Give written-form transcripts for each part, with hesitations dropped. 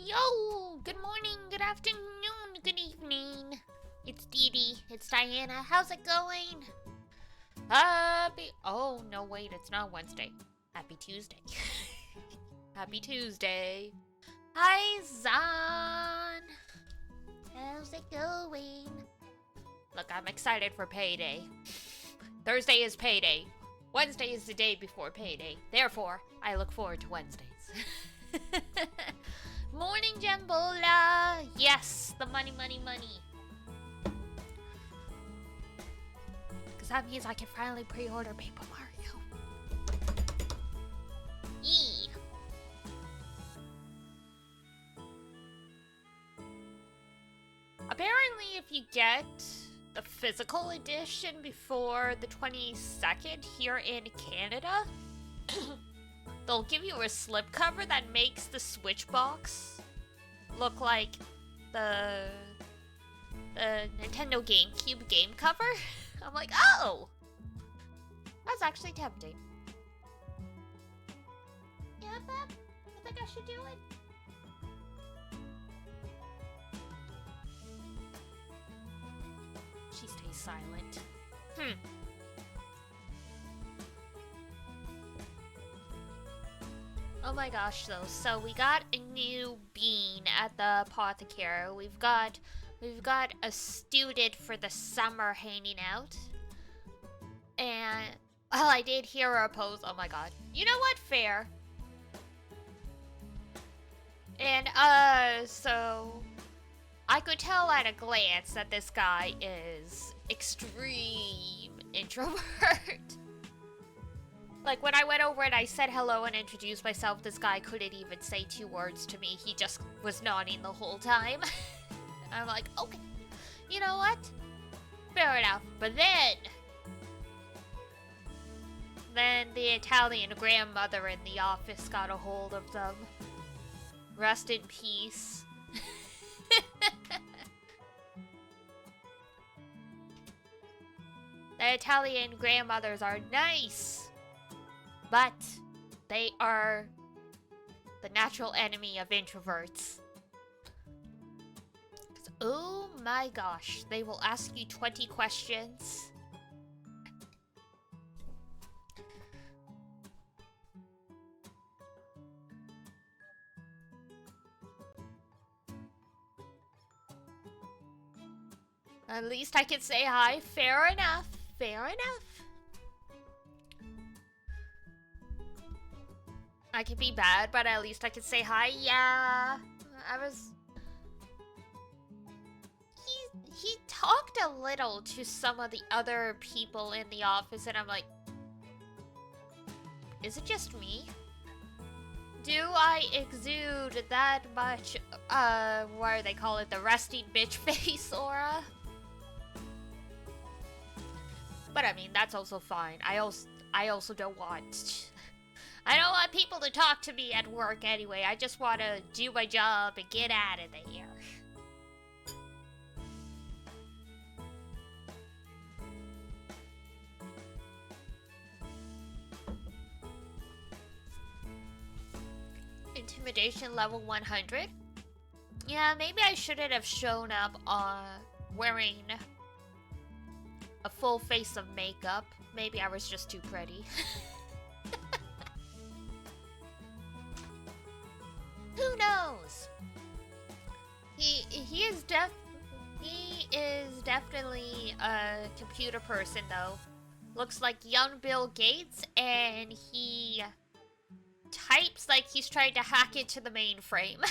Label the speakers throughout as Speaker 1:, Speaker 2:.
Speaker 1: Yo! Good morning, good afternoon, good evening. It's Dee Dee, it's Diana. How's it going? Happy. Oh, no, wait, it's not Wednesday. Happy Tuesday. Happy Tuesday. Hi, Zan. How's it going? Look, I'm excited for payday. Thursday is payday. Wednesday is the day before payday. Therefore, I look forward to Wednesdays. Morning, Jambola! Yes, the money, money, money. Because that means I can finally pre-order Paper Mario. Yee! Apparently, if you get the physical edition before the 22nd here in Canada, they'll give you a slipcover that makes the Switch box look like the Nintendo GameCube game cover. I'm like, oh! That's actually tempting. Yeah, Beb? I think I should do it. She stays silent. Oh my gosh, though. So we got a new bean at the apothecary. We've got a student for the summer hanging out. And well, I did hear her pose. Oh my god. You know what? Fair. And so I could tell at a glance that this guy is extreme introvert. Like, when I went over and I said hello and introduced myself, this guy couldn't even say 2 words to me. He just was nodding the whole time. I'm like, okay, you know what? Fair enough. But then the Italian grandmother in the office got a hold of them. Rest in peace. The Italian grandmothers are nice, but they are the natural enemy of introverts. Oh my gosh, they will ask you 20 questions. At least I can say hi. Fair enough. Fair enough. I can be bad, but at least I can say hi. Yeah. He talked a little to some of the other people in the office, and I'm like, is it just me? Do I exude that much, what do they call it, the resting bitch face aura? But I mean, that's also fine. I also don't want... I don't want people to talk to me at work anyway. I just want to do my job and get out of there. Intimidation level 100? Yeah, maybe I shouldn't have shown up wearing a full face of makeup. Maybe I was just too pretty. Who knows? He is definitely a computer person though. Looks like young Bill Gates, and he types like he's trying to hack into the mainframe.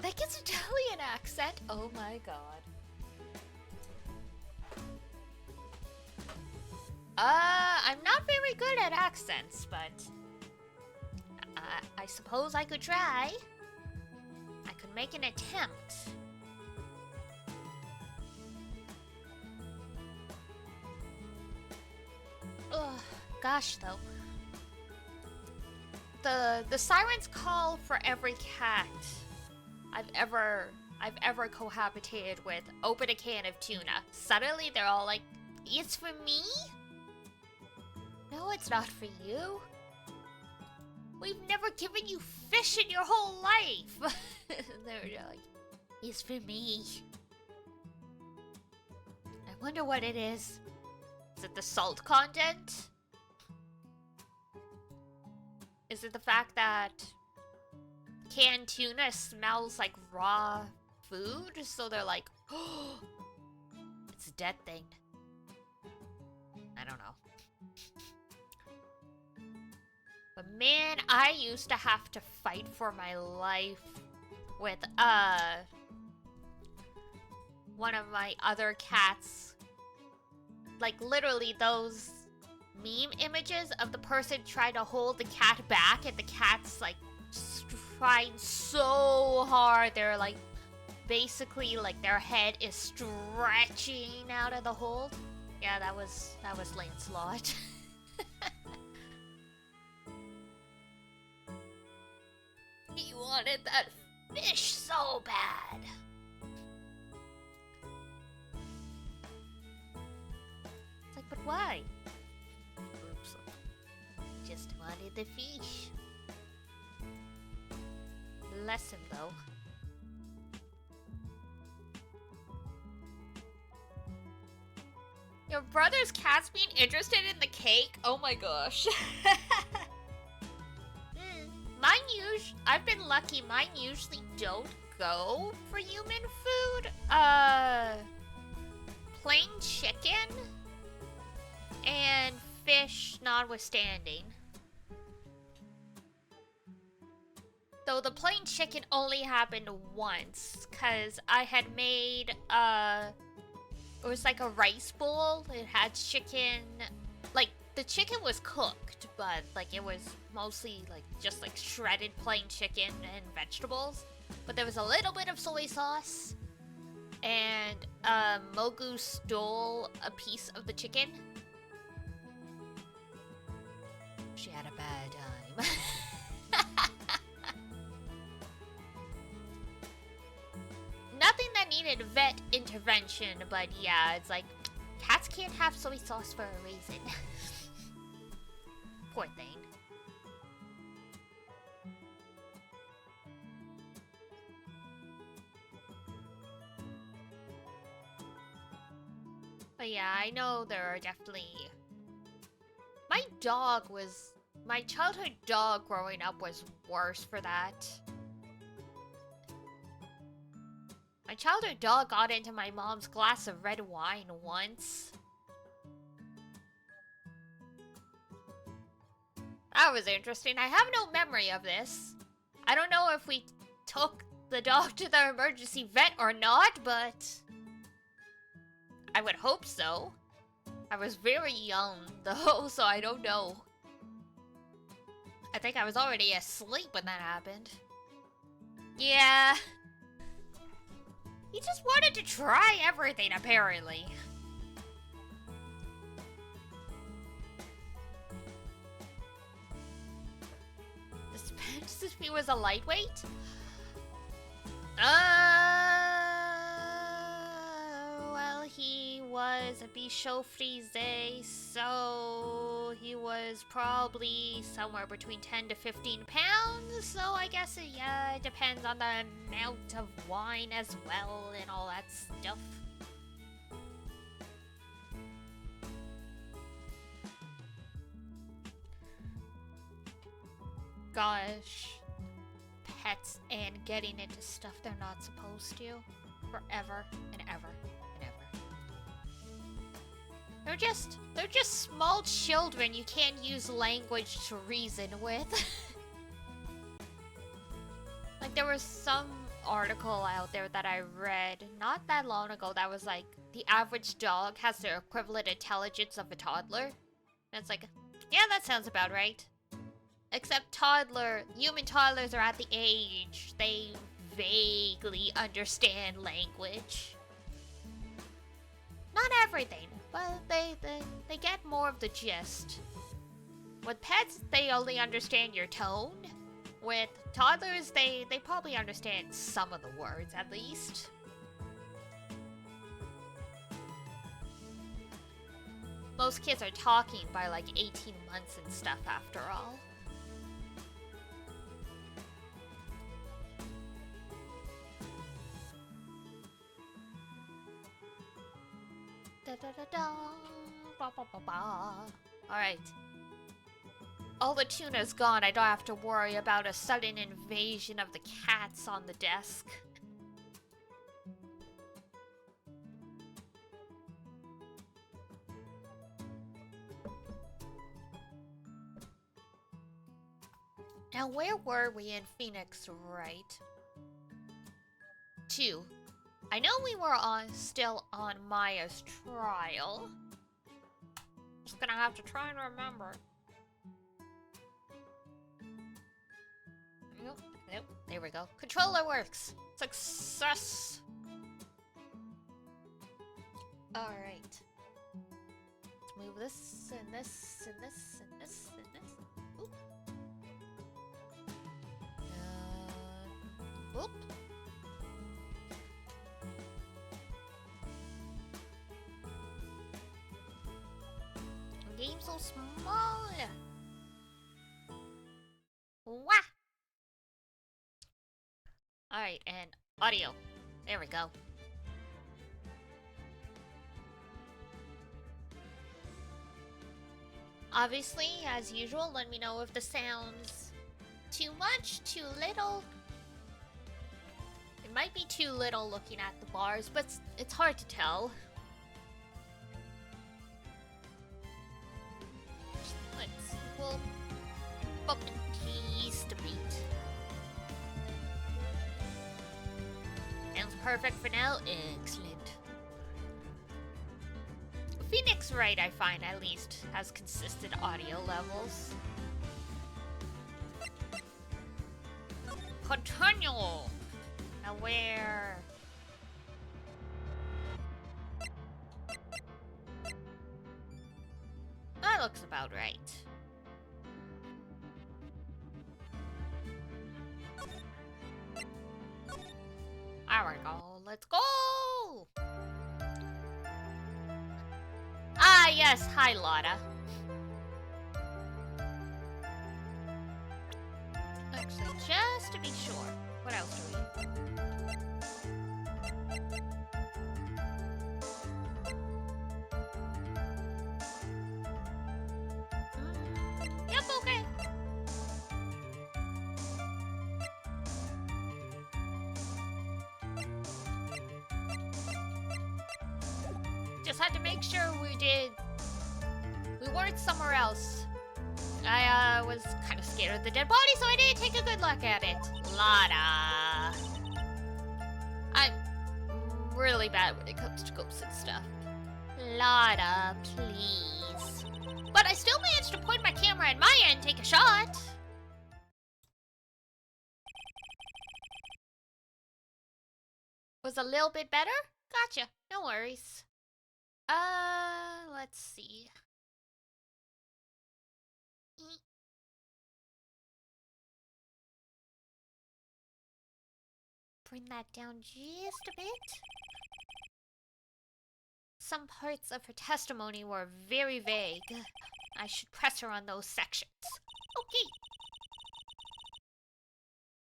Speaker 1: Like his Italian accent. Oh my god. I'm not very good at accents, but I suppose I could try. I could make an attempt. Ugh, gosh though. The sirens call for every cat I've ever cohabitated with. Open a can of tuna. Suddenly they're all like, "It's for me?" No, it's not for you. We've never given you fish in your whole life. They're like, it's for me. I wonder what it is. Is it the salt content? Is it the fact that canned tuna smells like raw food? So they're like, oh, it's a dead thing. I don't know. But man, I used to have to fight for my life with, one of my other cats. Like, literally those meme images of the person trying to hold the cat back and the cat's, like, trying so hard. They're, like, basically, like, their head is stretching out of the hold. Yeah, that was Lancelot. He wanted that fish so bad. It's like, but why? Oops. Just wanted the fish. Bless him, though. Your brother's cat's being interested in the cake? Oh my gosh. I've been lucky, mine usually don't go for human food. Plain chicken and fish notwithstanding. Though the plain chicken only happened once, cause I had made, it was like a rice bowl. It had chicken, like, the chicken was cooked, but, like, it was mostly, like, just, like, shredded plain chicken and vegetables. But there was a little bit of soy sauce, and, Mogu stole a piece of the chicken. She had a bad time. Nothing that needed vet intervention, but yeah, it's like, cats can't have soy sauce for a reason. Poor thing. But yeah, I know there are definitely... My childhood dog growing up was worse for that. My childhood dog got into my mom's glass of red wine once. That was interesting. I have no memory of this. I don't know if we took the dog to the emergency vet or not, but... I would hope so. I was very young, though, so I don't know. I think I was already asleep when that happened. Yeah. He just wanted to try everything, apparently. This was a lightweight? Well, he was a bichot frise, so he was probably somewhere between 10 to 15 pounds, so I guess it depends on the amount of wine as well and all that stuff. Gosh. Pets and getting into stuff they're not supposed to. Forever and ever and ever. They're just small children you can't use language to reason with. Like, there was some article out there that I read not that long ago that was like, the average dog has the equivalent intelligence of a toddler. And it's like, yeah, that sounds about right. Except human toddlers are at the age they vaguely understand language. Not everything, but they get more of the gist. With pets, they only understand your tone. With toddlers, they probably understand some of the words, at least. Most kids are talking by like 18 months and stuff after all. Da da da da. Ba ba ba ba. Alright. All the tuna's gone. I don't have to worry about a sudden invasion of the cats on the desk. Now, where were we in Phoenix, right? 2. I know we were still on Maya's trial. Just gonna have to try and remember. Nope, there we go. Controller works! Success! Alright. Let's move this, and this, and this, and this, and this. Oop. Oop. The game's so small! Wah! Alright, and audio. There we go. Obviously, as usual, let me know if the sound's too much, too little. It might be too little looking at the bars, but it's hard to tell. We'll bump and tease the beat. Sounds perfect for now. Excellent. Phoenix Wright, I find, at least, has consistent audio levels. Continue! Now where... That looks about right. There we go. Let's go! Ah, yes. Hi, Lotta. Actually, just to be sure. What else do we... Yep, okay. Just had to make sure we weren't somewhere else. I was kind of scared of the dead body, so I didn't take a good look at it. Lotta. I'm really bad when it comes to ghosts and stuff. Lotta, please. But I still managed to point my camera at Maya and take a shot. Was a little bit better? Gotcha. No worries. Let's see. Bring that down just a bit. Some parts of her testimony were very vague. I should press her on those sections. Okay.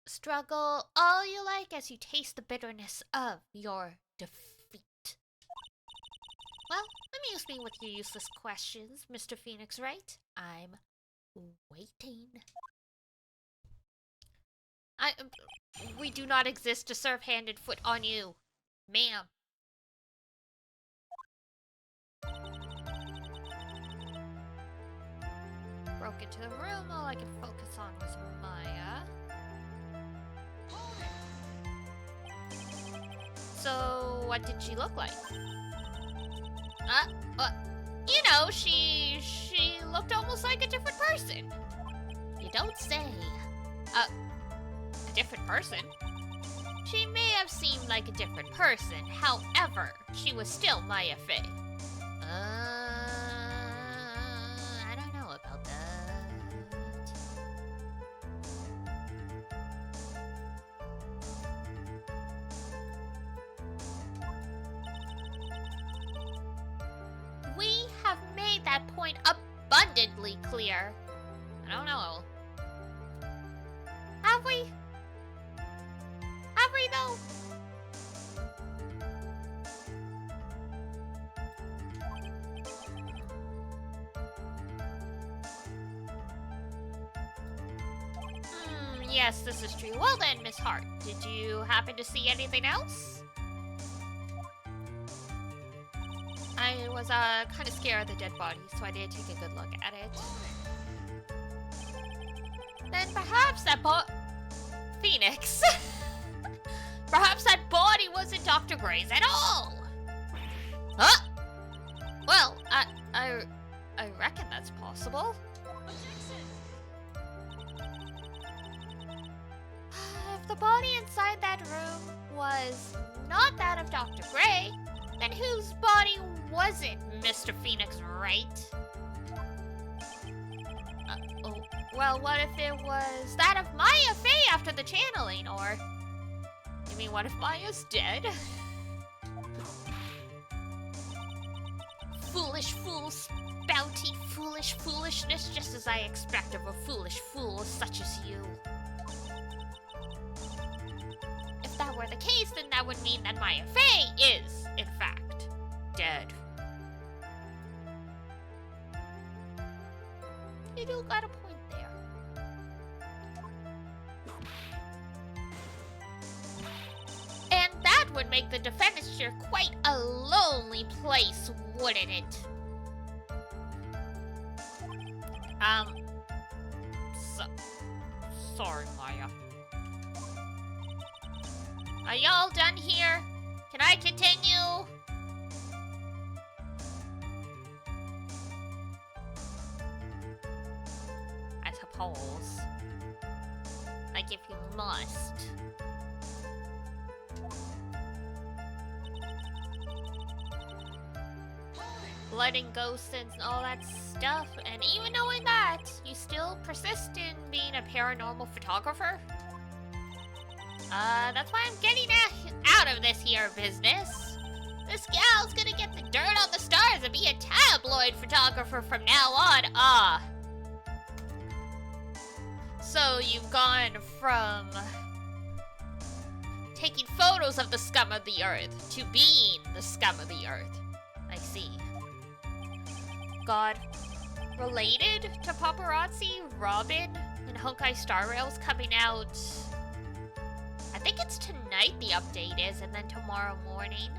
Speaker 1: Struggle all you like as you taste the bitterness of your defeat. Well, amuse me with your useless questions, Mr. Phoenix Wright. I'm waiting. We do not exist to serve hand and foot on you, ma'am. Broke into the room. All I could focus on was Maya. So, what did she look like? You know, she looked almost like a different person. You don't say. A different person? She may have seemed like a different person. However, she was still Maya Fey. I don't know about that. We have made clear. I don't know. Have we? Have we, though? Yes, this is true. Well then, Miss Hart, did you happen to see anything else? I was kind of scared of the dead body, so I did take a good look at it. Then perhaps that Phoenix. Perhaps that body wasn't Dr. Gray's at all. Huh? Well, I reckon that's possible. If the body inside that room was not that of Dr. Gray, then whose body was it, Mr. Phoenix, right? Oh, well, what if it was that of Maya Fey after the channeling, or... You mean, what if Maya's dead? Foolish fool spouting foolish foolishness, just as I expect of a foolish fool such as you. If that were the case, then that would mean that Maya Fey is, in fact, dead. You do got a point there. And that would make the Defenestrator quite a lonely place, wouldn't it? Sorry, Maya. Are y'all done here? Can I continue? I suppose. Like, if you must. Blood and ghosts and all that stuff, and even knowing that, you still persist in being a paranormal photographer? That's why I'm getting out of this here business. This gal's gonna get the dirt on the stars and be a tabloid photographer from now on. So you've gone from taking photos of the scum of the earth to being the scum of the earth. I see. God, related to paparazzi, Robin, and Honkai Star Rail's coming out. I think it's tonight the update is, and then tomorrow morning.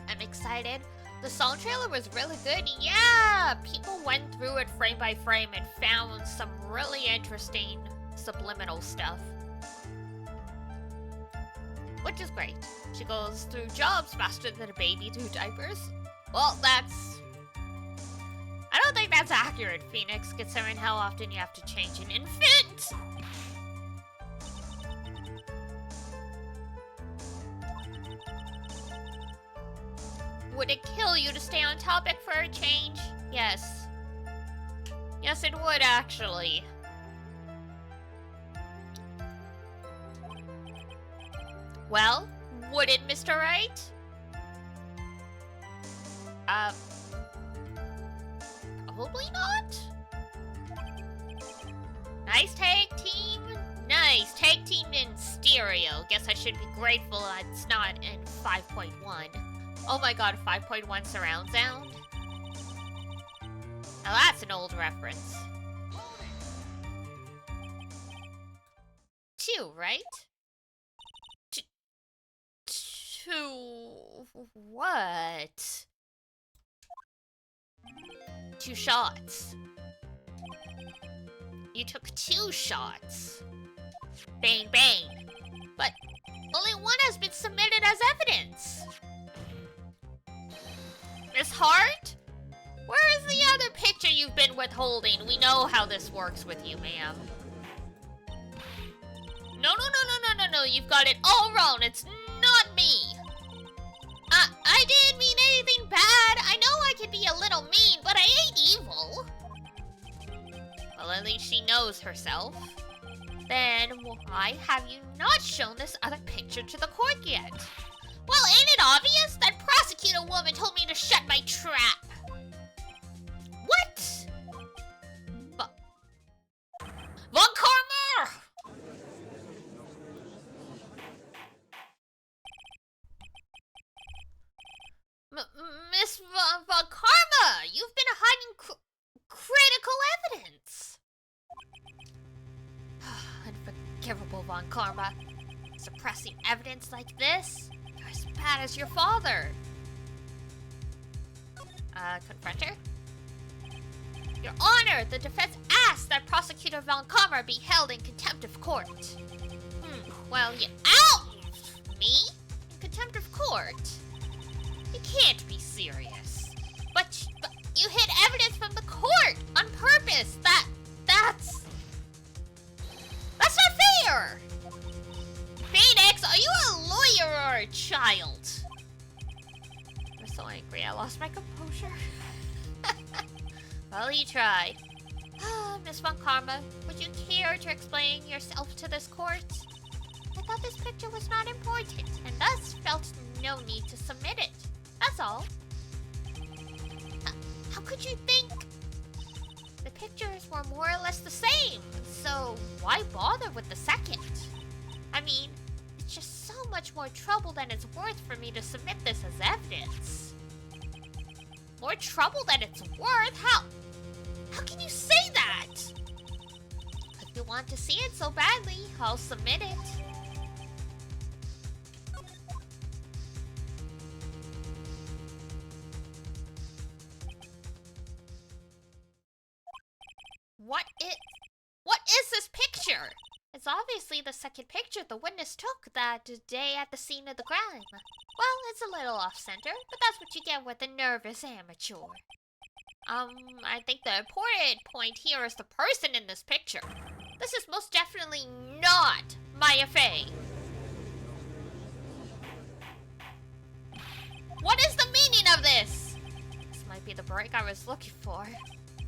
Speaker 1: I'm excited. The song trailer was really good. Yeah! People went through it frame by frame and found some really interesting subliminal stuff. Which is great. She goes through jobs faster than a baby through diapers. Well, that's... I don't think that's accurate, Phoenix, considering how often you have to change an infant! Would it kill you to stay on topic for a change? Yes. Yes, it would, actually. Well, would it, Mr. Wright? Probably not? Nice tag team. Nice tag team in stereo. Guess I should be grateful it's not in 5.1. Oh my god, 5.1 surround sound? Now that's an old reference. 2, right? 2... what? 2 shots. You took 2 shots. Bang, bang. But only one has been submitted as evidence. Miss Hart? Where is the other picture you've been withholding? We know how this works with you, ma'am. No. You've got it all wrong. It's not me. I didn't mean anything bad. I know I can be a little mean, but I ain't evil. Well, at least she knows herself. Then why have you not shown this other picture to the court yet? Well, ain't it obvious? That prosecutor woman told me to shut my trap. What? Von Karma! Miss Von Karma, you've been hiding critical evidence. Unforgivable, Von Karma. Suppressing evidence like this? You're as bad as your father. Confront her? Your Honor, the defense asked that Prosecutor Von Karma be held in contempt of court. Well, you out me? In contempt of court? You can't be serious. But you hid evidence from the court on purpose. That's not fair! Phoenix, are you a lawyer or a child? I'm so angry I lost my composure. Well, you tried. Miss Von Karma, would you care to explain yourself to this court? I thought this picture was not important, and thus felt no need to submit it. That's all. How could you think? The pictures were more or less the same, so why bother with the second? I mean, it's just so much more trouble than it's worth for me to submit this as evidence. More trouble than it's worth? How can you say that? If you want to see it so badly, I'll submit it. What is this picture? It's obviously the second picture the witness took that day at the scene of the crime. Well, it's a little off-center, but that's what you get with a nervous amateur. I think the important point here is the person in this picture. This is most definitely not Maya Fey. What is the meaning of this? This might be the break I was looking for.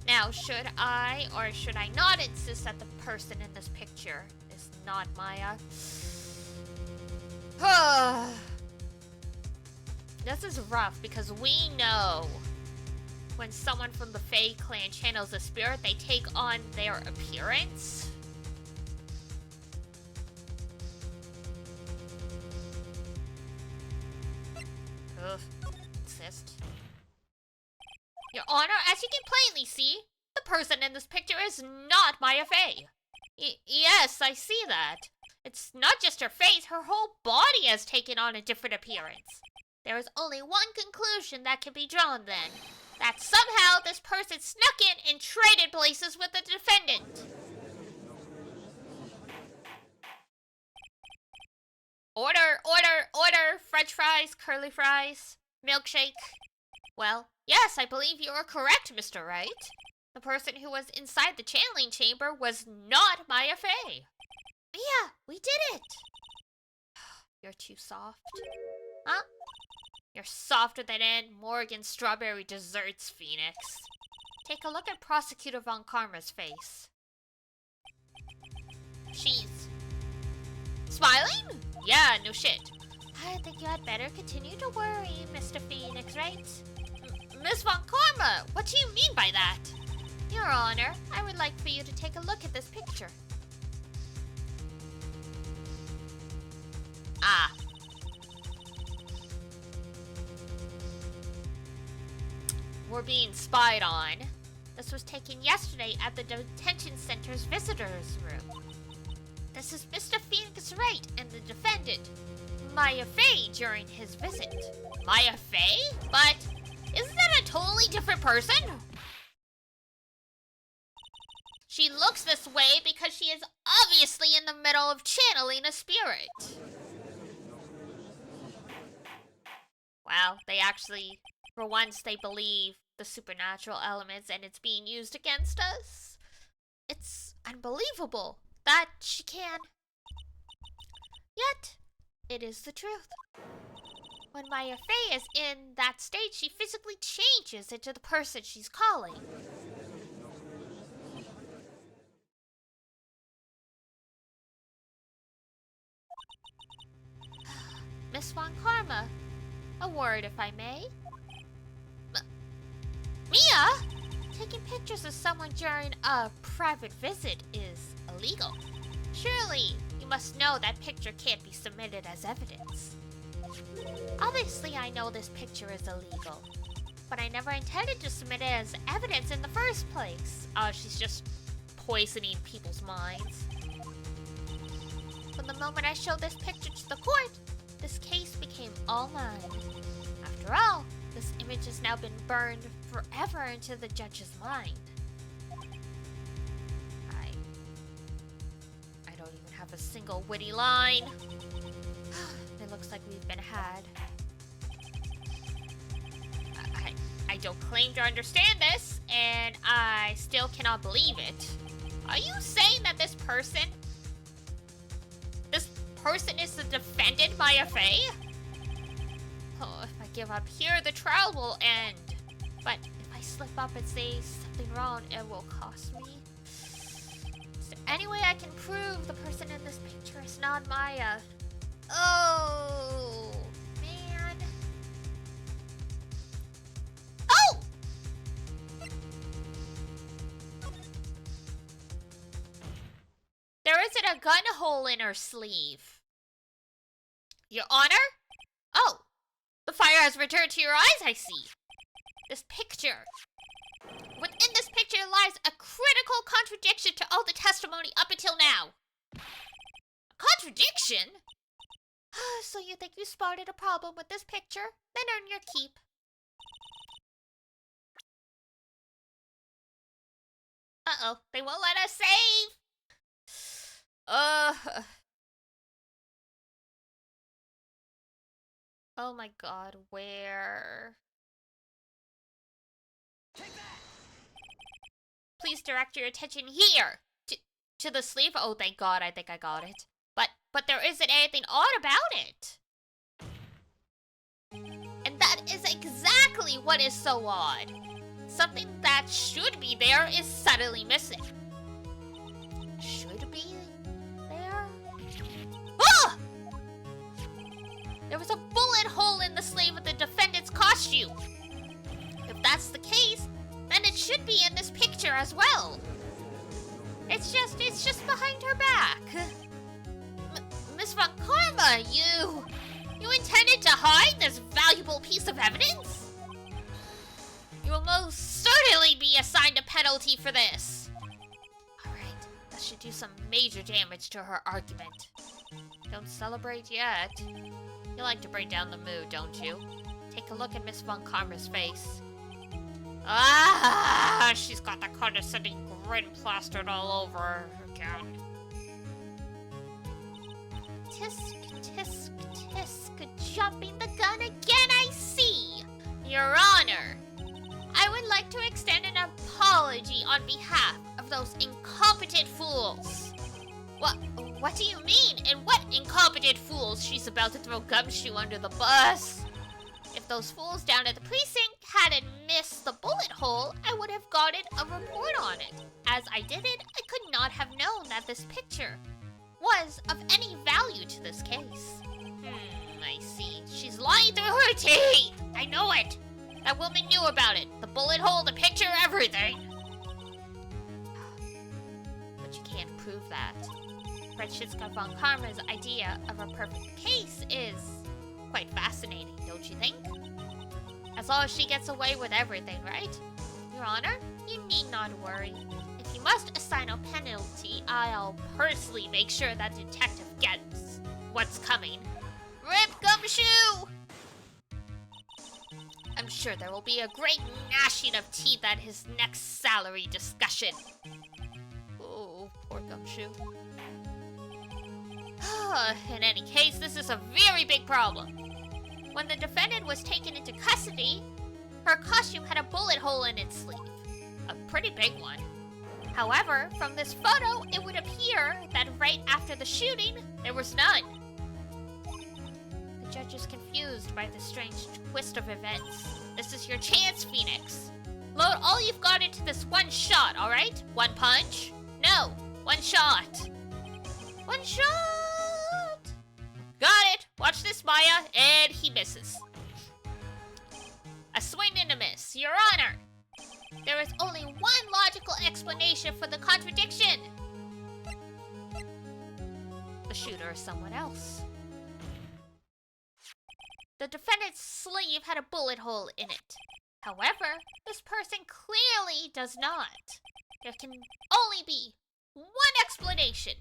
Speaker 1: Now, should I or should I not insist that the person in this picture is not Maya? This is rough because we know when someone from the Fae clan channels a spirit, they take on their appearance. Insist. Your Honor, as you can plainly see, the person in this picture is not Maya Fey. Yes, I see that. It's not just her face, her whole body has taken on a different appearance. There is only one conclusion that can be drawn then. That somehow this person snuck in and traded places with the defendant. Order, order, order! French fries, curly fries, milkshake. Well, yes, I believe you are correct, Mr. Wright. The person who was inside the channeling chamber was not Maya Fey. Yeah, we did it! You're too soft. Huh? You're softer than Aunt Morgan's strawberry desserts, Phoenix. Take a look at Prosecutor Von Karma's face. She's smiling? Yeah, no shit. I think you had better continue to worry, Mr. Phoenix, right? Miss Von Karma, what do you mean by that? Your Honor, I would like for you to take a look at this picture. Ah. We're being spied on. This was taken yesterday at the detention center's visitors room. This is Mr. Phoenix Wright and the defendant, Maya Fey, during his visit. Maya Fey? But isn't that a totally different person? She looks this way because she is obviously in the middle of channeling a spirit. Well, they actually, for once, they believe the supernatural elements and it's being used against us. It's unbelievable that she can. Yet, it is the truth. When Maya Fey is in that state, she physically changes into the person she's calling. A word, if I may. Mia? Taking pictures of someone during a private visit is illegal. Surely, you must know that picture can't be submitted as evidence. Obviously, I know this picture is illegal, but I never intended to submit it as evidence in the first place. She's just poisoning people's minds. From the moment I showed this picture to the court, this case became all mine. After all, this image has now been burned forever into the judge's mind. I don't even have a single witty line. It looks like we've been had. I don't claim to understand this, and I still cannot believe it. Are you saying that this person is the defendant, Maya Fey? Oh, if I give up here, the trial will end. But if I slip up and say something wrong, it will cost me. Is there any way I can prove the person in this picture is not Maya? Oh, man. Oh! There isn't a gun hole in her sleeve. Your Honor? Oh, the fire has returned to your eyes, I see. This picture. Within this picture lies a critical contradiction to all the testimony up until now. A contradiction? So you think you spotted a problem with this picture? Then earn your keep. Uh-oh, they won't let us save! Oh my god, where? Please direct your attention here! To the sleeve? Oh, thank god, I think I got it. But there isn't anything odd about it. And that is exactly what is so odd. Something that should be there is suddenly missing. Should be there? Ah! There was a bullet hole in the sleeve of the defendant's costume. If that's the case, then it should be in this picture as well. It's just behind her back. Miss Von Karma, you intended to hide this valuable piece of evidence? You will most certainly be assigned a penalty for this. Alright, that should do some major damage to her argument. Don't celebrate yet. You like to bring down the mood, don't you? Take a look at Miss Von Karma's face. Ah, she's got the condescending grin plastered all over her again. Tisk, tisk, tisk, jumping the gun again, I see. Your Honor, I would like to extend an apology on behalf of those incompetent fools. What do you mean? And what incompetent fools? She's about to throw Gumshoe under the bus. If those fools down at the precinct hadn't missed the bullet hole, I would have gotten a report on it. As I did it, I could not have known that this picture was of any value to this case. I see. She's lying through her teeth! I know it! That woman knew about it. The bullet hole, the picture, everything. But you can't prove that. Francesca Von Karma's idea of a perfect case is quite fascinating, don't you think? As long as she gets away with everything, right? Your Honor, you need not worry. If you must assign a penalty, I'll personally make sure that detective gets what's coming. Rip Gumshoe! I'm sure there will be a great gnashing of teeth at his next salary discussion. Oh, poor Gumshoe. In any case, this is a very big problem. When the defendant was taken into custody, her costume had a bullet hole in its sleeve. A pretty big one. However, from this photo, it would appear that right after the shooting, there was none. The judge is confused by this strange twist of events. This is your chance, Phoenix. Load all you've got into this one shot, alright? One punch? No, one shot. One shot! Got it! Watch this, Maya, and he misses. swing and a miss, Your Honor. There is only one logical explanation for the contradiction. The shooter is someone else. The defendant's sleeve had a bullet hole in it. However, this person clearly does not. There can only be one explanation.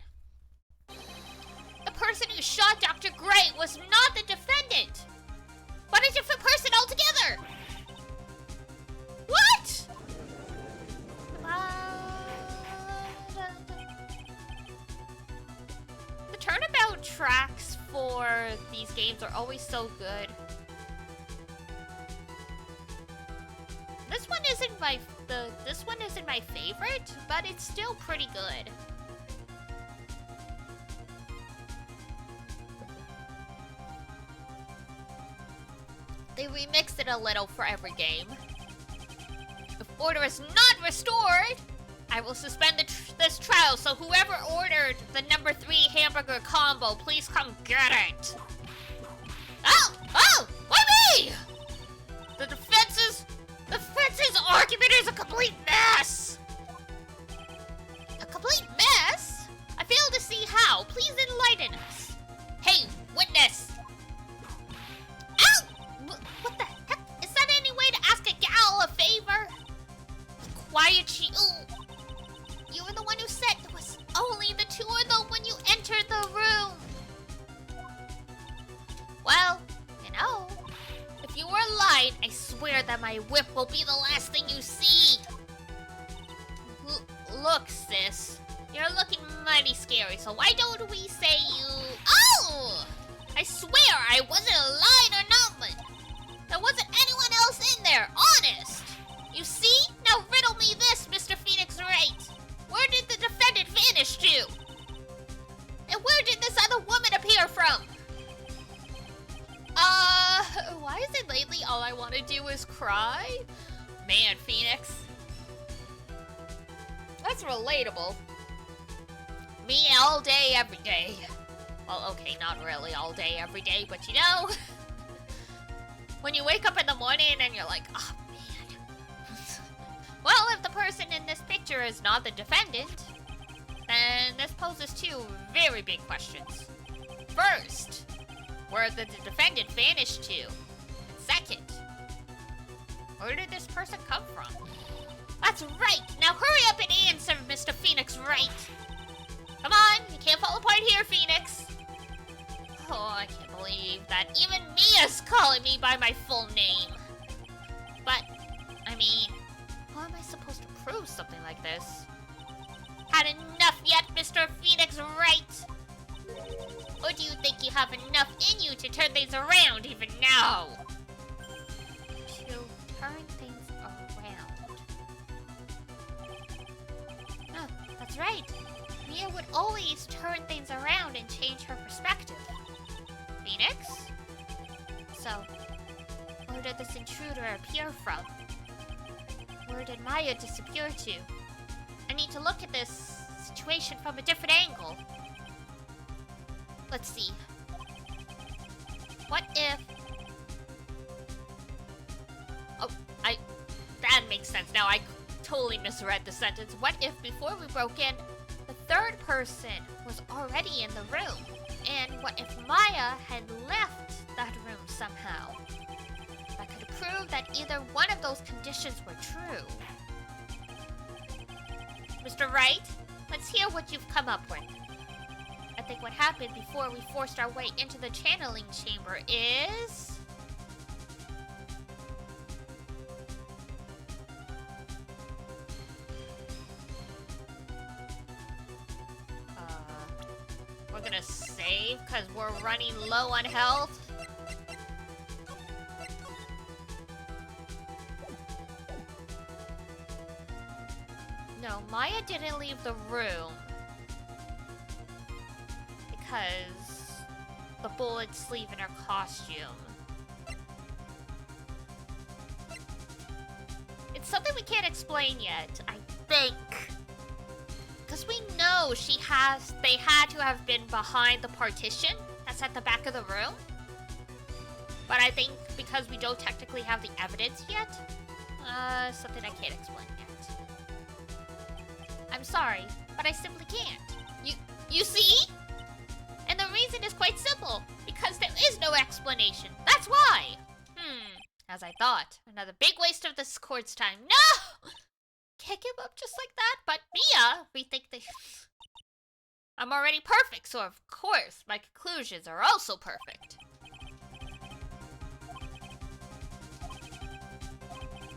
Speaker 1: The person who shot Dr. Gray was not the defendant, but a different person altogether. What? The turnabout tracks for these games are always so good. This one isn't my favorite, but it's still pretty good. They remixed it a little for every game. If order is not restored, I will suspend this trial, so whoever ordered the number 3 hamburger combo, please come get it. Oh! Oh! Why me? The defense's argument is a complete mess. A complete mess? I fail to see how. Please enlighten us. Hey, witness. Ow! What the heck? Is that any way to ask a gal a favor? Quiet, ooh. You were the one who said there was only the two of them when you entered the room. Well, you know, if you were lying, I swear that my whip will be the last thing you see. Look, sis, you're looking mighty scary, so why don't we say you... Oh! I swear I wasn't lying or nothing. There wasn't anyone else in there, honest. You see? Now riddle me this, Mr. Phoenix Wright. Where did the defendant vanish to? And where did this other woman appear from? Why is it lately all I want to do is cry? Man, Phoenix. That's relatable. Me all day, every day. Well, okay, not really all day, every day, but you know... when you wake up in the morning and you're like, oh, man. Well, if the person in this picture is not the defendant, then this poses two very big questions. First, where did the defendant vanish to? Second, where did this person come from? That's right! Now hurry up and answer, Mr. Phoenix Wright! Come on, you can't fall apart here, Phoenix! Oh, I can't believe that even Mia's calling me by my full name. But, I mean, how am I supposed to prove something like this? Had enough yet, Mr. Phoenix Wright? Or do you think you have enough in you to turn things around even now? To turn things around. No, that's right. Mia would always turn things around and change her perspective. Phoenix? So, where did this intruder appear from? Where did Maya disappear to? I need to look at this situation from a different angle. Let's see. What if... Oh, that makes sense. Now, I totally misread the sentence. What if, before we broke in, the third person was already in the room? And what if Maya had left that room somehow? That could prove that either one of those conditions were true. Mr. Wright, let's hear what you've come up with. I think what happened before we forced our way into the channeling chamber is... we're gonna save because we're running low on health. No, Maya didn't leave the room because the bullet sleeve in her costume. It's something we can't explain yet, I think. Because we know they had to have been behind the partition that's at the back of the room. But I think because we don't technically have the evidence yet, something I can't explain yet. I'm sorry, but I simply can't. You see? And the reason is quite simple. Because there is no explanation. That's why. As I thought. Another big waste of this court's time. No! Can't give up just like that. But Mia, we think they... I'm already perfect, so of course my conclusions are also perfect.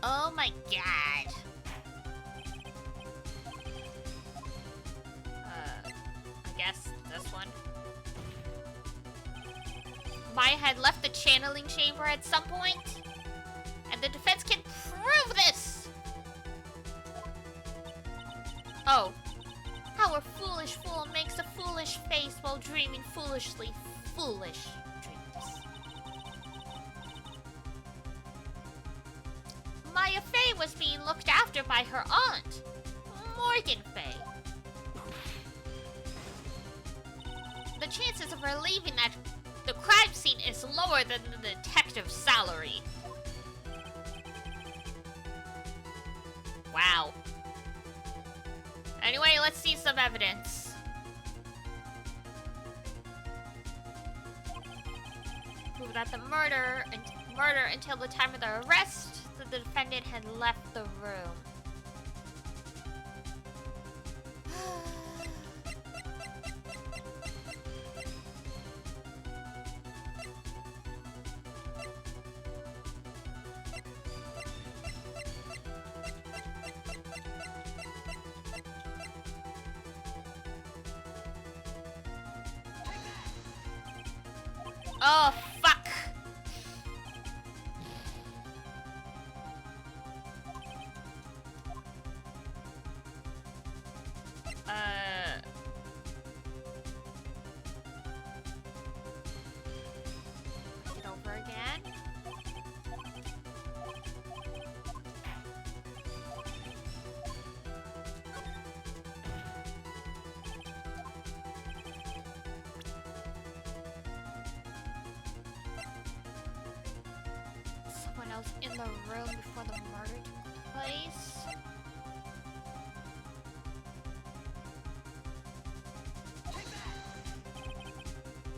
Speaker 1: Oh my god. I guess this one. Maya had left the channeling chamber at some point, and the defense can prove this! Oh. How a foolish fool makes a foolish face while dreaming foolishly foolish dreams. Maya Fey was being looked after by her aunt, Morgan Fey. The chances of her leaving the crime scene is lower than the detective's salary. Wow. Anyway, let's see some evidence. Prove that the murder until the time of the arrest, the defendant had left the room. Oh, fuck! Get over again. Someone else in the room before the murder took place.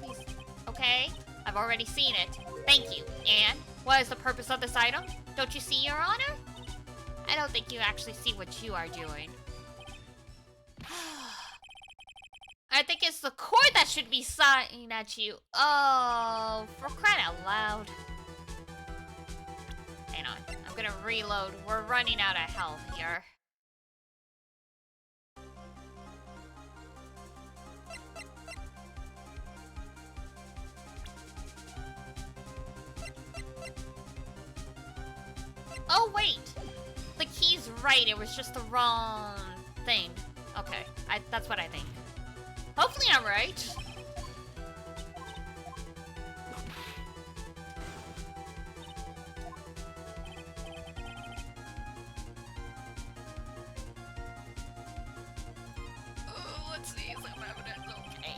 Speaker 1: Please. Okay, I've already seen it. Thank you. And what is the purpose of this item? Don't you see, Your Honor? I don't think you actually see what you are doing. I think it's the court that should be sighing at you. Oh, for crying out loud. Hang on, I'm gonna reload. We're running out of health here. Oh wait! The key's right, it was just the wrong thing. Okay, that's what I think. Hopefully I'm right. Let's see some evidence. Okay.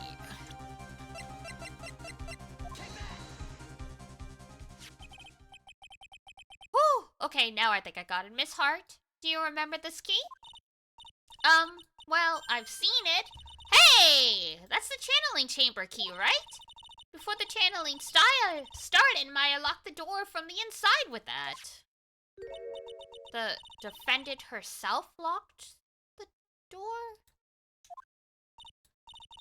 Speaker 1: Whew! Okay, now I think I got it. Miss Hart, do you remember this key? Well, I've seen it. Hey! That's the channeling chamber key, right? Before the channeling started, Maya locked the door from the inside with that. The defendant herself locked the door?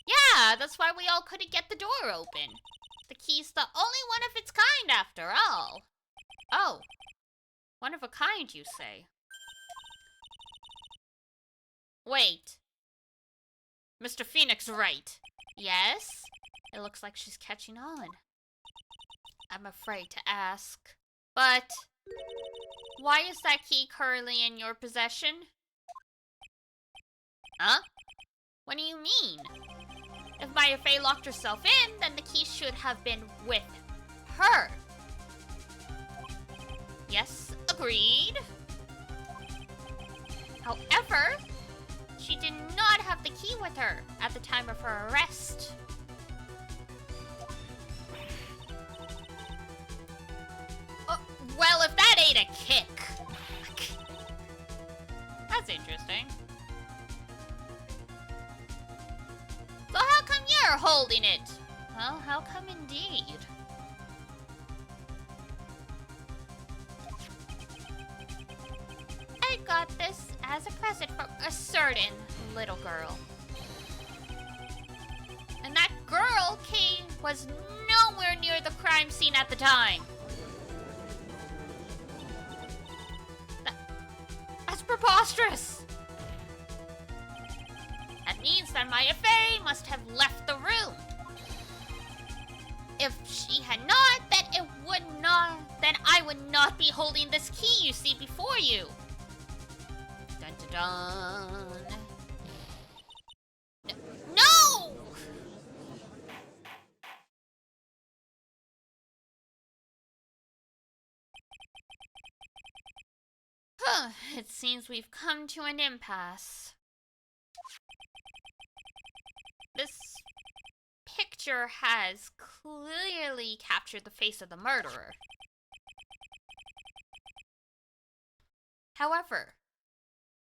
Speaker 1: Yeah, that's why we all couldn't get the door open. The key's the only one of its kind, after all. Oh. One of a kind, you say? Wait. Mr. Phoenix, right? Yes? It looks like she's catching on. I'm afraid to ask. But why is that key currently in your possession? Huh? What do you mean? If Maya Fey locked herself in, then the key should have been with her. Yes, agreed. However, she did not have the key with her at the time of her arrest. Well, if that ain't a kick. That's interesting. So how come you're holding it? Well, how come indeed? I got this as a present from a certain little girl. And that girl was nowhere near the crime scene at the time. That's preposterous. That means that my Faye must have left the room. If she had not, then I would not be holding this key you see before you. Dun dun dun. No! It seems we've come to an impasse. This picture has clearly captured the face of the murderer. However,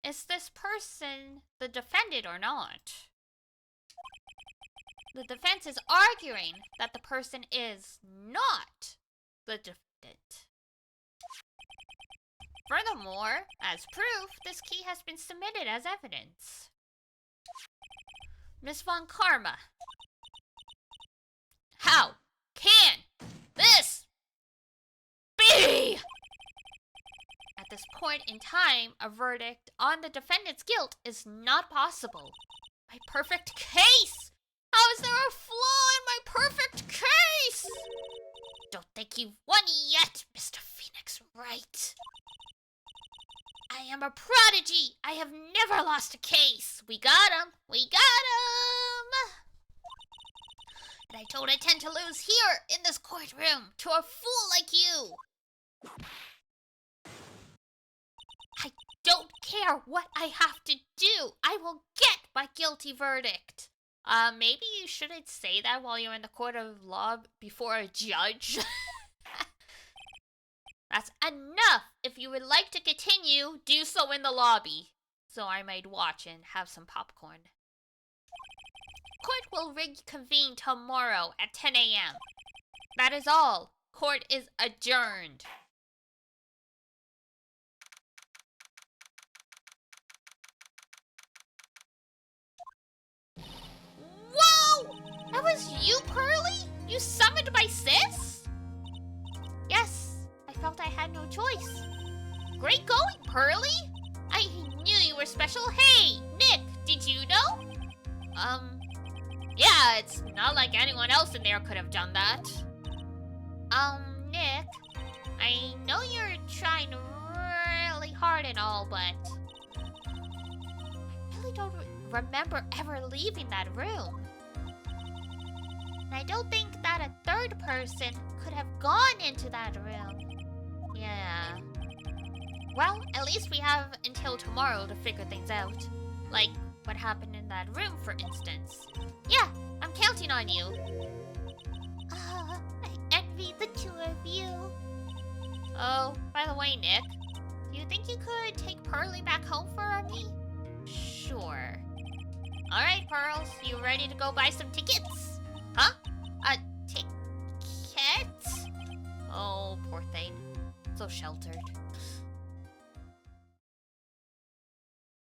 Speaker 1: is this person the defendant or not? The defense is arguing that the person is not the defendant. Furthermore, as proof, this key has been submitted as evidence. Miss Von Karma, how can this be? At this point in time, a verdict on the defendant's guilt is not possible. My perfect case! How is there a flaw in my perfect case? Don't think you've won yet, Mr. Phoenix Wright. I am a prodigy. I have never lost a case. We got him. We got him. And I don't intend to lose here in this courtroom to a fool like you. I don't care what I have to do. I will get my guilty verdict. Maybe you shouldn't say that while you're in the court of law before a judge. That's enough. If you would like to continue, do so in the lobby, so I might watch and have some popcorn. Court will reconvene tomorrow at 10 a.m. That is all. Court is adjourned. Whoa! That was you, Pearly? You summoned my sis? Yes. I felt I had no choice. Great going, Pearly! I knew you were special. Hey, Nick, did you know? Yeah, it's not like anyone else in there could have done that. Nick, I know you're trying really hard and all, but I really don't remember ever leaving that room. And I don't think that a third person could have gone into that room. Yeah. Well, at least we have until tomorrow to figure things out. Like what happened in that room, for instance. Yeah, I'm counting on you. I envy the two of you. Oh, by the way, Nick, do you think you could take Pearly back home for me? Sure. Alright, Pearls, you ready to go buy some tickets? Huh? A ticket? Oh, poor thing. So sheltered.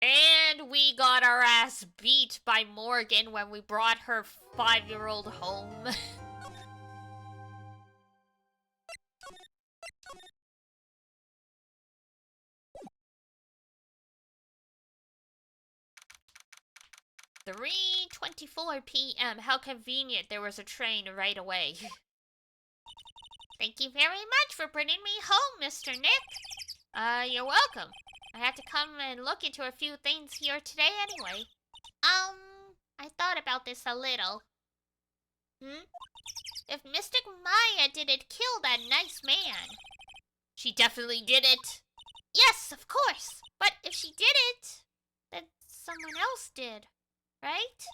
Speaker 1: And we got our ass beat by Morgan when we brought her 5-year-old home. "3:24 p.m. How convenient. There was a train right away." Thank you very much for bringing me home, Mr. Nick. You're welcome. I had to come and look into a few things here today anyway. I thought about this a little. If Mystic Maya didn't kill that nice man... She definitely did it. Yes, of course. But if she did it, then someone else did, right?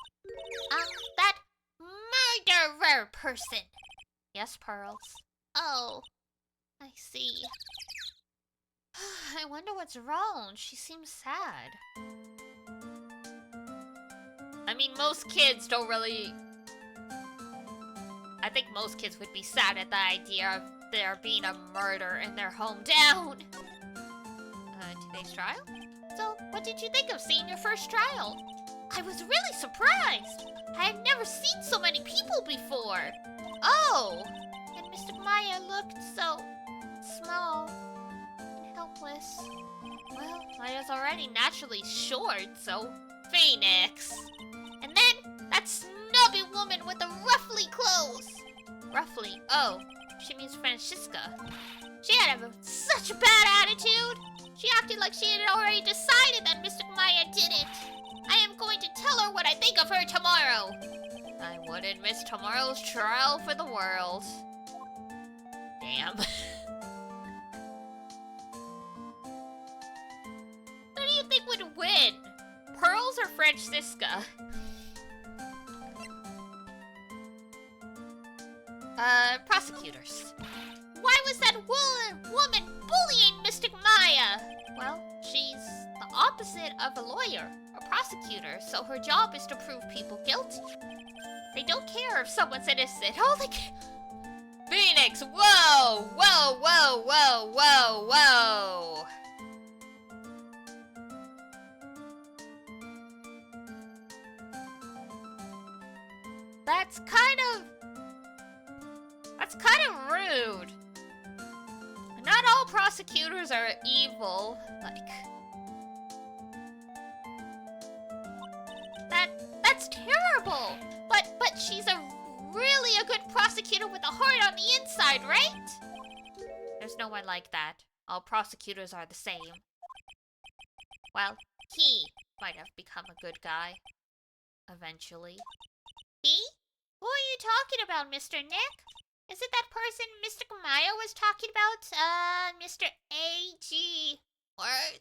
Speaker 1: That murderer person. Yes, Pearls. Oh, I see. I wonder what's wrong. She seems sad. I mean, most kids don't really... I think most kids would be sad at the idea of there being a murder in their hometown. Today's trial? So, what did you think of seeing your first trial? I was really surprised. I had never seen so many people before. Oh! And Mr. Maya looked so... small and helpless. Well, Maya's already naturally short, so... Phoenix! And then, that snobby woman with the ruffly clothes! Ruffly? Oh, she means Francisca. She had such a bad attitude! She acted like she had already decided that Mr. Maya did it! I am going to tell her what I think of her tomorrow! I wouldn't miss tomorrow's trial for the world. Damn. Who do you think would win? Pearls or Francisca? Prosecutors. Why was that woman bullying Mr. Maya? Well, she's the opposite of a lawyer, a prosecutor, so her job is to prove people guilty. They don't care if someone's innocent. Oh, Phoenix, whoa! Whoa, whoa, whoa, whoa, whoa! That's kind of rude. Not all prosecutors are evil. That's terrible. But she's really a good prosecutor with a heart on the inside, right? There's no one like that. All prosecutors are the same. Well, he might have become a good guy. Eventually. He? Who are you talking about, Mr. Nick? Is it that person Mr. Maya was talking about? Mr. A.G. What?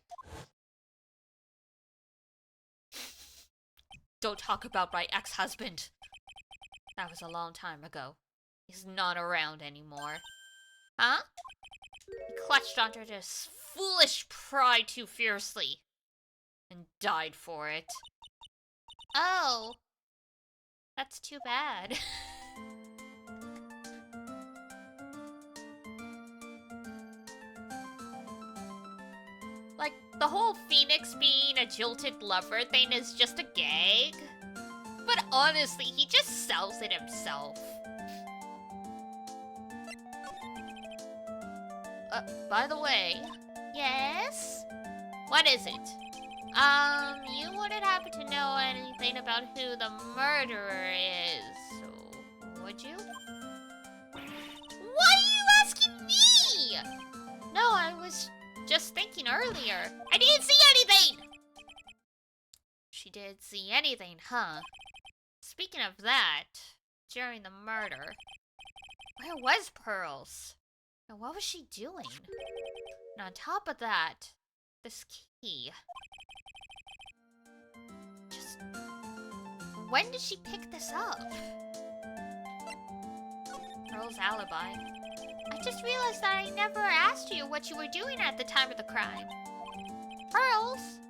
Speaker 1: Don't talk about my ex-husband. That was a long time ago. He's not around anymore. Huh? He clutched onto this foolish pride too fiercely. And died for it. Oh. That's too bad. Like, the whole Phoenix being a jilted lover thing is just a gag. But honestly, he just sells it himself. By the way... Yes? What is it? You wouldn't happen to know anything about who the murderer is, would you? Why are you asking me? No, I was just thinking earlier. I didn't see anything! She did see anything, huh? Speaking of that, during the murder, where was Pearls? And what was she doing? And on top of that, this key. Just... when did she pick this up? Pearl's alibi. I just realized that I never asked you what you were doing at the time of the crime. Pearls?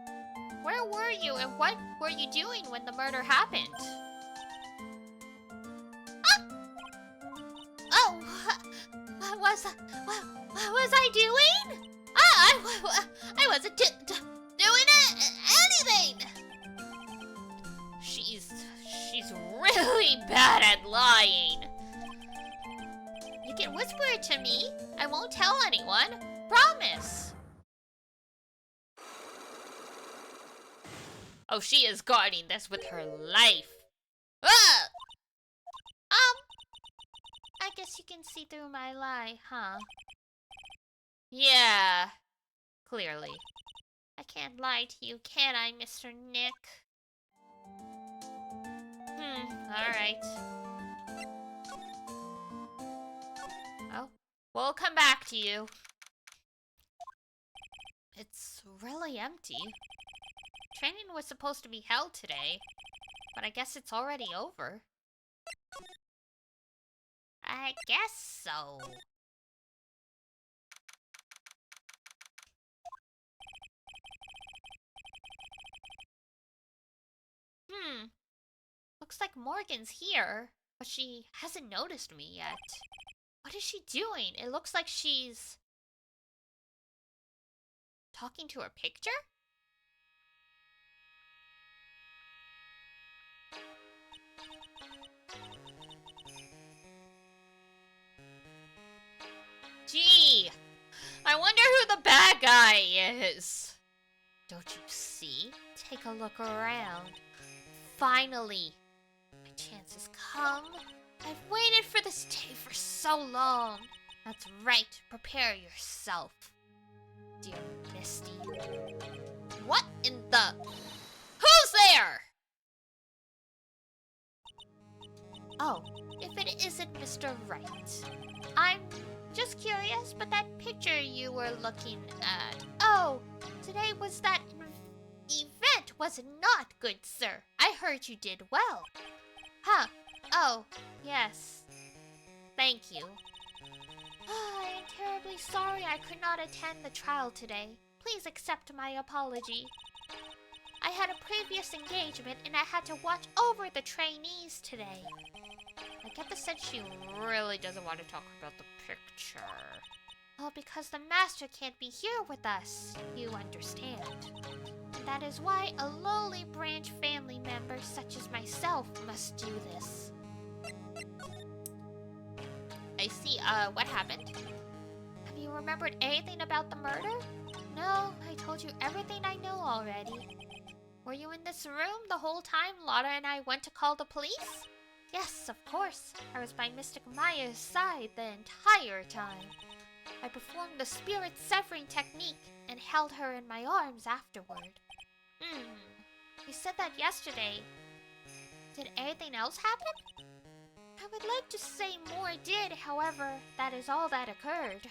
Speaker 1: Where were you and what were you doing when the murder happened? Ah! Oh! What was I doing? I wasn't doing anything! She's really bad at lying. You can whisper it to me. I won't tell anyone. Promise. Oh, she is guarding this with her life. Ah! I guess you can see through my lie, huh? Yeah, clearly. I can't lie to you, can I, Mr. Nick? Alright. Oh, we'll come back to you. It's really empty. Training was supposed to be held today, but I guess it's already over. I guess so. Looks like Morgan's here, but she hasn't noticed me yet. What is she doing? It looks like she's talking to her picture? Gee, I wonder who the bad guy is. Don't you see? Take a look around. Finally, my chance has come. I've waited for this day for so long. That's right, prepare yourself, dear Misty. What in the... Who's there? Oh, if it isn't Mr. Wright. I'm just curious, but that picture you were looking at... Oh, today was that event, was it not, good sir? I heard you did well. Huh. Oh, yes. Thank you. I am terribly sorry I could not attend the trial today. Please accept my apology. I had a previous engagement and I had to watch over the trainees today. I get the sense she really doesn't want to talk about the picture. Well, because the master can't be here with us, you understand. And that is why a lowly branch family member such as myself must do this. I see, what happened? Have you remembered anything about the murder? No, I told you everything I know already. Were you in this room the whole time Lotta and I went to call the police? Yes, of course. I was by Mystic Maya's side the entire time. I performed the spirit severing technique and held her in my arms afterward. You said that yesterday. Did anything else happen? I would like to say more did, however, that is all that occurred.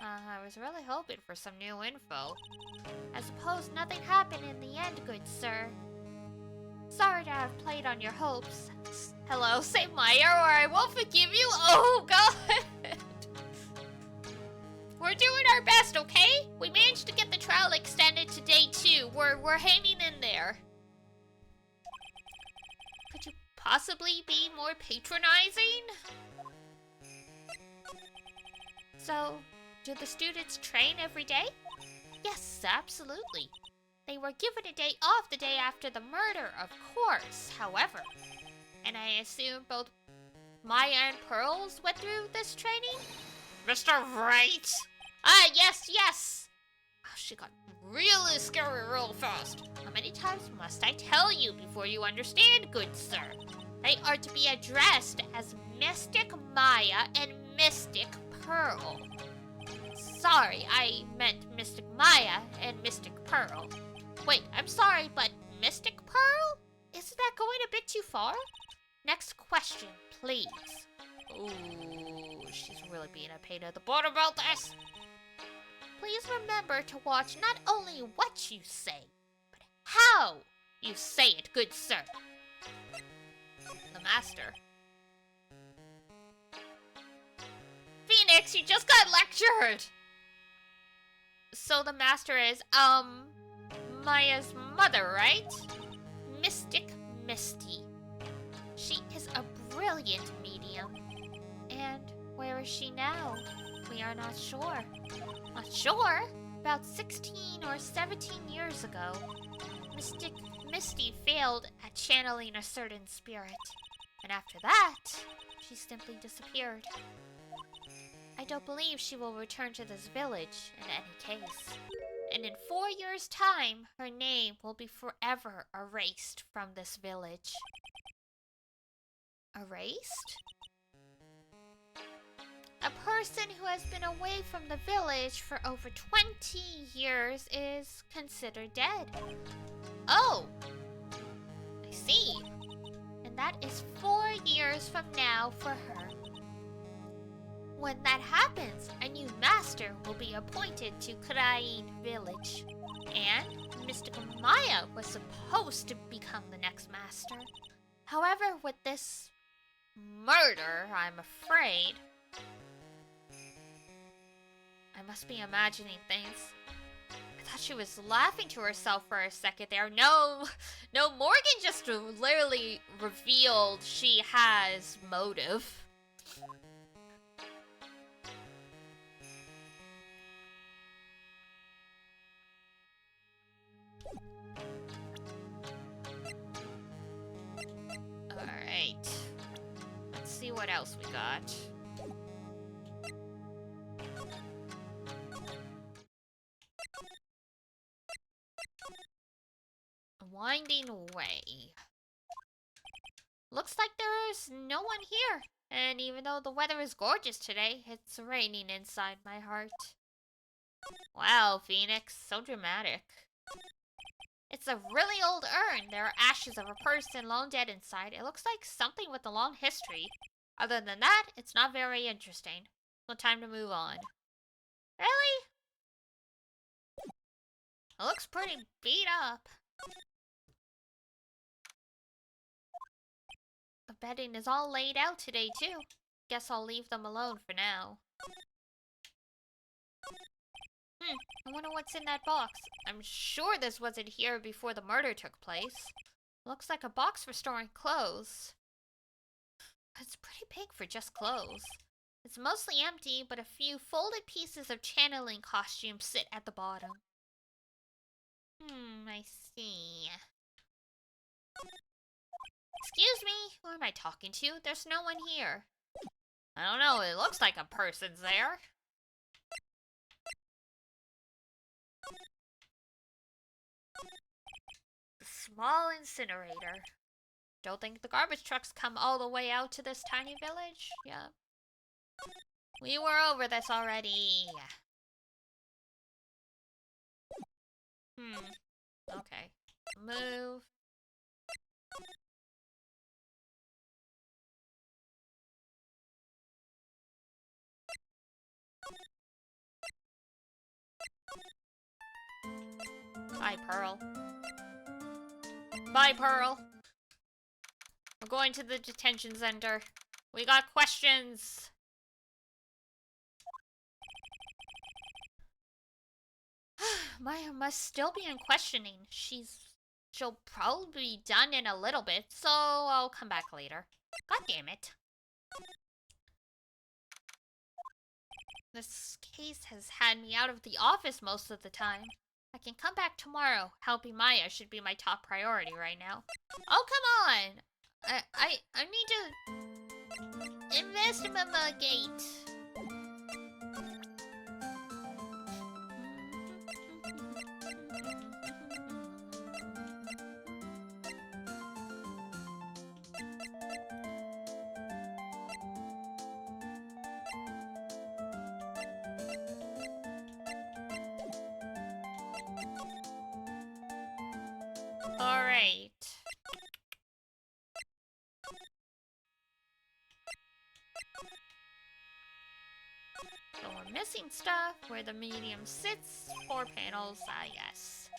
Speaker 1: I was really hoping for some new info. I suppose nothing happened in the end, good sir. Sorry to have played on your hopes. Hello, say Maya or I won't forgive you. Oh, God. We're doing our best, okay? We managed to get the trial extended to day 2. We're hanging in there. Could you possibly be more patronizing? So, do the students train every day? Yes, absolutely. They were given a day off the day after the murder, of course, however. And I assume both Maya and Pearls went through this training? Mr. Wright! Ah, yes! Oh, she got really scary real fast. How many times must I tell you before you understand, good sir? They are to be addressed as Mystic Maya and Mystic Pearl. Sorry, I meant Mystic Maya and Mystic Pearl. Wait, I'm sorry, but Mystic Pearl? Isn't that going a bit too far? Next question, please. Ooh, she's really being a pain in the butt about this. Please remember to watch not only what you say, but how you say it, good sir. The master. Phoenix, you just got lectured! So the master is, Maya's mother, right? Mystic Misty. She is a brilliant medium. And where is she now? We are not sure. Not sure? About 16 or 17 years ago, Mystic Misty failed at channeling a certain spirit. And after that, she simply disappeared. I don't believe she will return to this village in any case. And in 4 years' time, her name will be forever erased from this village. Erased? A person who has been away from the village for over 20 years is considered dead. Oh! I see. And that is 4 years from now for her. When that happens, a new master will be appointed to Krain village. And Mystic Maya was supposed to become the next master. However, with this murder, I'm afraid I must be imagining things. thought she was laughing to herself for a second there. No, no, Morgan just literally revealed she has motive. Alright. Let's see what else we got. Winding way. Looks like there's no one here. And even though the weather is gorgeous today, it's raining inside my heart. Wow, Phoenix, so dramatic. It's a really old urn. There are ashes of a person long dead inside. It looks like something with a long history. Other than that, it's not very interesting. So time to move on. Really? It looks pretty beat up. The bedding is all laid out today, too. Guess I'll leave them alone for now. I wonder what's in that box. I'm sure this wasn't here before the murder took place. Looks like a box for storing clothes. It's pretty big for just clothes. It's mostly empty, but a few folded pieces of channeling costumes sit at the bottom. I see. Excuse me, who am I talking to? There's no one here. I don't know, it looks like a person's there. Small incinerator. Don't think the garbage trucks come all the way out to this tiny village? Yeah. We were over this already. Okay. Move. Bye, Pearl. Bye, Pearl. We're going to the detention center. We got questions. Maya must still be in questioning. She'll probably be done in a little bit, so I'll come back later. God damn it. This case has had me out of the office most of the time. I can come back tomorrow. Helping Maya should be my top priority right now. Oh, come on! I need to investigate. Alright. So we're missing stuff. Where the medium sits. 4 panels, yes.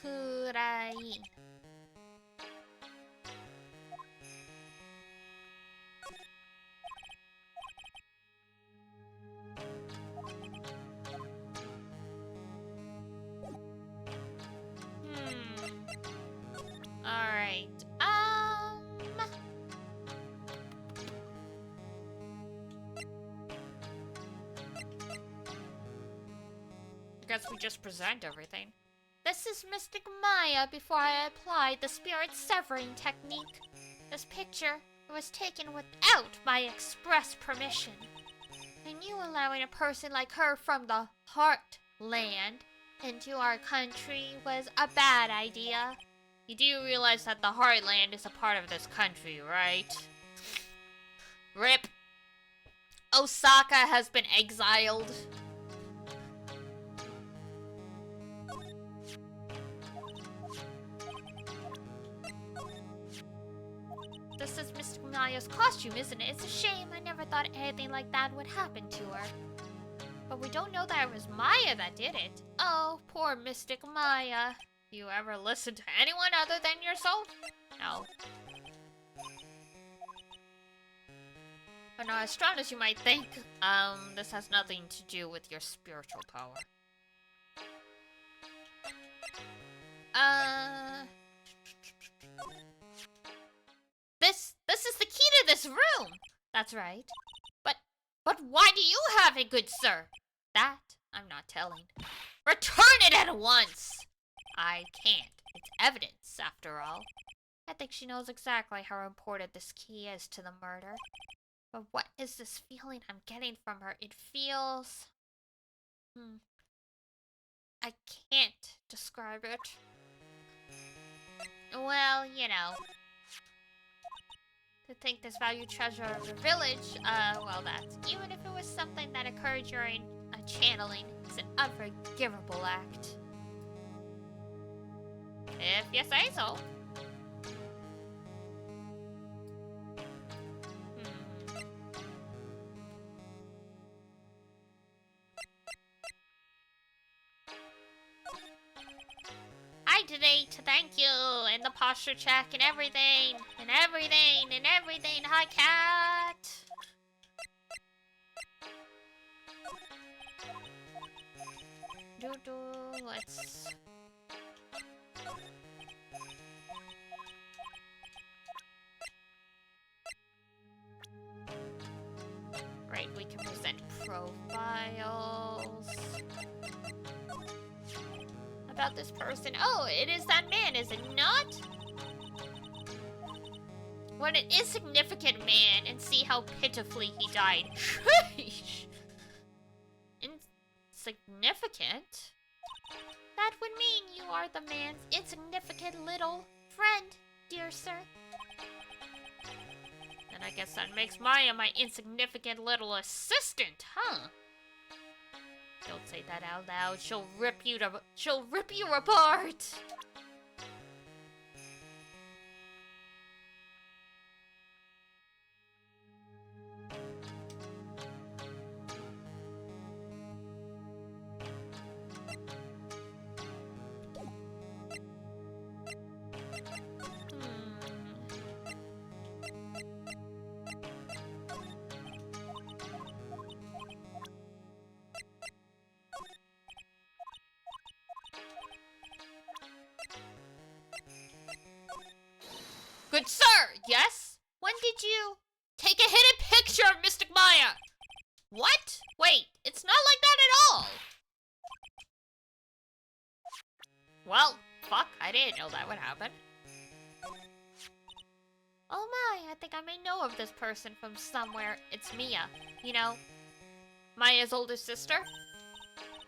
Speaker 1: Kurai. Alright, I guess we just present everything. This is Mystic Maya before I applied the spirit severing technique. This picture was taken without my express permission. I knew allowing a person like her from the Heartland into our country was a bad idea. You do realize that the Heartland is a part of this country, right? RIP. Osaka has been exiled. This is Mystic Maya's costume, isn't it? It's a shame. I never thought anything like that would happen to her. But we don't know that it was Maya that did it. Oh, poor Mystic Maya. You ever listen to anyone other than yourself? No. But not as strong as you might think. This has nothing to do with your spiritual power. This is the key to this room! That's right. But why do you have it, good sir? That I'm not telling. Return it at once! I can't. It's evidence, after all. I think she knows exactly how important this key is to the murder. But what is this feeling I'm getting from her? It feels... I can't describe it. Well, you know. To think this valued treasure of the village, well that's... Even if it was something that occurred during a channeling, it's an unforgivable act. If you say so. I today to thank you, and the posture check, and everything, and everything, and everything. Hi, cat. Let's... Right, we can present profiles about this person. Oh, it is that man, is it not? What an insignificant man, and see how pitifully he died. Insignificant? That would mean you are the man's insignificant little friend, dear sir. And I guess that makes Maya my insignificant little assistant, huh? Don't say that out loud. She'll rip you apart. Good sir, yes? When did you take a hidden picture of Mystic Maya? What? Wait, it's not like that at all. Well, fuck, I didn't know that would happen. Oh my, I think I may know of this person from somewhere. It's Mia, you know, Maya's older sister.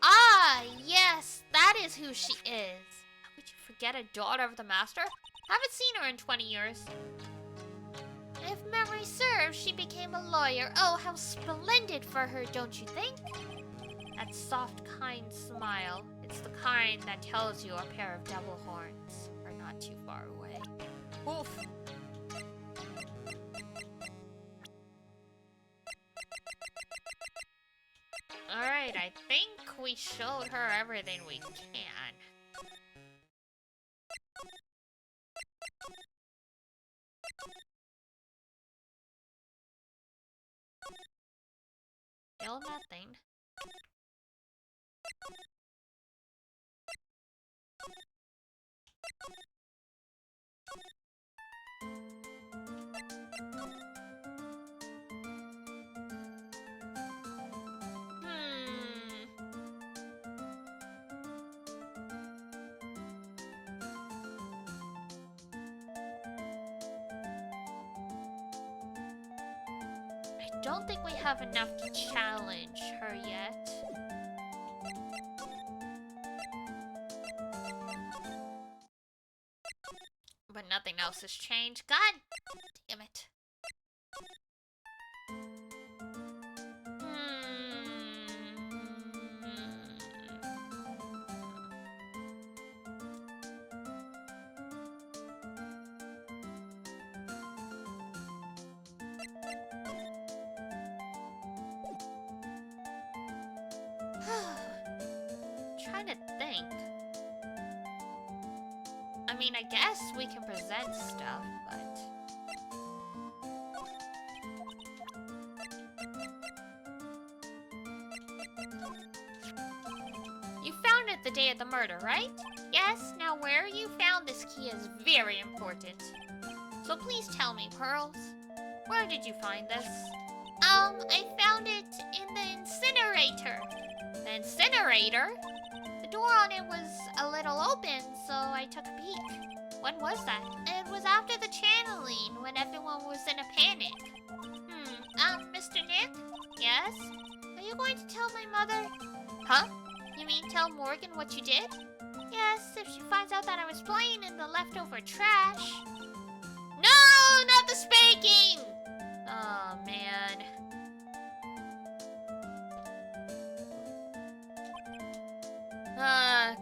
Speaker 1: Ah, yes, that is who she is. How could you forget a daughter of the master? Haven't seen her in 20 years. If memory serves, she became a lawyer. Oh, how splendid for her, don't you think? That soft, kind smile. It's the kind that tells you a pair of devil horns are not too far away. Oof. Alright, I think we showed her everything we can. Still nothing. I don't think we have enough to challenge her yet. But nothing else has changed. God damn it. Trying to think. I mean, I guess we can present stuff, but... You found it the day of the murder, right? Yes, now where you found this key is very important. So please tell me, Pearls. Where did you find this? I found it in the incinerator. The incinerator? The door on it was a little open, so I took a peek. When was that? It was after the channeling, when everyone was in a panic. Mr. Nick? Yes? Are you going to tell my mother? Huh? You mean tell Morgan what you did? Yes, if she finds out that I was playing in the leftover trash. No, not the spanking! Oh, man.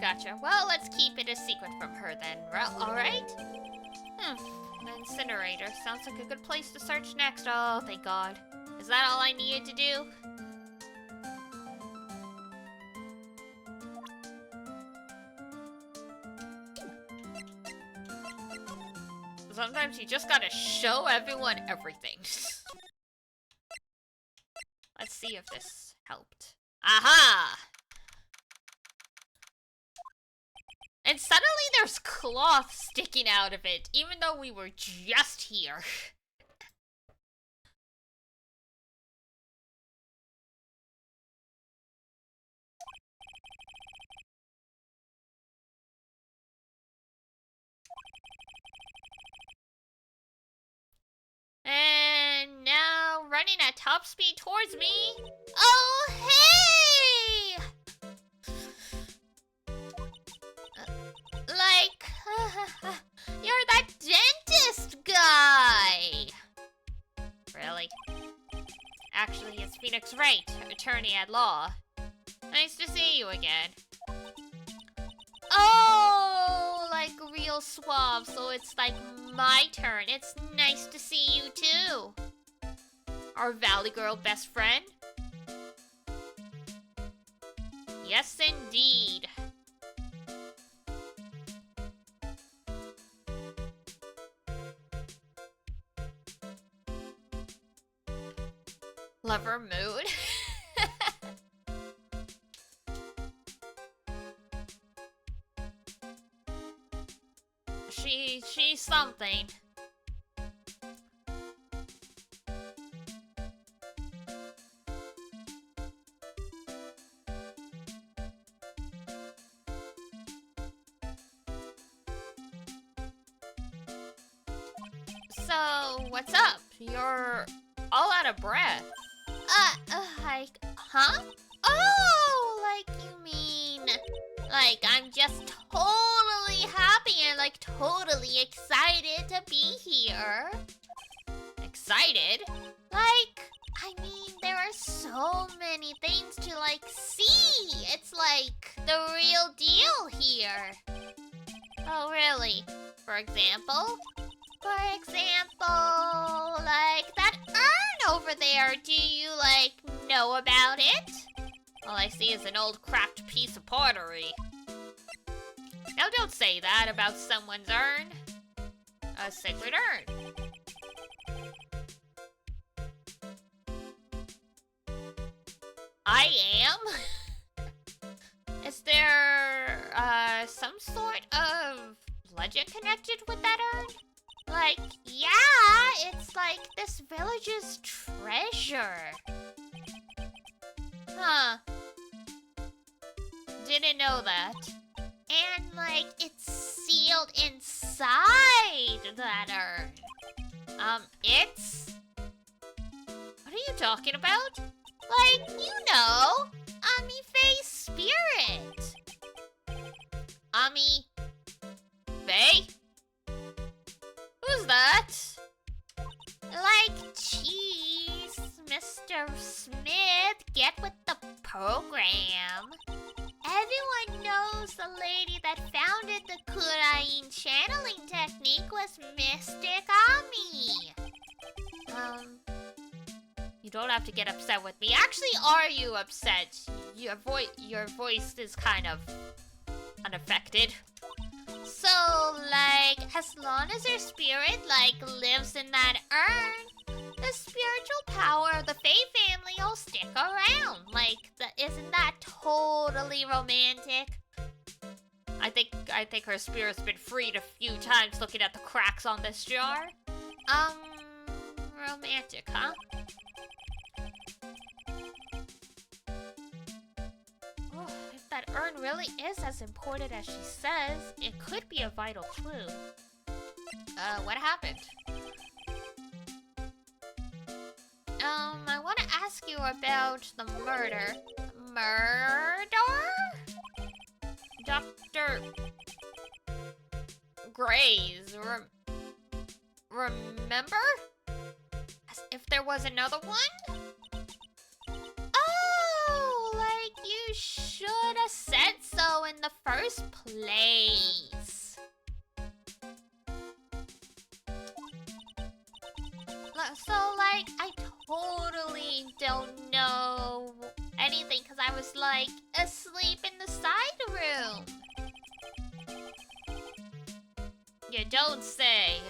Speaker 1: Gotcha. Well, let's keep it a secret from her then, alright? The incinerator. Sounds like a good place to search next. Oh, thank God. Is that all I needed to do? Sometimes you just gotta show everyone everything. Let's see if this helped. Aha! And suddenly there's cloth sticking out of it, even though we were just here. And now running at top speed towards me. Oh, hey! You're that dentist guy! Really? Actually, it's Phoenix Wright, attorney at law. Nice to see you again. Oh, like real suave, so it's like my turn. It's nice to see you too. Our Valley Girl best friend? Yes, indeed. Lover mood. She's something. So, what's up? You're all out of breath. Huh? Oh, like you mean, like I'm just totally happy and like totally excited to be here. Excited? Like, I mean, there are so many things to like see. It's like the real deal here. Oh, really? For example? For example, like that urn over there, do you, like, know about it? All I see is an old cracked piece of pottery. Now don't say that about someone's urn. A sacred urn. I am? Is there, some sort of legend connected with that urn? Like, yeah, it's like this village's treasure. Huh. Didn't know that. And, like, it's sealed inside that urn. It's... What are you talking about? Like, you know, Ami Faye's spirit. Ami... Faye? Who's that? Like, jeez, Mr. Smith, get with the program. Everyone knows the lady that founded the Kurain channeling technique was Mystic Ami. You don't have to get upset with me. Actually, are you upset? Your voice is kind of unaffected. So, like, as long as your spirit, like, lives in that urn, the spiritual power of the Fae family you'll stick around. Like, isn't that totally romantic? I think her spirit's been freed a few times looking at the cracks on this jar. Romantic, huh? Oh, if that urn really is as important as she says, it could be a vital clue. What happened? I want to ask you about the murder. Murder? Dr. Gray's, remember? As if there was another one? Oh, like you should have said so in the first place. So, like, I totally don't know anything because I was, like, asleep in the side room. You don't say.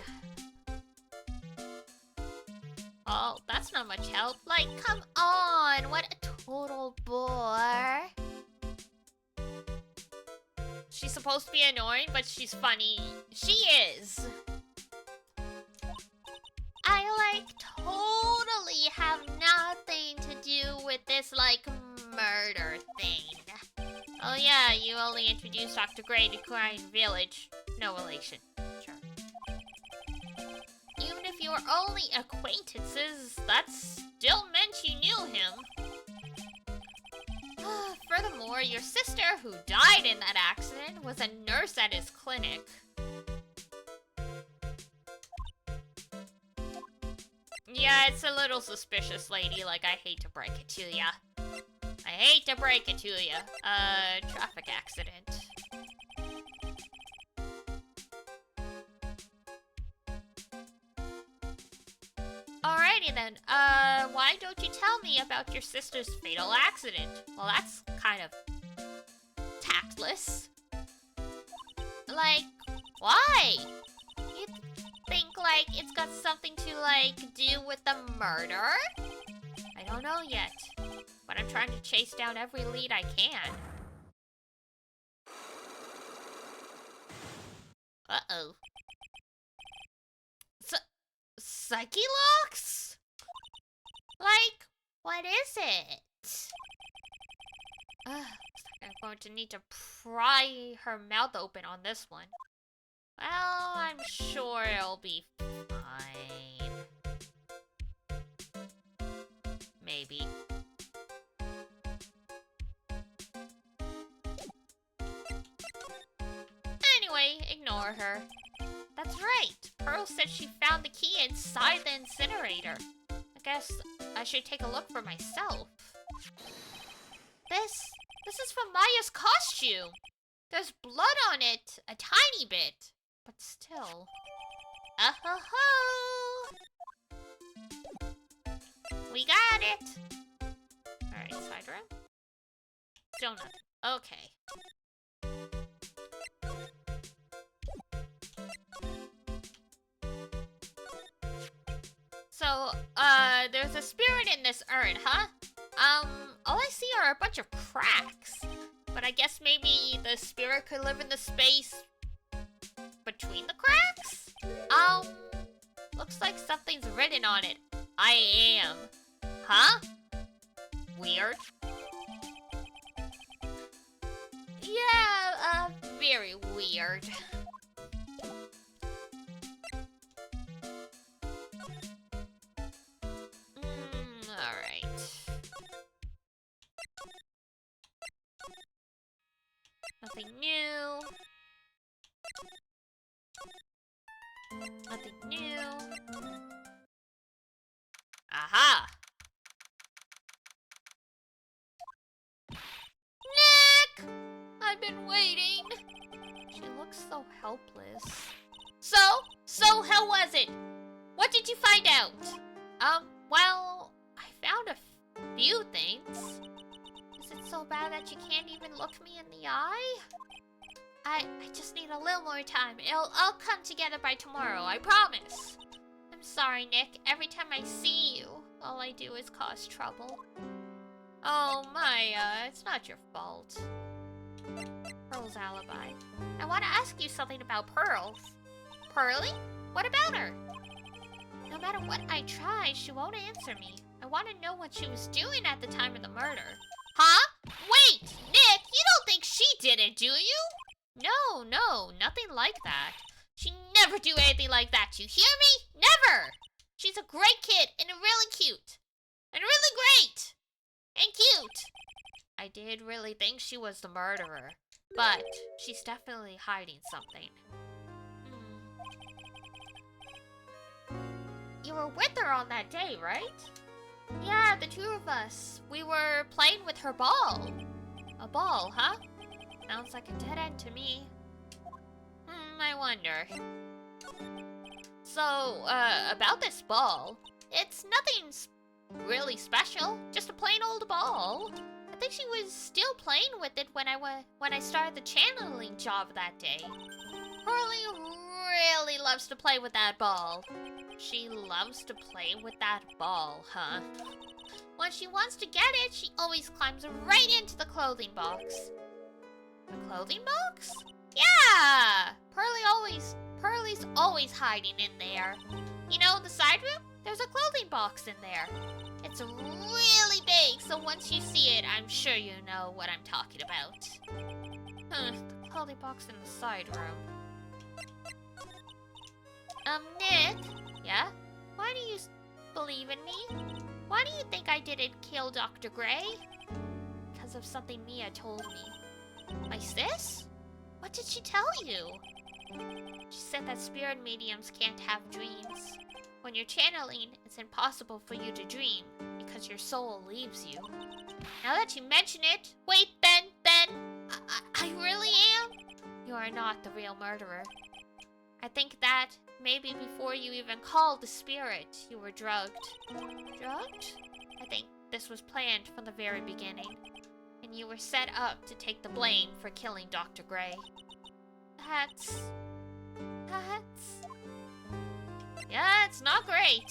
Speaker 1: Oh, that's not much help. Like, come on, what a total bore. She's supposed to be annoying, but she's funny. She is. I, like, totally have nothing to do with this, like, murder thing. Oh yeah, you only introduced Dr. Gray to Crime Village. No relation. Sure. Even if you were only acquaintances, that still meant you knew him. Furthermore, your sister, who died in that accident, was a nurse at his clinic. Yeah, it's a little suspicious, lady. Like, I hate to break it to ya. I hate to break it to ya. Traffic accident. Alrighty then. Why don't you tell me about your sister's fatal accident? Well, that's kind of tactless. Like, why? You think, like, it's got something to, like, do with the murder? I don't know yet, but I'm trying to chase down every lead I can. Uh-oh. Psyche locks? Like, what is it? I'm going to need to pry her mouth open on this one. Well, I'm sure it'll be fine. Maybe. Anyway, ignore her. That's right. Pearl said she found the key inside the incinerator. I guess I should take a look for myself. This is from Maya's costume. There's blood on it, a tiny bit, but still. Oh-ho-ho! We got it. All right, side room. Still nothing. Okay. So, there's a spirit in this urn, huh? All I see are a bunch of cracks. But I guess maybe the spirit could live in the space between the cracks? Looks like something's written on it. I am. Huh? Weird. Yeah, very weird. Alright. Nothing new. Nothing new. Aha! Nick! I've been waiting. She looks so helpless. So how was it? What did you find out? Well, I found a few things. Is it so bad that you can't even look me in the eye? I just need a little more time. It'll all come together by tomorrow, I promise. I'm sorry, Nick. Every time I see you, All I do is cause trouble. Oh, Maya, it's not your fault. Pearl's alibi. I want to ask you something about Pearls. Pearly? What about her? No matter what I try, she won't answer me. I want to know what she was doing at the time of the murder. Huh? Wait, Nick, you don't think she did it, do you? No, nothing like that. She'd never do anything like that, you hear me? Never! She's a great kid and really cute. And really great! And cute! I did really think she was the murderer, but she's definitely hiding something. You were with her on that day, right? Yeah, the two of us. We were playing with her ball. A ball, huh? Sounds like a dead end to me. I wonder. So, about this ball, it's nothing really special, just a plain old ball. I think she was still playing with it when I started the channeling job that day. Pearly really loves to play with that ball. She loves to play with that ball, huh? When she wants to get it, she always climbs right into the clothing box. The clothing box? Yeah! Pearly's always hiding in there. You know, the side room? There's a clothing box in there. It's really big, so once you see it, I'm sure you know what I'm talking about. The clothing box in the side room. Nick? Yeah? Why do you believe in me? Why do you think I didn't kill Dr. Gray? Because of something Mia told me. My sis? What did she tell you? She said that spirit mediums can't have dreams. When you're channeling, it's impossible for you to dream, because your soul leaves you. Now that you mention it, wait, Ben, I really am? You are not the real murderer. I think that maybe before you even called the spirit, you were drugged. Drugged? I think this was planned from the very beginning, and you were set up to take the blame for killing Dr. Gray. That's... Yeah, it's not great.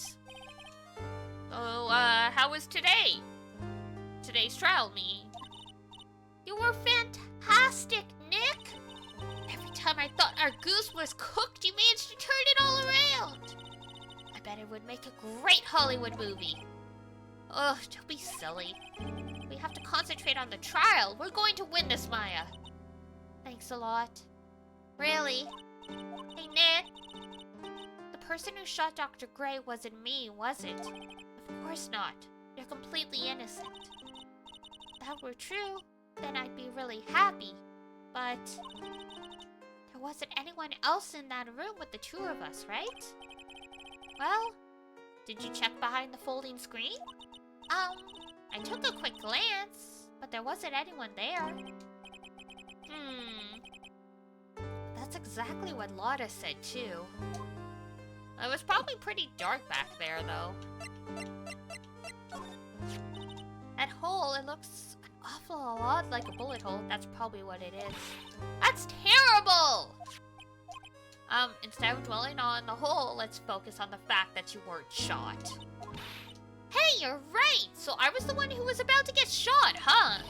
Speaker 1: So, how was today? Today's trial, me. You were fantastic, Nick! Every time I thought our goose was cooked, you managed to turn it all around! I bet it would make a great Hollywood movie. Ugh, don't be silly. We have to concentrate on the trial. We're going to win this, Maya. Thanks a lot. Really? Hey, Nick. The person who shot Dr. Gray wasn't me, was it? Of course not. You're completely innocent. If that were true, then I'd be really happy. But there wasn't anyone else in that room with the two of us, right? Well, did you check behind the folding screen? I took a quick glance, but there wasn't anyone there. That's exactly what Lotta said, too. It was probably pretty dark back there, though. That hole, it looks an awful lot like a bullet hole. That's probably what it is. That's terrible! Instead of dwelling on the hole, let's focus on the fact that you weren't shot. Hey, you're right! So I was the one who was about to get shot, huh?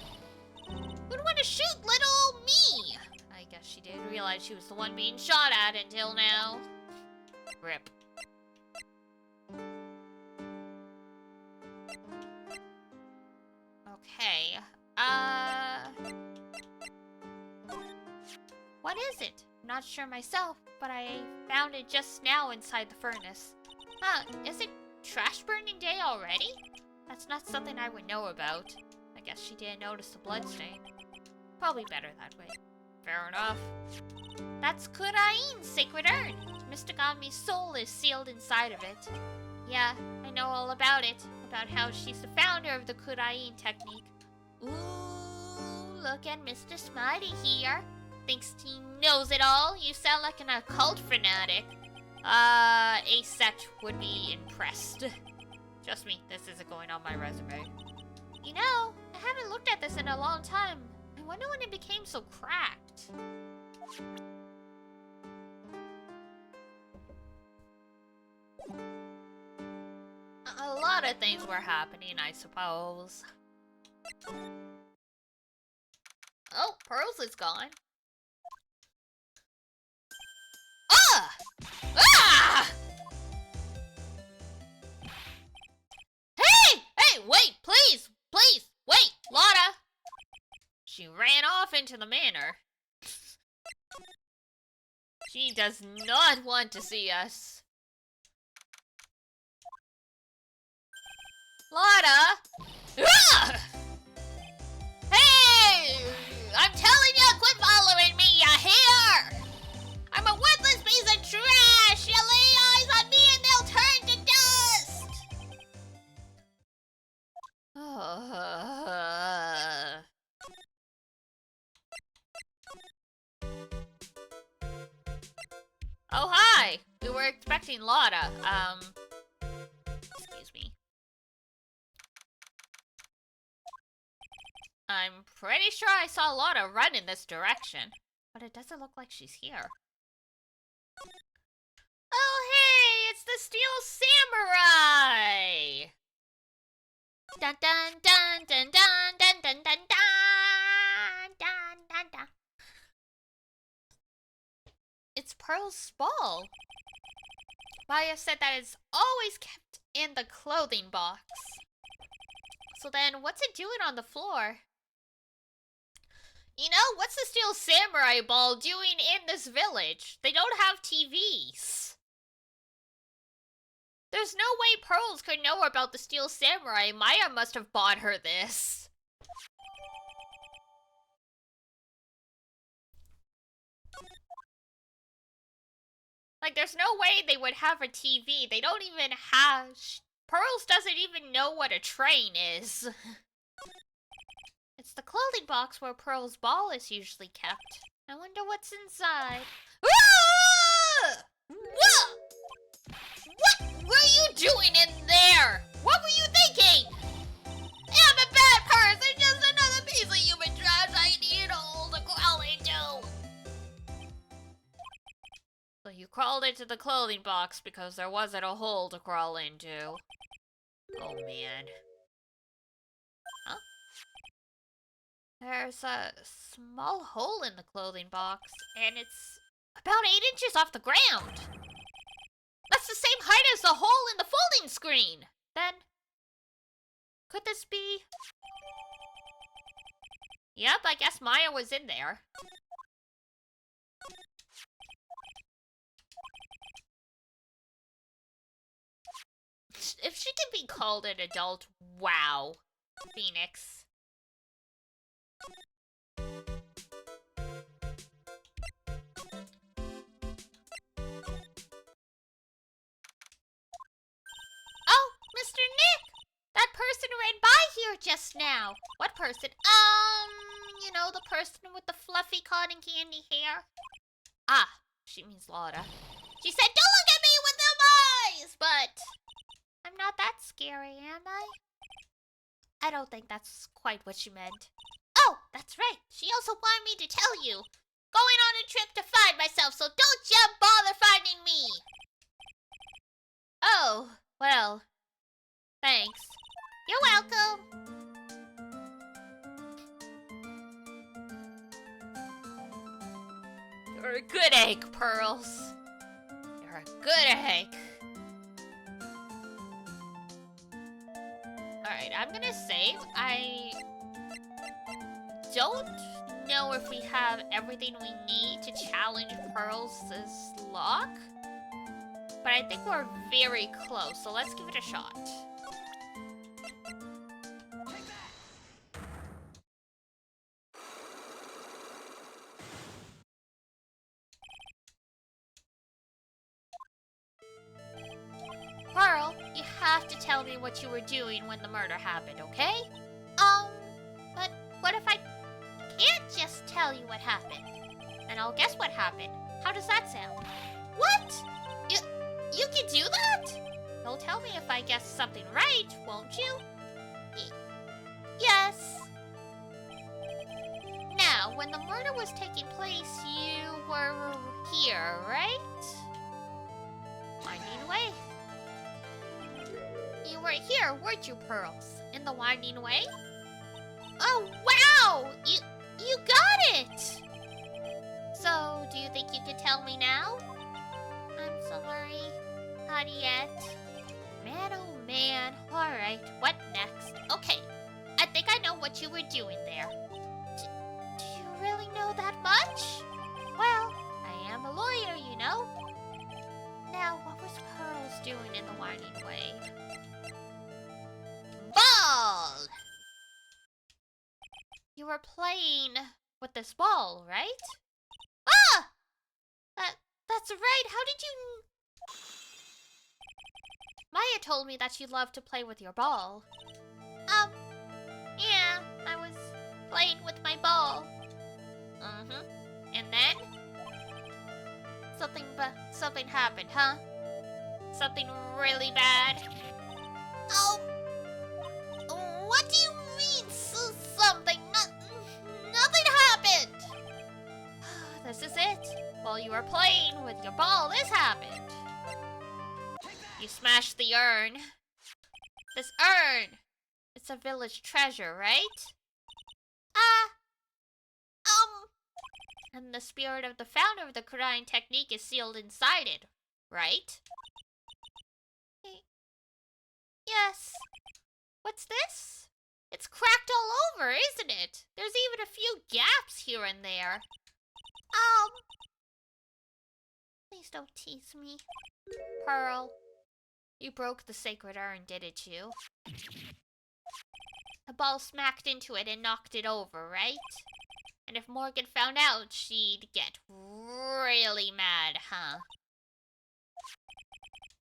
Speaker 1: Who'd want to shoot little me? I guess she didn't realize she was the one being shot at until now. Rip. Okay, what is it? I'm not sure myself, but I found it just now inside the furnace. Is it trash burning day already? That's not something I would know about. I guess she didn't notice the bloodstain. Probably better that way. Fair enough. That's Kurain's sacred urn. Mr. soul is sealed inside of it. Yeah, I know all about it. About how she's the founder of the Kurain technique. Ooh, look at Mr. Smitey here. Thinks he knows it all. You sound like an occult fanatic. A set would be impressed. Trust me, this isn't going on my resume. You know, I haven't looked at this in a long time. I wonder when it became so cracked. of things were happening, I suppose. Oh, Pearls is gone. Ah! Ah! Hey! Hey, wait, please! Please, wait, Lotta! She ran off into the manor. She does not want to see us. Lotta! Ah! Hey! I'm telling you, quit following me, you hear? I'm a worthless piece of trash! You lay eyes on me and they'll turn to dust! Oh, hi! We were expecting Lotta. Excuse me. I'm pretty sure I saw Lotta run in this direction, but it doesn't look like she's here. Oh, hey! It's the Steel Samurai! Dun dun dun dun dun dun dun dun dun dun dun dun. It's Pearl's ball. Maya said that it's always kept in the clothing box. So then, what's it doing on the floor? You know, what's the Steel Samurai ball doing in this village? They don't have TVs. There's no way Pearls could know about the Steel Samurai. Maya must have bought her this. Like, there's no way they would have a TV. They don't even have... Pearls doesn't even know what a train is. It's the clothing box where Pearl's ball is usually kept. I wonder what's inside. Ah! What were you doing in there? What were you thinking? I'm a bad person, just another piece of human trash I need a hole to crawl into. So you crawled into the clothing box because there wasn't a hole to crawl into. Oh man. Huh? There's a small hole in the clothing box, and it's about 8 inches off the ground. That's the same height as the hole in the folding screen. Then, could this be... Yep, I guess Maya was in there. If she can be called an adult, wow. Phoenix. Oh, Mr. Nick! That person ran by here just now. What person? You know, the person with the fluffy cotton candy hair. Ah, she means Lotta. She said, "Don't look at me with them eyes!" But I'm not that scary, am I? I don't think that's quite what she meant. Oh, that's right. She also wanted me to tell you. Going on a trip to find myself, so don't you bother finding me. Oh, well, thanks. You're welcome. You're a good egg, Pearls. You're a good egg. Alright, I'm gonna save. I don't know if we have everything we need to challenge Pearls' lock, but I think we're very close, so let's give it a shot. Pearl, you have to tell me what you were doing when the murder happened, okay? But what if I can't just tell you what happened? And I'll guess what happened. How does that sound? What? You can do that? You'll tell me if I guess something right, won't you? Yes. Now, when the murder was taking place, you were here, right? Finding a way. You you were here, weren't you, Pearls? In the winding way? Oh, wow! You got it! So, do you think you could tell me now? I'm sorry. Not yet. Man, oh man. Alright, what next? Okay, I think I know what you were doing there. Do you really know that much? Well, I am a lawyer, you know. Now, what was Pearls doing in the winding way? Ball! You were playing with this ball, right? Ah! That's right, how did you... Maya told me that you love to play with your ball. Yeah, I was playing with my ball. And then? Something happened, huh? Something really bad? Oh, what do you mean, something? Nothing happened! This is it. While you were playing with your ball, this happened. You smashed the urn. This urn! It's a village treasure, right? And the spirit of the founder of the crying technique is sealed inside it, right? Yes. What's this? It's cracked all over, isn't it? There's even a few gaps here and there. Please don't tease me. Pearl, you broke the sacred urn, didn't you? The ball smacked into it and knocked it over, right? And if Morgan found out, she'd get really mad, huh?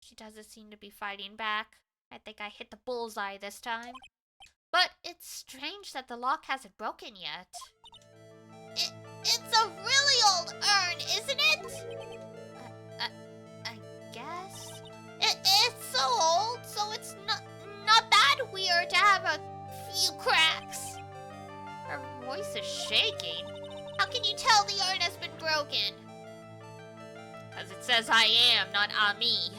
Speaker 1: She doesn't seem to be fighting back. I think I hit the bullseye this time. But it's strange that the lock hasn't broken yet. It's a really old urn, isn't it? I guess. It's so old, so it's not that weird to have a few cracks. Her voice is shaking. How can you tell the urn has been broken? Because it says I am, not Ami.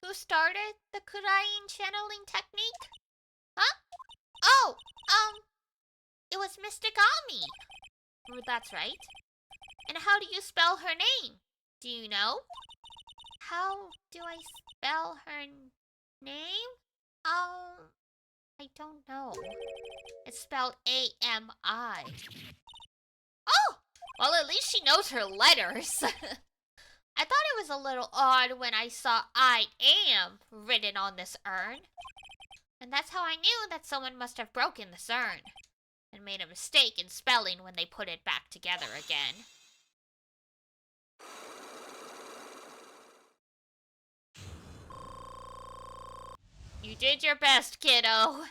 Speaker 1: Who started the Kurain channeling technique? Huh? Oh, it was Mystic Ami. That's right. And how do you spell her name? Do you know? How do I spell her name? I don't know. It's spelled A-M-I. Oh! Well, at least she knows her letters. I thought it was a little odd when I saw I am written on this urn. And that's how I knew that someone must have broken this urn and made a mistake in spelling when they put it back together again. You did your best, kiddo.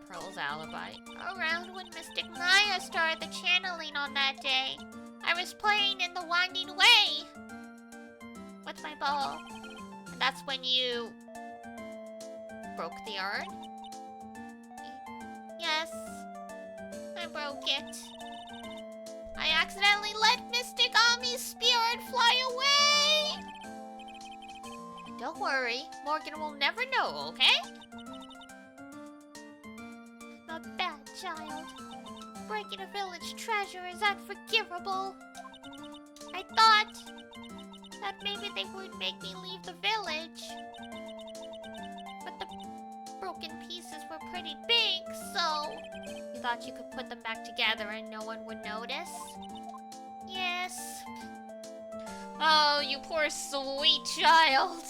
Speaker 1: Pearl's alibi. Around when Mystic Maya started the channeling on that day, I was playing in the winding way with my ball. And that's when you broke the urn? Yes, I broke it. I accidentally let Mystic Ami's spirit fly away! Don't worry, Morgan will never know, okay? I'm a bad child. Breaking a village treasure is unforgivable. I thought that maybe they would make me leave the village. But the broken pieces were pretty big, so... You thought you could put them back together and no one would notice? Yes. Oh, you poor sweet child.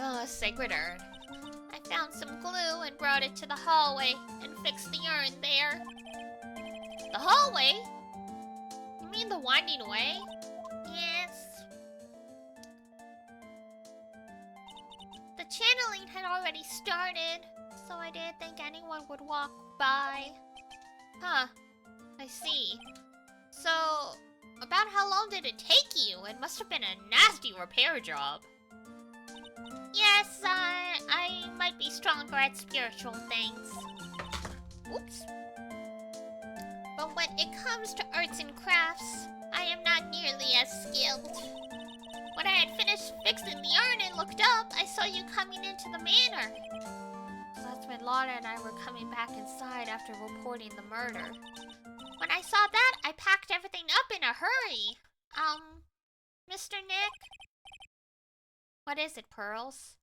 Speaker 1: Oh, sacred urn. I found some glue and brought it to the hallway and fixed the urn there. The hallway? You mean the winding way? Yes. The channeling had already started, so I didn't think anyone would walk by. Huh. I see. So, about how long did it take you? It must have been a nasty repair job. Yes, I might be stronger at spiritual things. Oops. But when it comes to arts and crafts, I am not nearly as skilled. When I had finished fixing the urn and looked up, I saw you coming into the manor. So that's when Laura and I were coming back inside after reporting the murder. When I saw that, I packed everything up in a hurry. Mr. Nick? What is it, Pearls?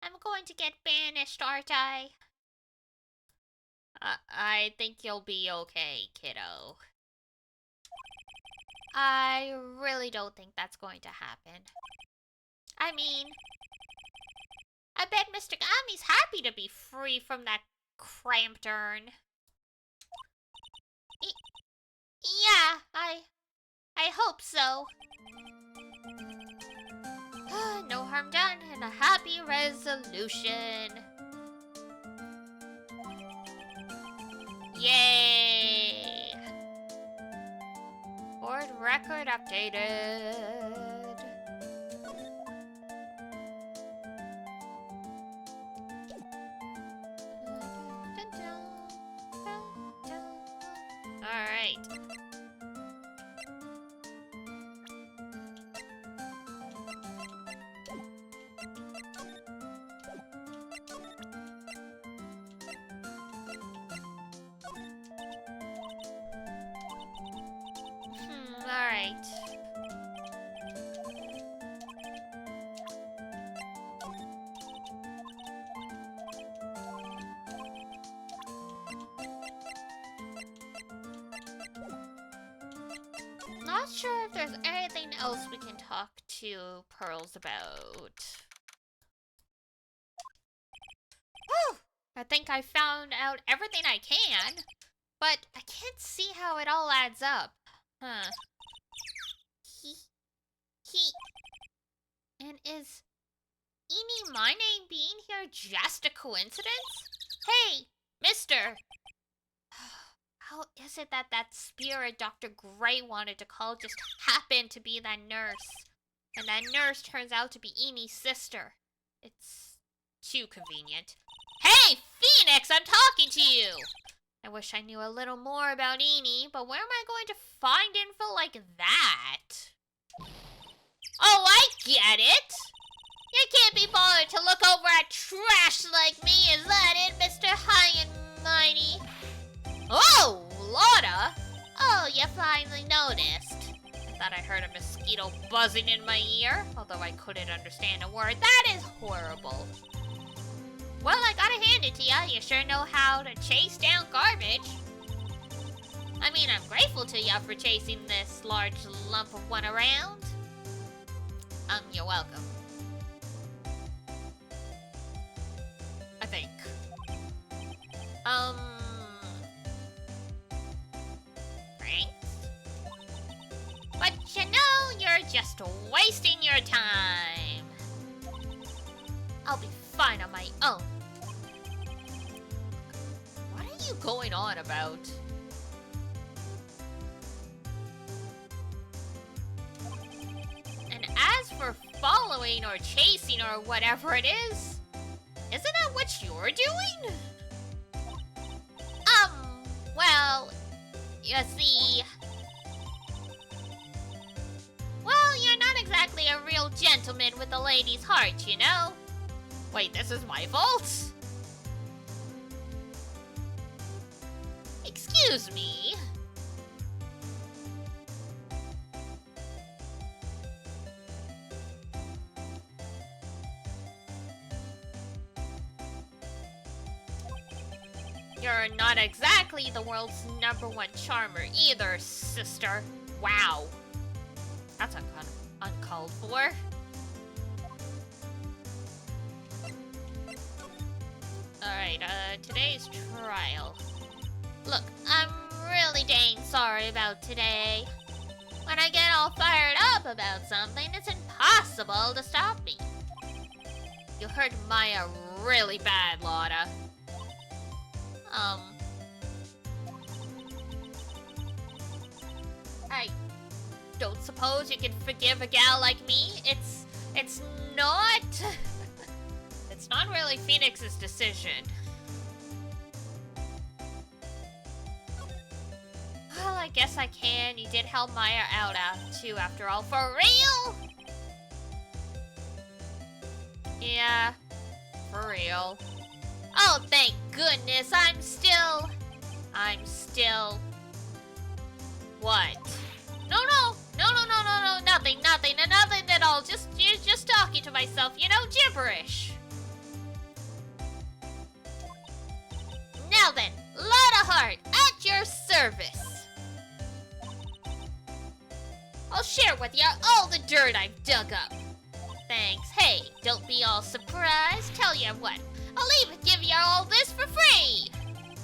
Speaker 1: I'm going to get banished, aren't I? I think you'll be okay, kiddo. I really don't think that's going to happen. I mean, I bet Mr. Gami's happy to be free from that cramped urn. Yeah, I hope so. No harm done and a happy resolution. Yay! Board record updated. Alright. Alright. Not sure if there's anything else we can talk to Pearls about. Whew! I think I found out everything I can, but I can't see how it all adds up. Huh. And is Eenie Mine being here just a coincidence? Hey, mister! How is it that that spirit Dr. Gray wanted to call just happened to be that nurse? And that nurse turns out to be Enie's sister. It's too convenient. Hey, Phoenix, I'm talking to you! I wish I knew a little more about Eenie, but where am I going to find info like that? Oh, I get it! You can't be bothered to look over at trash like me, is that it, Mr. High and Mighty? Oh, Lotta! Oh, you finally noticed. I thought I heard a mosquito buzzing in my ear, although I couldn't understand a word. That is horrible. Well, I gotta hand it to ya. You sure know how to chase down garbage. I mean, I'm grateful to ya for chasing this large lump of one around. You're welcome. I think. Thanks. But you know, you're just wasting your time. I'll be fine on my own. What are you going on about? And as for following or chasing or whatever it is, isn't that what you're doing? Well, you see... Well, you're not exactly a real gentleman with a lady's heart, you know? Wait, this is my fault? Excuse me. You're not exactly the world's #1 charmer either, sister. Wow. That's uncalled for. Alright, today's trial. Look, I'm really dang sorry about today. When I get all fired up about something, it's impossible to stop me. You hurt Maya really bad, Lotta. I don't suppose you can forgive a gal like me? It's not... It's not really Phoenix's decision. Well, I guess I can. You did help Maya out too, after all. For real? Yeah, for real. Oh, thank goodness. I'm still... What? No, nothing at all. Just talking to myself, you know, gibberish. Now then, lot of heart, at your service. I'll share with you all the dirt I've dug up. Thanks. Hey, don't be all surprised. Tell you what, I'll even give you all this for free.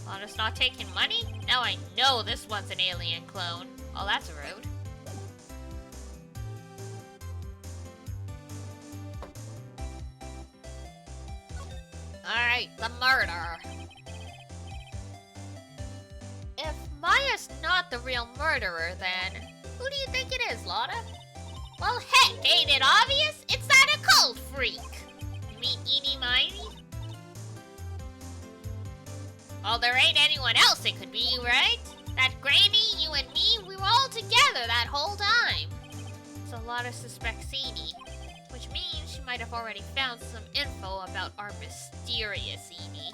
Speaker 1: Honest not taking money? Now I know this one's an alien clone. Oh, that's rude. Alright, the murder. If Maya's not the real murderer, then who do you think it is, Lotta? Well, heck, ain't it obvious? It's that occult freak. You mean Eenie Miney? Well, there ain't anyone else it could be, right? That Granny, you and me, we were all together that whole time. So Lotta suspects Eenie, which means she might have already found some info about our mysterious Eenie.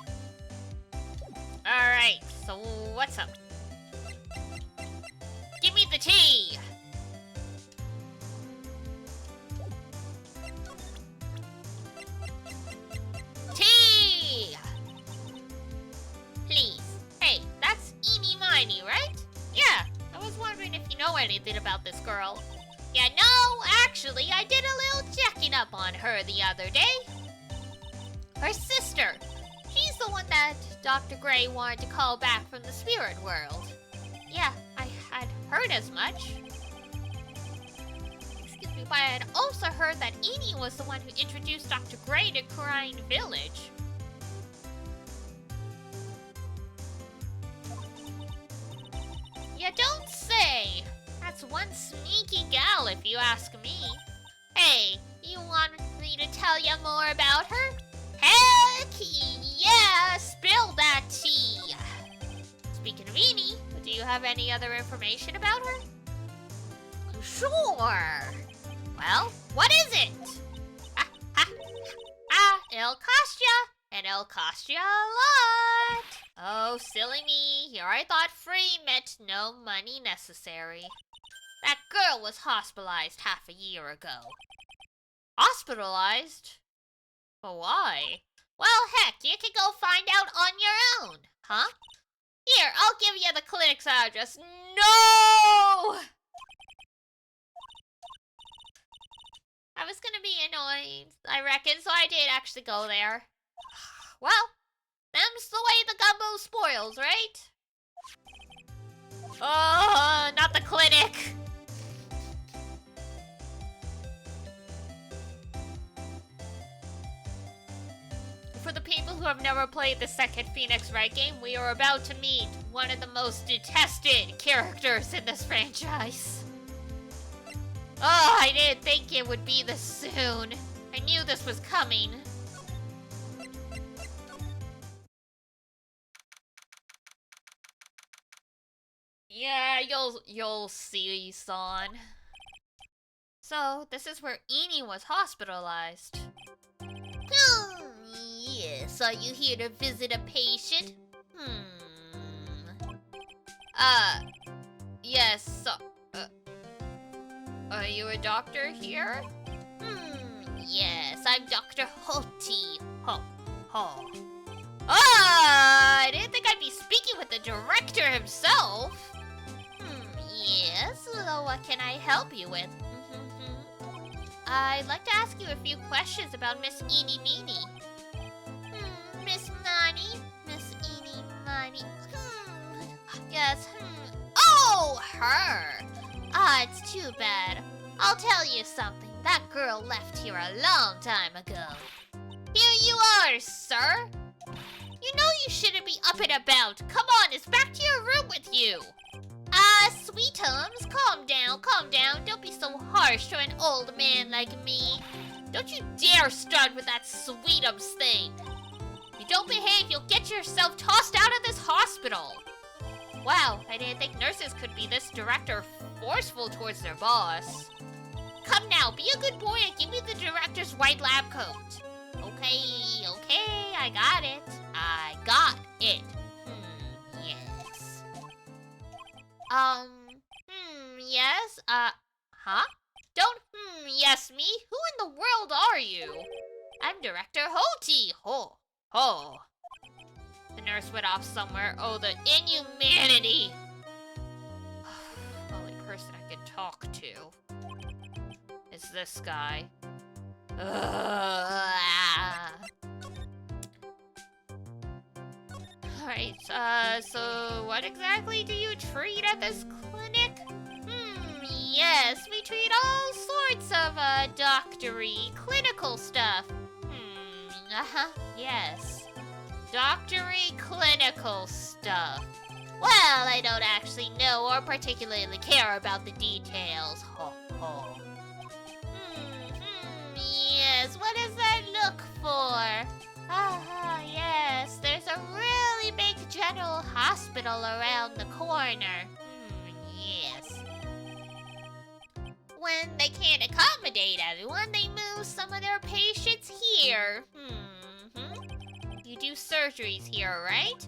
Speaker 1: Alright, so what's up? Give me the tea! Tea! Please. Hey, that's Eenie Miney, right? Yeah, I was wondering if you know anything about this girl. Yeah, no, actually, I did a little checking up on her the other day. Her sister. She's the one that Dr. Gray wanted to call back from the spirit world. Yeah, I had heard as much. Excuse me, but I had also heard that Eenie was the one who introduced Dr. Gray to Crying Village. You don't say! That's one sneaky gal if you ask me. Hey, you want me to tell you more about her? Heck yeah! Spill that tea! Speaking of Eenie, do you have any other information about her? Sure! Well, what is it? It'll cost ya! And it'll cost ya a lot! Oh, silly me. Here I thought free meant no money necessary. That girl was hospitalized half a year ago. Hospitalized? But why? Well, heck, you can go find out on your own, huh? Here, I'll give you the clinic's address. No! I was gonna be annoyed, I reckon, so I did actually go there. Well, them's the way the gumbo spoils, right? Oh, not the clinic! For the people who have never played the second Phoenix Wright game, we are about to meet one of the most detested characters in this franchise. Oh, I didn't think it would be this soon. I knew this was coming. Yeah, you'll see, son. So, this is where Eenie was hospitalized. Yes, are you here to visit a patient? Yes, are you a doctor here? Yes, I'm Dr. Hoti. I didn't think I'd be speaking with the director himself. Yes, what can I help you with? I'd like to ask you a few questions about Miss Eenie Meenie. Miss Miney? Miss Eenie Miney? Yes, Oh, her! Ah, it's too bad. I'll tell you something. That girl left here a long time ago. Here you are, sir. You know you shouldn't be up and about. Come on, it's back to your room with you. Sweetums, calm down, calm down. Don't be so harsh to an old man like me. Don't you dare start with that Sweetums thing. If you don't behave, you'll get yourself tossed out of this hospital. Wow, I didn't think nurses could be this direct or forceful towards their boss. Come now, be a good boy and give me the director's white lab coat. Okay, I got it. Yes. Yes, huh? Don't, yes me? Who in the world are you? I'm Director Hoti. Ho. The nurse went off somewhere. Oh, the inhumanity. Only person I could talk to is this guy. Alright, so what exactly do you treat at this clinic? Yes, we treat all sorts of, doctory, clinical stuff. Yes. Doctory, clinical stuff. Well, I don't actually know or particularly care about the details. Ho. Yes, what does that look for? Yes, there's a really big general hospital around the corner. Yes. When they can't accommodate everyone, they move some of their patients here. You do surgeries here, right?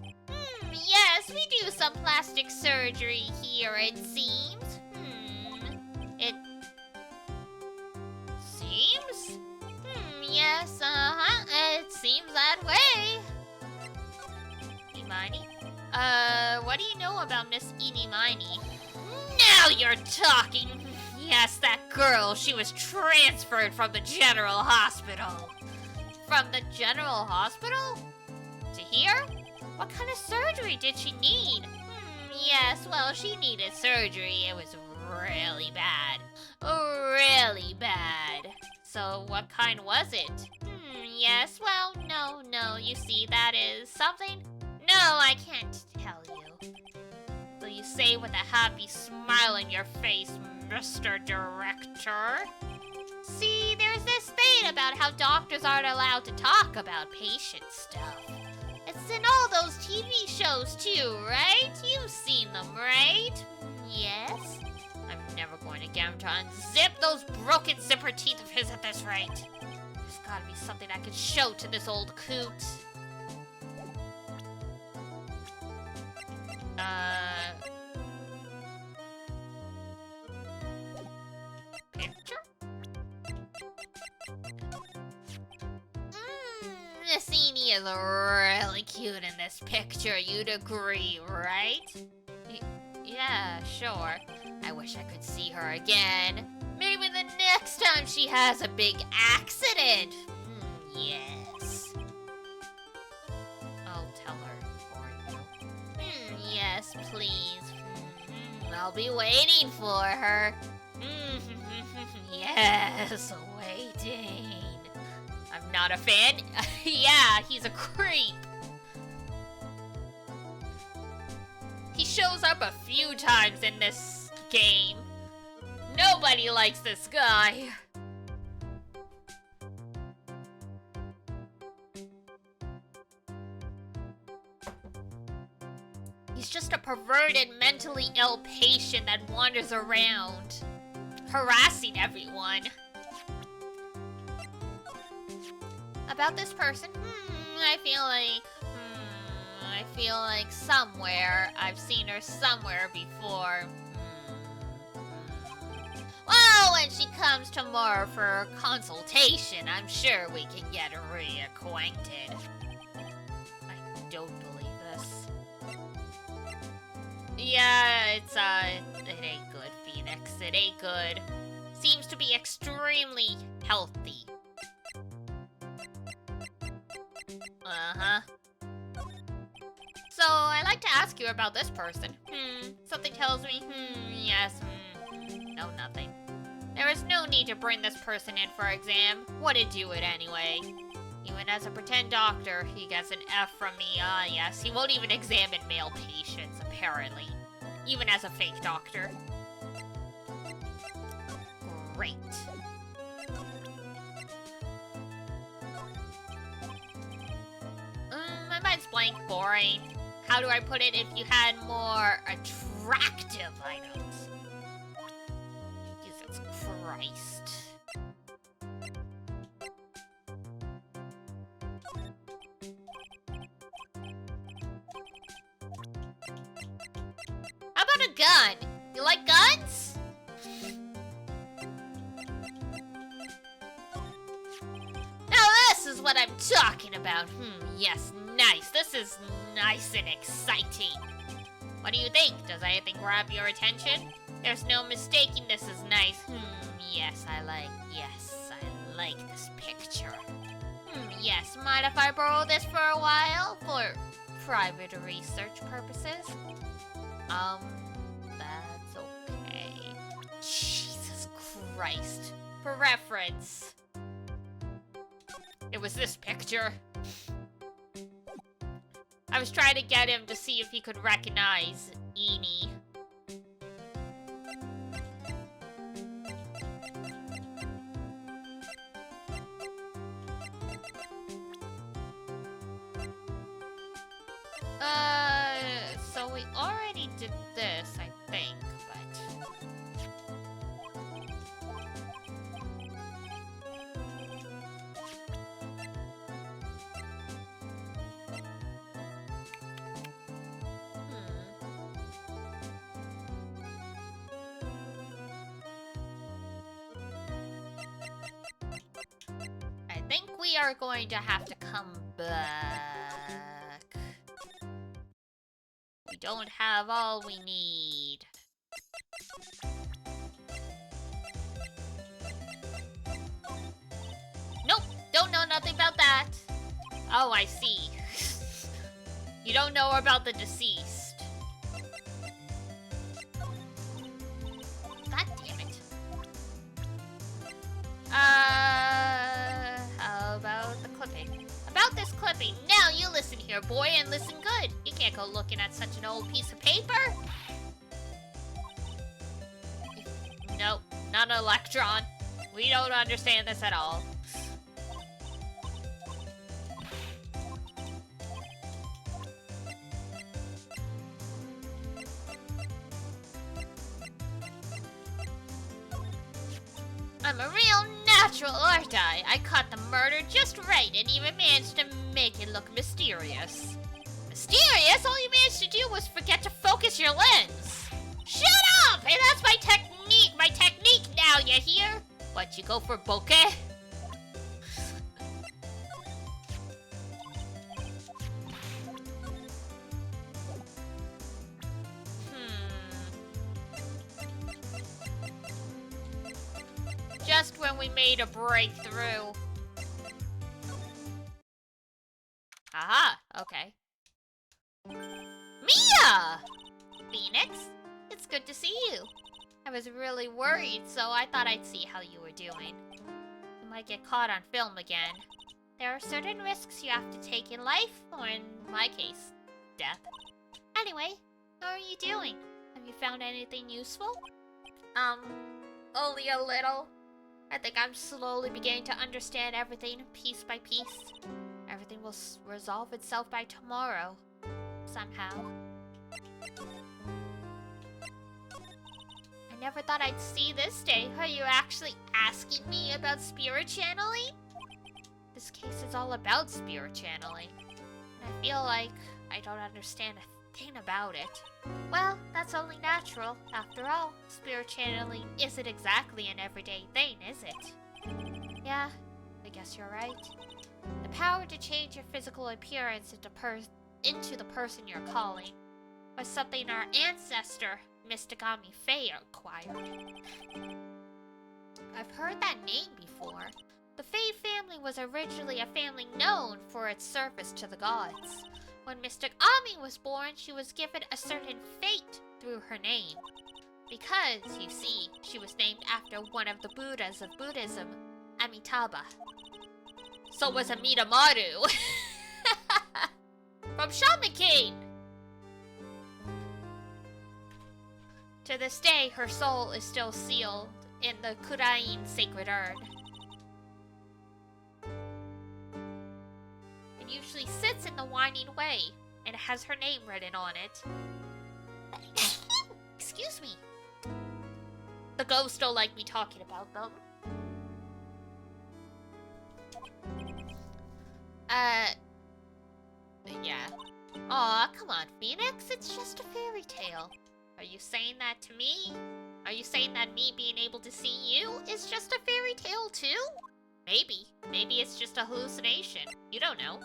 Speaker 1: Yes, we do some plastic surgery here, it seems. It seems? Yes, it seems that way. Imani? What do you know about Miss Inimini? Now you're talking! Yes, that girl, she was transferred from the General Hospital. From the General Hospital? To here? What kind of surgery did she need? Yes, well, she needed surgery. It was really bad. Really bad. So, what kind was it? Yes, well, no, you see, that is something? No, I can't tell you. So you say with a happy smile on your face, Mr. Director? See, there's this thing about how doctors aren't allowed to talk about patient stuff. It's in all those TV shows too, right? You've seen them, right? Yes? I'm never going to get him to unzip those broken zipper teeth of his at this rate. There's gotta be something I can show to this old coot. Picture? Miss Eni is really cute in this picture, you'd agree, right? Yeah, sure. I wish I could see her again. Maybe the next time she has a big accident. Yes. I'll tell her for you. Yes, please. I'll be waiting for her. Yes, waiting. I'm not a fan. Yeah, he's a creep. He shows up a few times in this game. Nobody likes this guy. He's just a perverted, mentally ill patient that wanders around, harassing everyone. About this person, I feel like somewhere, I've seen her somewhere before. Well, when she comes tomorrow for her consultation, I'm sure we can get reacquainted. I don't believe this. Yeah, it ain't good, Phoenix. It ain't good. Seems to be extremely healthy. So, I'd like to ask you about this person. Something tells me, yes, no, nothing. There is no need to bring this person in for exam. Wouldn't do it anyway. Even as a pretend doctor, he gets an F from me. Yes, he won't even examine male patients, apparently. even as a fake doctor. Great. My mind's blank, boring. How do I put it if you had more attractive items? Jesus Christ. How about a gun? You like guns? Now this is what I'm talking about. Yes, nice. This is nice and exciting. What do you think? Does anything grab your attention? There's no mistaking this is nice. Yes, I like this picture. Yes, mind if I borrow this for a while? For private research purposes? That's okay. Jesus Christ. For reference, it was this picture. I was trying to get him to see if he could recognize Eenie. So we already did this, I think, but... I think we are going to have to come back. We don't have all we need. Nope, don't know nothing about that. Oh, I see. You don't know about the deceased. God damn it. How about the clipping? About this clipping, now you listen here, boy, and listen good. You can't go looking at such an old piece of paper. Nope, not an electron. We don't understand this at all. I'm a real natural, aren't I? I caught the murder just right and even managed to make it look mysterious. Mysterious? All you managed to do was forget to focus your lens. Shut up! Hey, that's my technique! My technique now, you hear? What, you go for bokeh? Just when we made a breakthrough. Aha, okay. Mia! Phoenix, it's good to see you. I was really worried, so I thought I'd see how you were doing. You might get caught on film again. There are certain risks you have to take in life, or in my case, death. Anyway, how are you doing? Have you found anything useful? Only a little. I think I'm slowly beginning to understand everything piece by piece. Everything will resolve itself by tomorrow. Somehow. I never thought I'd see this day. Are you actually asking me about spirit channeling? This case is all about spirit channeling. And I feel like I don't understand a thing about it. Well, that's only natural. After all, spirit channeling isn't exactly an everyday thing, is it? Yeah, I guess you're right. The power to change your physical appearance into the person you're calling was something our ancestor, Mistagami Faye, acquired. I've heard that name before. The Faye family was originally a family known for its service to the gods. When Mistagami was born, she was given a certain fate through her name. Because, you see, she was named after one of the Buddhas of Buddhism, Amitabha. So was Amidamaru. From Shaman King! To this day, her soul is still sealed in the Kurain sacred urn. It usually sits in the winding way, and it has her name written on it. Excuse me. The ghosts don't like me talking about them. Yeah. Aw, come on, Phoenix, it's just a fairy tale. Are you saying that to me? Are you saying that me being able to see you is just a fairy tale too? Maybe. Maybe it's just a hallucination. You don't know.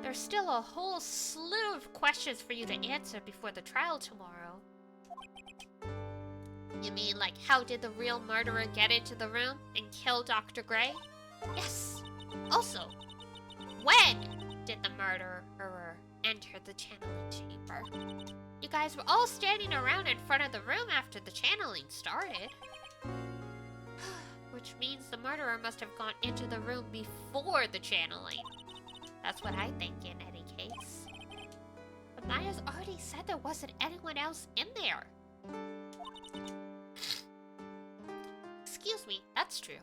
Speaker 1: There's still a whole slew of questions for you to answer before the trial tomorrow. You mean like how did the real murderer get into the room and kill Dr. Gray? Yes. Also, when did the murderer enter the channeling chamber? You guys were all standing around in front of the room after the channeling started. Which means the murderer must have gone into the room before the channeling. That's what I think in any case. But Maya's already said there wasn't anyone else in there. Excuse me, that's true.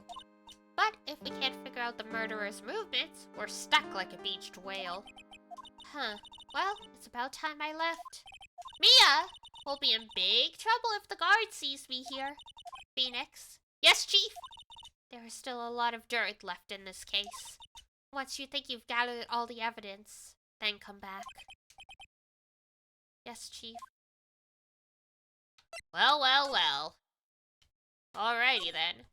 Speaker 1: But if we can't figure out the murderer's movements, we're stuck like a beached whale. Huh. Well, it's about time I left. Mia! We'll be in big trouble if the guard sees me here. Phoenix? Yes, Chief? There is still a lot of dirt left in this case. Once you think you've gathered all the evidence, then come back. Yes, Chief. Well, well, well. Alrighty then.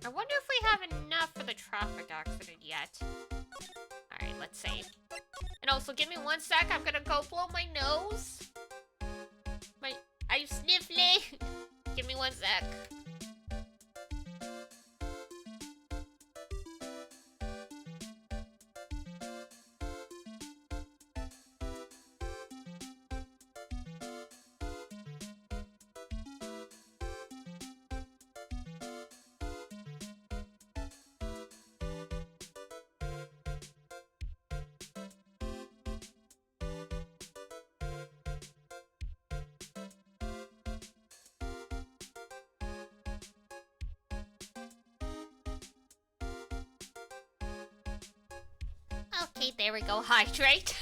Speaker 1: I wonder if we have enough for the traffic accident yet. Alright, let's see. And also, give me 1 sec, I'm gonna go blow my nose. Are you sniffly? Give me 1 sec. Okay, there we go. Hydrate.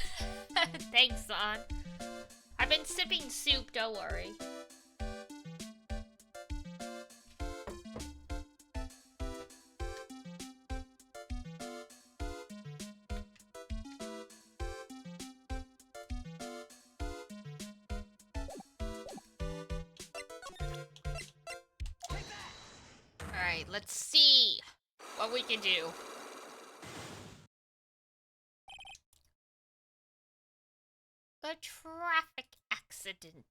Speaker 1: Thanks, Son. I've been sipping soup, don't worry. Alright, let's see what we can do. A traffic accident.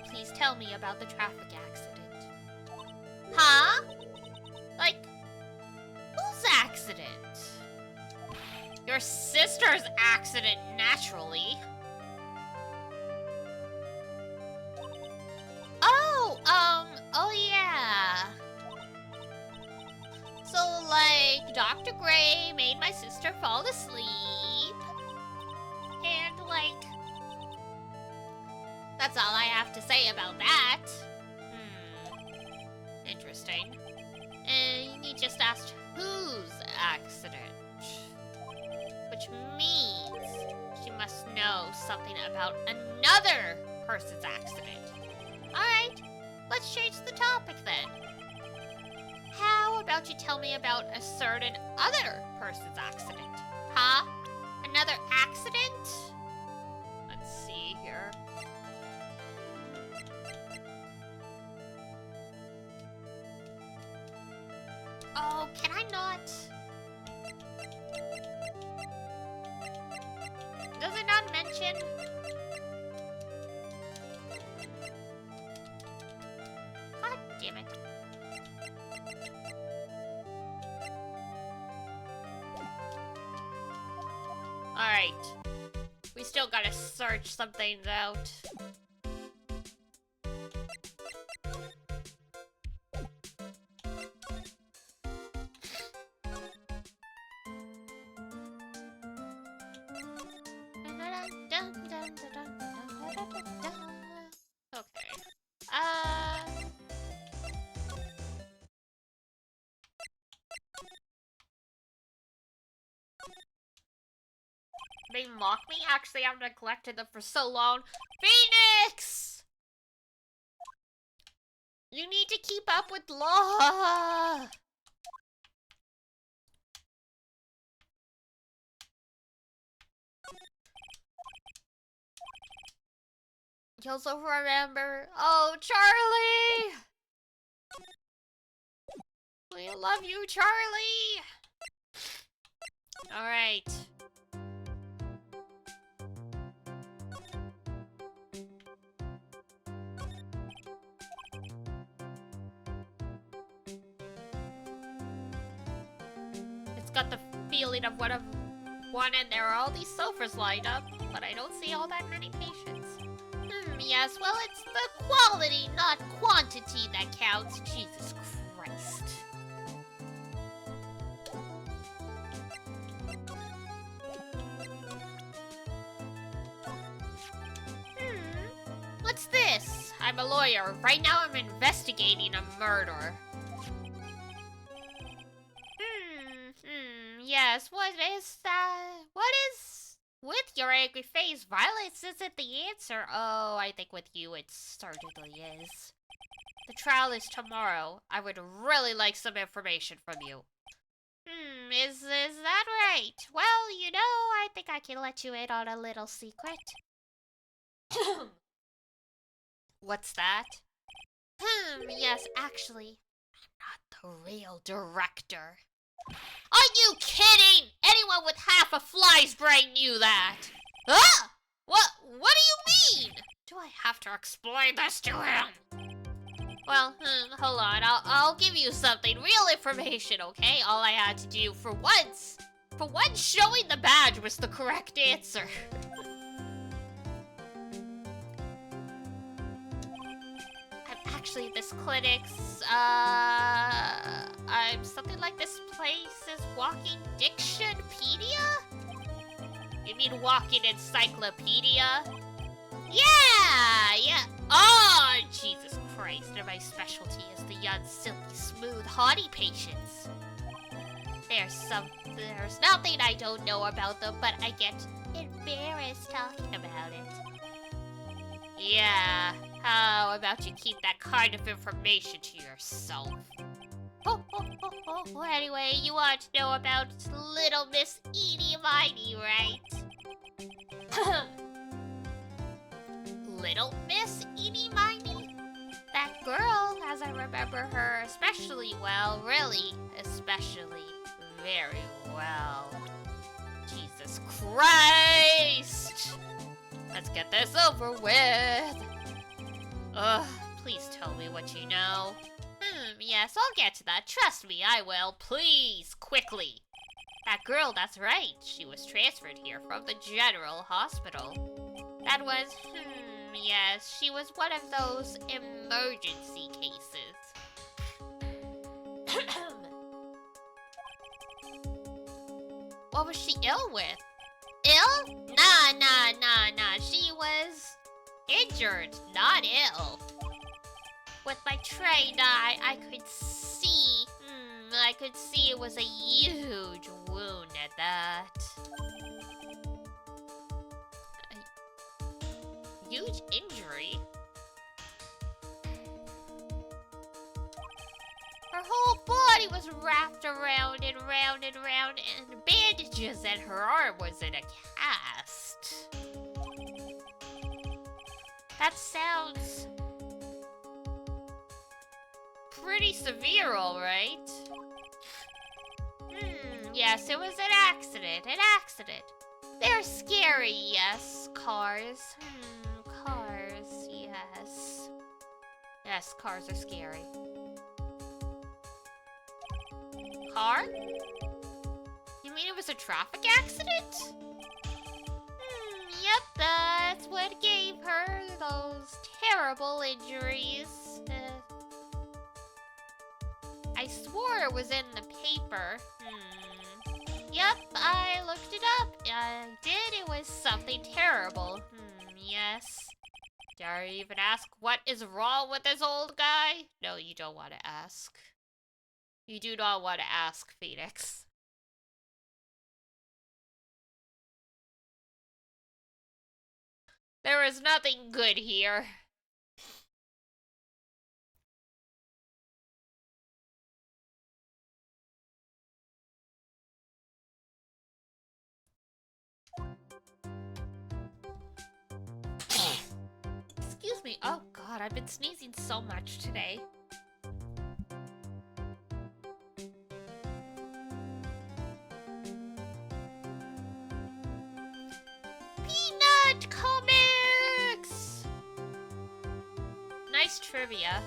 Speaker 1: Please tell me about the traffic accident. Huh? Like, whose accident? Your sister's accident, naturally. Oh yeah. So, like, Dr. Gray made my sister fall asleep. And, like, that's all I have to say about that. Interesting. And you just asked whose accident. Which means she must know something about another person's accident. Alright, let's change the topic then. How about you tell me about a certain other person's accident? Huh? Another accident? Let's see here. Oh, can I not? Does it not mention? Alright. We still gotta search some things out. Okay. They mock me? Actually, I've neglected them for so long. Phoenix! You need to keep up with law! You also remember... Oh, Charlie! We love you, Charlie! Alright. It's got the feeling of one and there are all these sofas lined up, but I don't see all that many patients. Yes, well, it's the quality, not quantity that counts. Jesus Christ. What's this? I'm a lawyer. Right now I'm investigating a murder. Yes, what is with your angry face, violence isn't the answer. Oh, I think with you it certainly is. The trial is tomorrow. I would really like some information from you. Is that right? Well, you know, I think I can let you in on a little secret. What's that? Yes, actually, I'm not the real director. Are you kidding? Anyone with half a fly's brain knew that. Ah! What do you mean? Do I have to explain this to him? Well, hold on. I'll give you something. Real information, okay? All I had to do for once, showing the badge was the correct answer. I'm actually at this clinic's, something like this place is walking dictionpedia? You mean walking encyclopedia? Yeah. Oh, Jesus Christ. And my specialty is the young, silky, smooth, haughty patients. There's nothing I don't know about them, but I get embarrassed talking about it. Yeah, how about you keep that kind of information to yourself? Anyway, you want to know about little Miss Eenie Miney, right? Little Miss Eenie Miney? That girl, as I remember her especially well, really, especially very well. Jesus Christ! Let's get this over with. Ugh, please tell me what you know. Yes, I'll get to that. Trust me, I will. Please, quickly. That girl, that's right. She was transferred here from the general hospital. That was, yes, she was one of those emergency cases. What was she ill with? Ill? Nah. She was injured, not ill. With my trained eye, I could see, it was a huge wound at that. A huge injury? Her whole body was wrapped around and round and round in bandages, and her arm was in a cast. That sounds pretty severe, all right. Yes, it was an accident. They're scary, yes. Cars. Cars, yes. Yes, cars are scary. Car? You mean it was a traffic accident? That's what gave her those terrible injuries. I swore it was in the paper. Yep, I looked it up. I did. It was something terrible. Yes. Dare you even ask what is wrong with this old guy? No, you don't want to ask. You do not want to ask, Phoenix. There is nothing good here. Excuse me. Oh god, I've been sneezing so much today. Peanut comics! Nice trivia.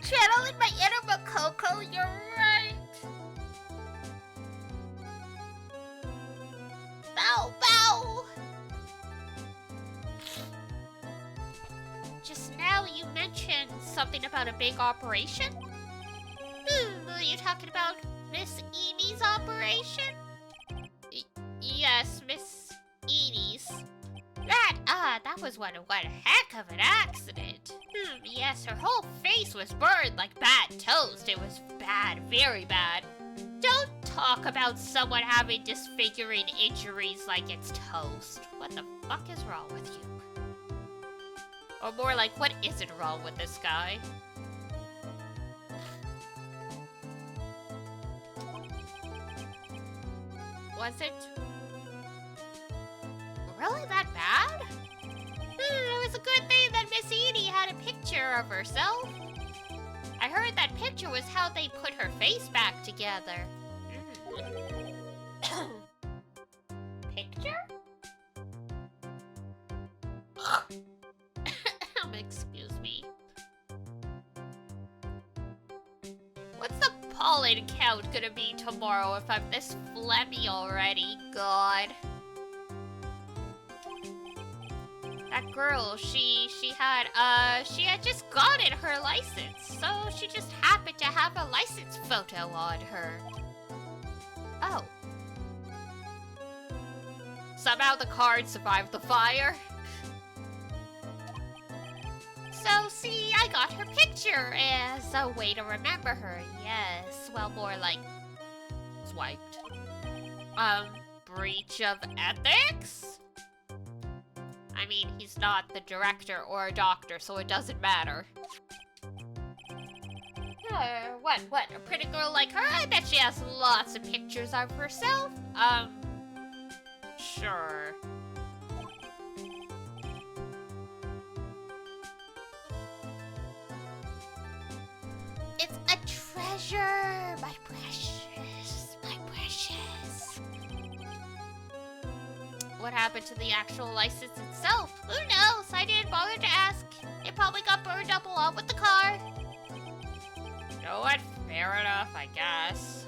Speaker 1: Channeling my inner Makoko, you're right. Bow, bow! Just now you mentioned something about a big operation? Are you talking about Miss Edie's operation? Yes, Miss Edie's. That was one heck of an accident. Yes, her whole face was burned like bad toast. It was bad, very bad. Don't talk about someone having disfiguring injuries like it's toast. What the fuck is wrong with you? Or more like, what isn't wrong with this guy? Was it really that bad? It was a good thing that Miss Edie had a picture of herself. I heard that picture was how they put her face back together. Picture? Excuse me. What's the pollen count gonna be tomorrow if I'm this phlegmy already? God. That girl, she had just gotten her license, so she just happened to have a license photo on her. Oh. Somehow the card survived the fire. So, see, I got her picture as a way to remember her. Yes, well, more like swiped. Breach of ethics? I mean, he's not the director or a doctor, so it doesn't matter. What? A pretty girl like her? I bet she has lots of pictures of herself. Sure. It's a treasure, my precious, my precious. What happened to the actual license itself? Who knows? I didn't bother to ask. It probably got burned up along with the car. You know what? Fair enough, I guess.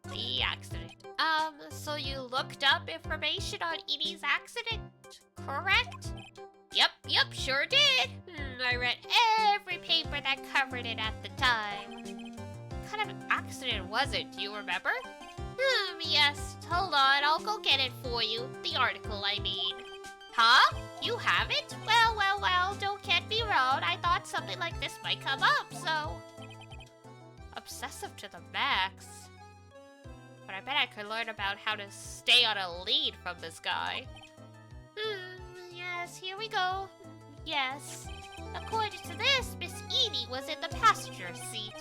Speaker 1: The accident. So you looked up information on Edie's accident, correct? Yep, sure did. I read every paper that covered it at the time. What kind of accident was it? Do you remember? Yes. Hold on, I'll go get it for you. The article, I mean. Huh? You have it? Well, don't get me wrong. I thought something like this might come up, so... Obsessive to the max. But I bet I could learn about how to stay on a lead from this guy. Yes, here we go. Yes. According to this, Miss Edie was in the passenger seat.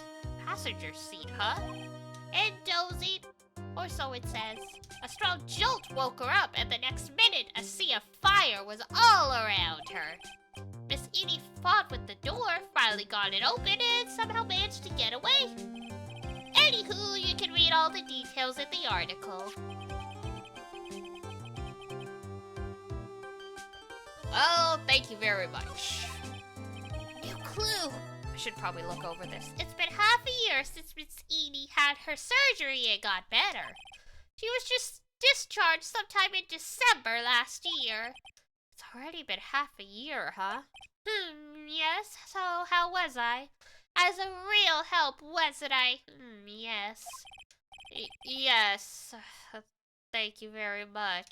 Speaker 1: Passenger seat, huh? And dozing. Or so it says. A strong jolt woke her up, and the next minute, a sea of fire was all around her. Miss Edie fought with the door, finally got it open, and somehow managed to get away. Anywho, you can read all the details in the article. Oh, thank you very much. New clue. should probably look over this. It's been half a year since Miss Edie had her surgery and got better. She was just discharged sometime in December last year. It's already been half a year, huh? Yes. So how was I? As a real help, wasn't I? Yes. Yes. Thank you very much.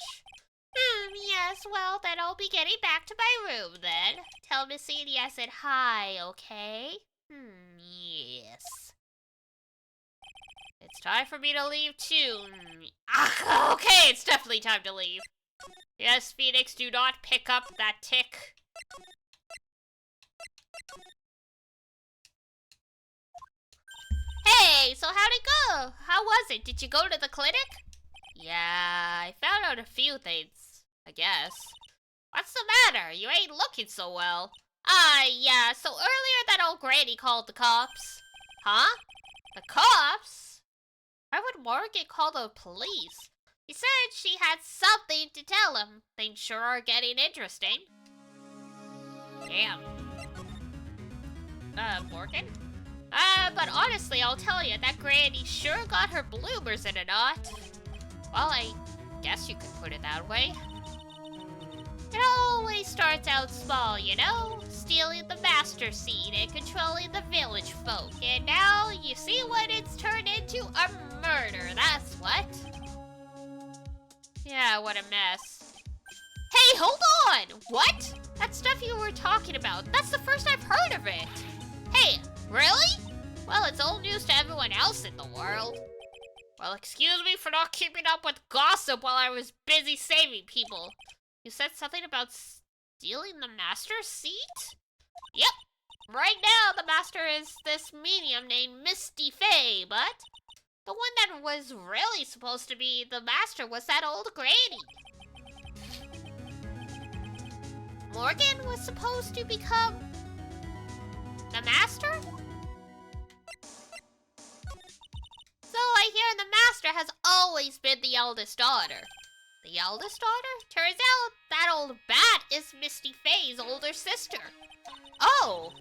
Speaker 1: Yes, well, then I'll be getting back to my room, then. Tell Miss Edie I said hi, okay? Yes. It's time for me to leave, too. Okay, it's definitely time to leave. Yes, Phoenix, do not pick up that tick. Hey, so how'd it go? How was it? Did you go to the clinic? Yeah, I found out a few things, I guess. What's the matter? You ain't looking so well. Yeah, so earlier that old granny called the cops. Huh? The cops? Why would Morgan call the police? He said she had something to tell him. Things sure are getting interesting. Damn. Morgan? But honestly, I'll tell you, that granny sure got her bloomers in a knot. Well, I guess you could put it that way. It always starts out small, you know? Stealing the master seed and controlling the village folk. And now, you see what it's turned into? A murder, that's what. Yeah, what a mess. Hey, hold on! What? That stuff you were talking about, that's the first I've heard of it. Hey, really? Well, it's old news to everyone else in the world. Well, excuse me for not keeping up with gossip while I was busy saving people. You said something about stealing the master's seat? Yep. Right now, the master is this medium named Misty Faye, but the one that was really supposed to be the master was that old granny. Morgan was supposed to become the master? So I hear the master has always been the eldest daughter. The eldest daughter? Turns out that old bat is Misty Faye's older sister. Oh!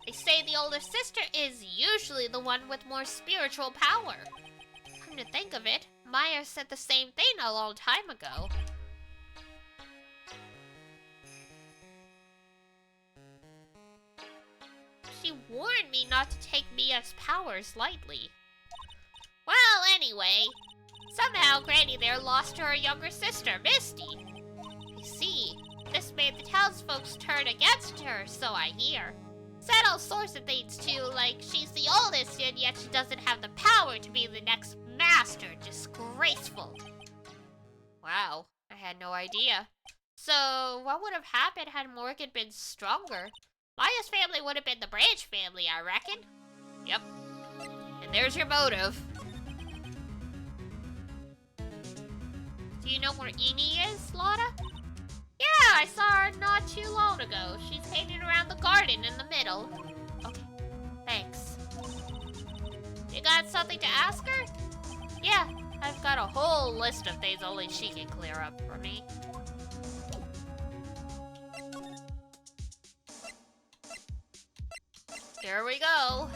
Speaker 1: They say the older sister is usually the one with more spiritual power. Come to think of it, Maya said the same thing a long time ago. She warned me not to take Mia's powers lightly. Well, anyway, somehow Granny there lost to her younger sister, Misty. You see, this made the townsfolk turn against her, so I hear. Said all sorts of things too, like she's the oldest and yet she doesn't have the power to be the next master. Disgraceful. Wow, I had no idea. So, what would have happened had Morgan been stronger? Maya's family would have been the Branch family, I reckon. Yep. And there's your motive. Do you know where Eni is, Lotta? Yeah, I saw her not too long ago. She's hanging around the garden in the middle. Okay, thanks. You got something to ask her? Yeah, I've got a whole list of things only she can clear up for me. Here we go.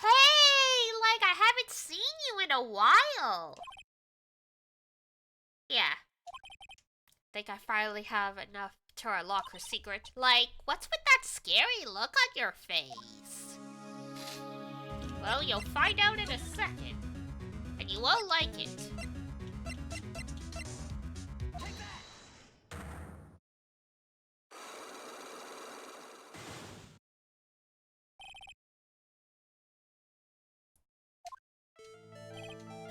Speaker 1: Hey, like I haven't seen you in a while. Yeah. Think I finally have enough to unlock her secret. Like, what's with that scary look on your face? Well, you'll find out in a second. And you won't like it.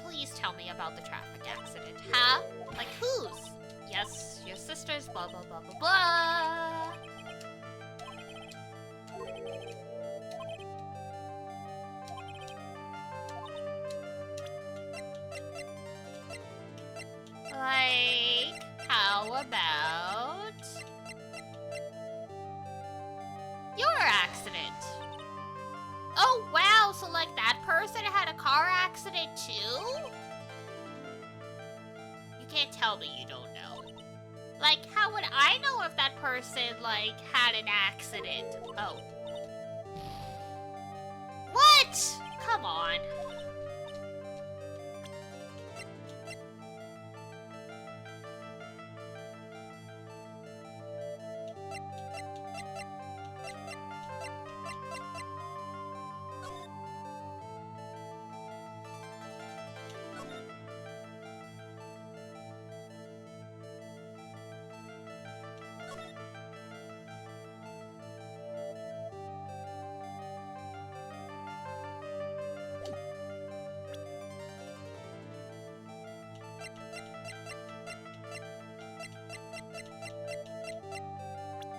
Speaker 1: Please tell me about the traffic accident, huh? Like whose? Yes, your sister's blah blah blah blah blah. Like, how about your accident? Oh wow, so like that person had a car accident too? can't tell me you don't know. Like, how would I know if that person, like, had an accident? Oh. What? Come on.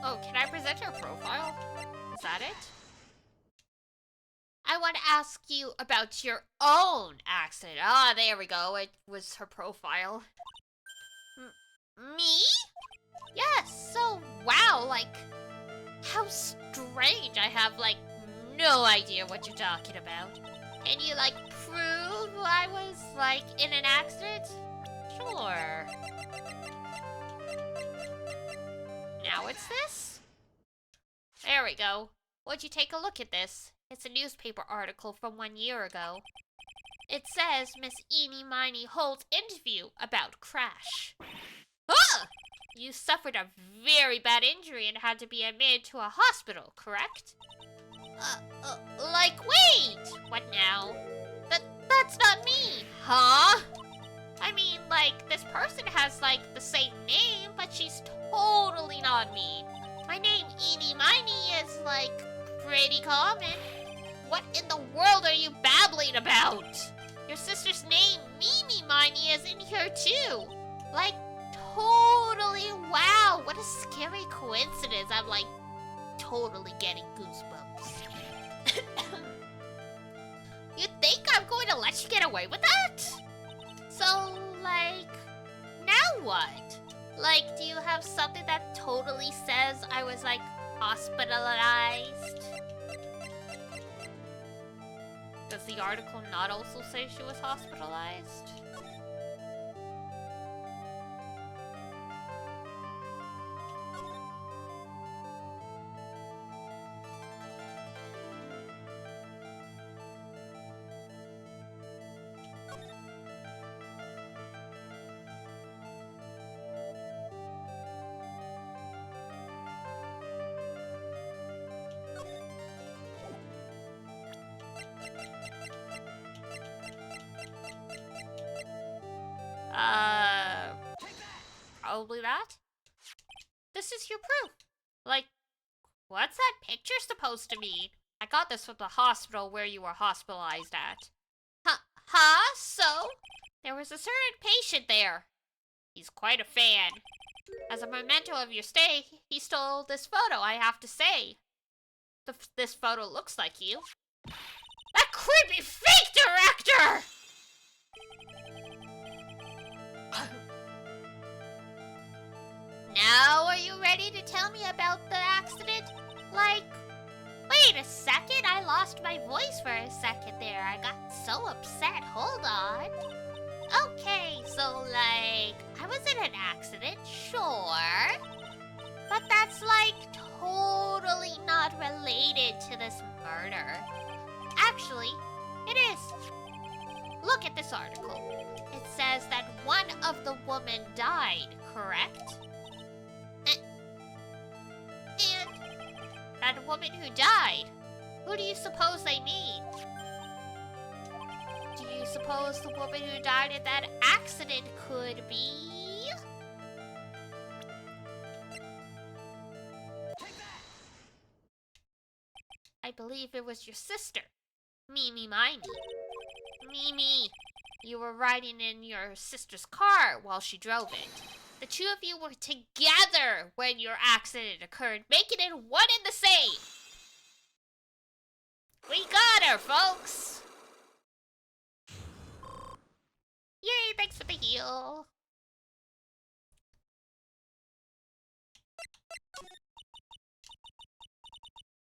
Speaker 1: Oh, can I present her profile? Is that it? I want to ask you about your own accident. Ah, there we go. It was her profile. Me? Yes, so wow, like, how strange. I have, like, no idea what you're talking about. Can you, like, prove I was, like, in an accident? Sure. Now it's this? There we go. Would you take a look at this? It's a newspaper article from 1 year ago. It says Miss Eenie Miney Holt's interview about crash. Ah! You suffered a very bad injury and had to be admitted to a hospital, correct? Like, wait! What now? That's not me! Huh? I mean, like, this person has, like, the same name, but she's totally not me. My name, Eenie Miney, is, like, pretty common. What in the world are you babbling about? Your sister's name, Mimi Miney, is in here, too. Like, totally, wow, what a scary coincidence. I'm, like, totally getting goosebumps. You think I'm going to let you get away with that? So, like, now what? Like, do you have something that totally says I was, like, hospitalized? Does the article not also say she was hospitalized? Probably that. This is your proof. Like, what's that picture supposed to mean? I got this from the hospital where you were hospitalized at. Huh? So? There was a certain patient there. He's quite a fan. As a memento of your stay, he stole this photo, I have to say. This photo looks like you. That creepy fake director! Now, are you ready to tell me about the accident? Like, wait a second, I lost my voice for a second there. I got so upset. Hold on. Okay, so, like, I was in an accident, sure. But that's, like, totally not related to this murder. Actually, it is. Look at this article. It says that one of the women died, correct? And that woman who died, who do you suppose they mean? Do you suppose the woman who died in that accident could be? I believe it was your sister, Mimi Miney. Mimi, you were riding in your sister's car while she drove it. The two of you were together when your accident occurred, making it one and the same. We got her, folks. Yay, thanks for the heal.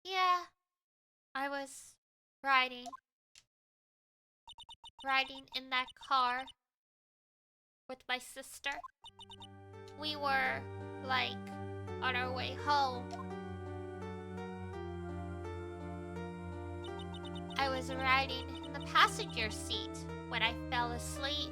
Speaker 1: Yeah, I was riding in that car with my sister. We were, like, on our way home. I was riding in the passenger seat when I fell asleep.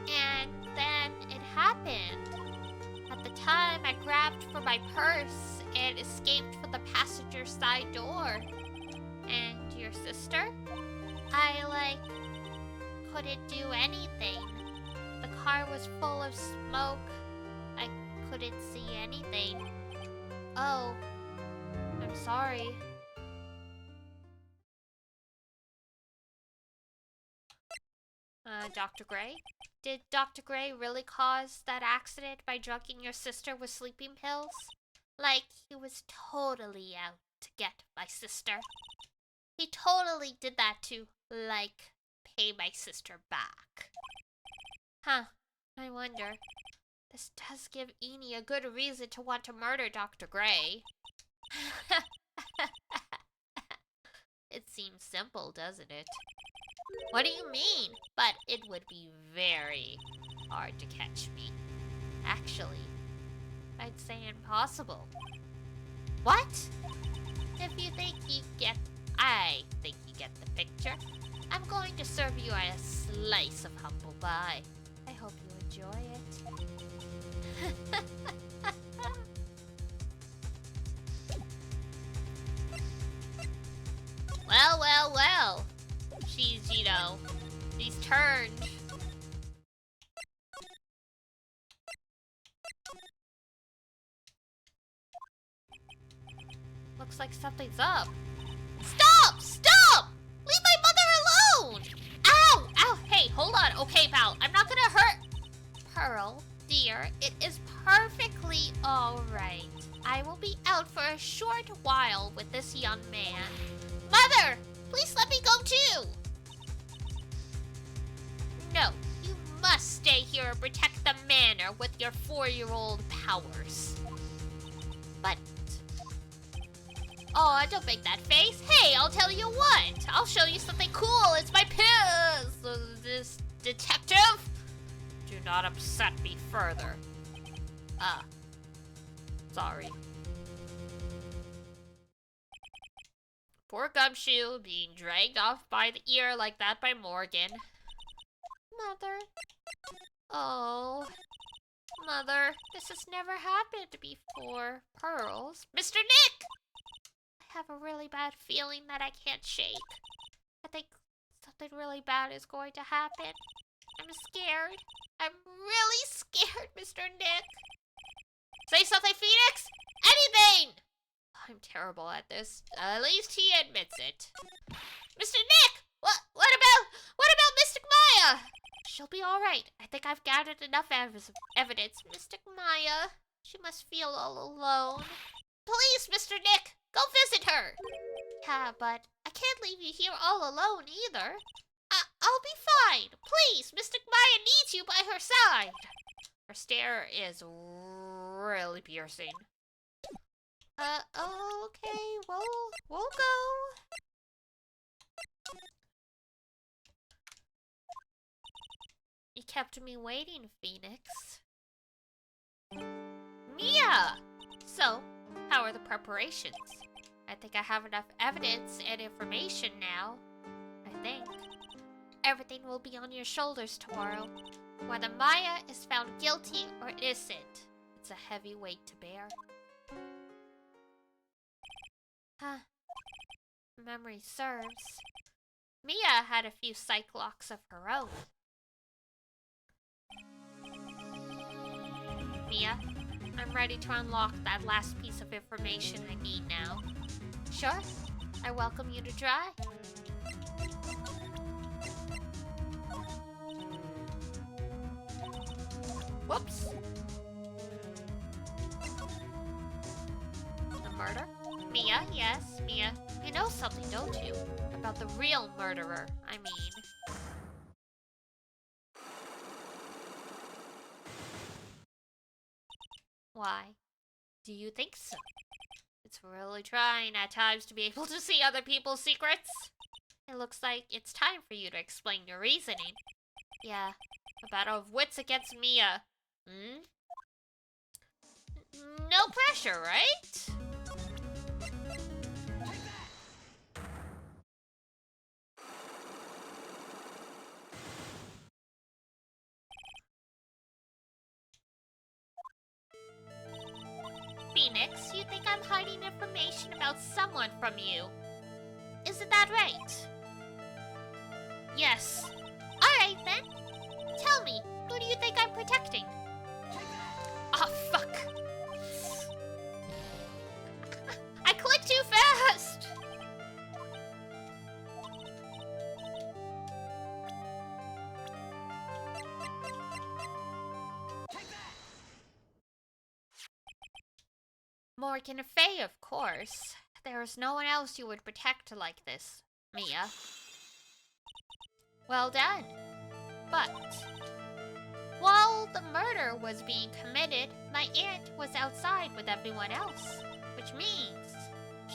Speaker 1: And then it happened. At the time, I grabbed for my purse and escaped from the passenger side door. And your sister? I, couldn't do anything. The car was full of smoke. I couldn't see anything. Oh, I'm sorry. Dr. Gray? Did Dr. Gray really cause that accident by drugging your sister with sleeping pills? Like, he was totally out to get my sister. He totally did that to, pay my sister back. Huh, I wonder. This does give Eni a good reason to want to murder Dr. Gray. It seems simple, doesn't it? What do you mean? But it would be very hard to catch me. Actually, I'd say impossible. What? If you think I think you get the picture. I'm going to serve you a slice of humble pie. I hope you enjoy it. Well. She's turned. Looks like something's up. Stop! Leave my mother alone! Ow! Hey, hold on. Okay, pal. I'm not gonna hurt... Pearl, dear, it is perfectly alright. I will be out for a short while with this young man. Mother! Please let me go too! No, you must stay here and protect the manor with your 4-year-old powers. But... Oh, don't make that face. Hey, I'll tell you what. I'll show you something cool. It's my pills. This detective? Do not upset me further. Sorry. Poor Gumshoe being dragged off by the ear like that by Morgan. Mother. Oh. Mother, this has never happened before. Pearls. Mr. Nick! I have a really bad feeling that I can't shake. I think something really bad is going to happen. I'm scared. I'm really scared, Mr. Nick. Say something, Phoenix! Anything! I'm terrible at this. At least he admits it. Mr. Nick! What about Mystic Maya? She'll be alright. I think I've gathered enough evidence. Mystic Maya, she must feel all alone. Please, Mr. Nick, go visit her. Yeah, but I can't leave you here all alone either. I'll be fine. Please, Mystic Maya needs you by her side. Her stare is really piercing. Okay, we'll go. You kept me waiting, Phoenix. Mia! So, how are the preparations? I think I have enough evidence and information now. I think. Everything will be on your shoulders tomorrow. Whether Maya is found guilty or innocent, it's a heavy weight to bear. Memory serves. Mia had a few psych locks of her own. Mia, I'm ready to unlock that last piece of information I need now. Sure, I welcome you to try. Whoops. The murder? Mia, yes, Mia. You know something, don't you? About the real murderer, I mean. Why? Do you think so? It's really trying at times to be able to see other people's secrets. It looks like it's time for you to explain your reasoning. Yeah, a battle of wits against Mia. Hmm? No pressure, right? Phoenix, you think I'm hiding information about someone from you. Isn't that right? Yes. Alright then. Tell me, who do you think I'm protecting? Oh, fuck. I clicked too fast! Morgan Fay, of course. There is no one else you would protect like this, Mia. Well done. But while the murder was being committed, my aunt was outside with everyone else, which means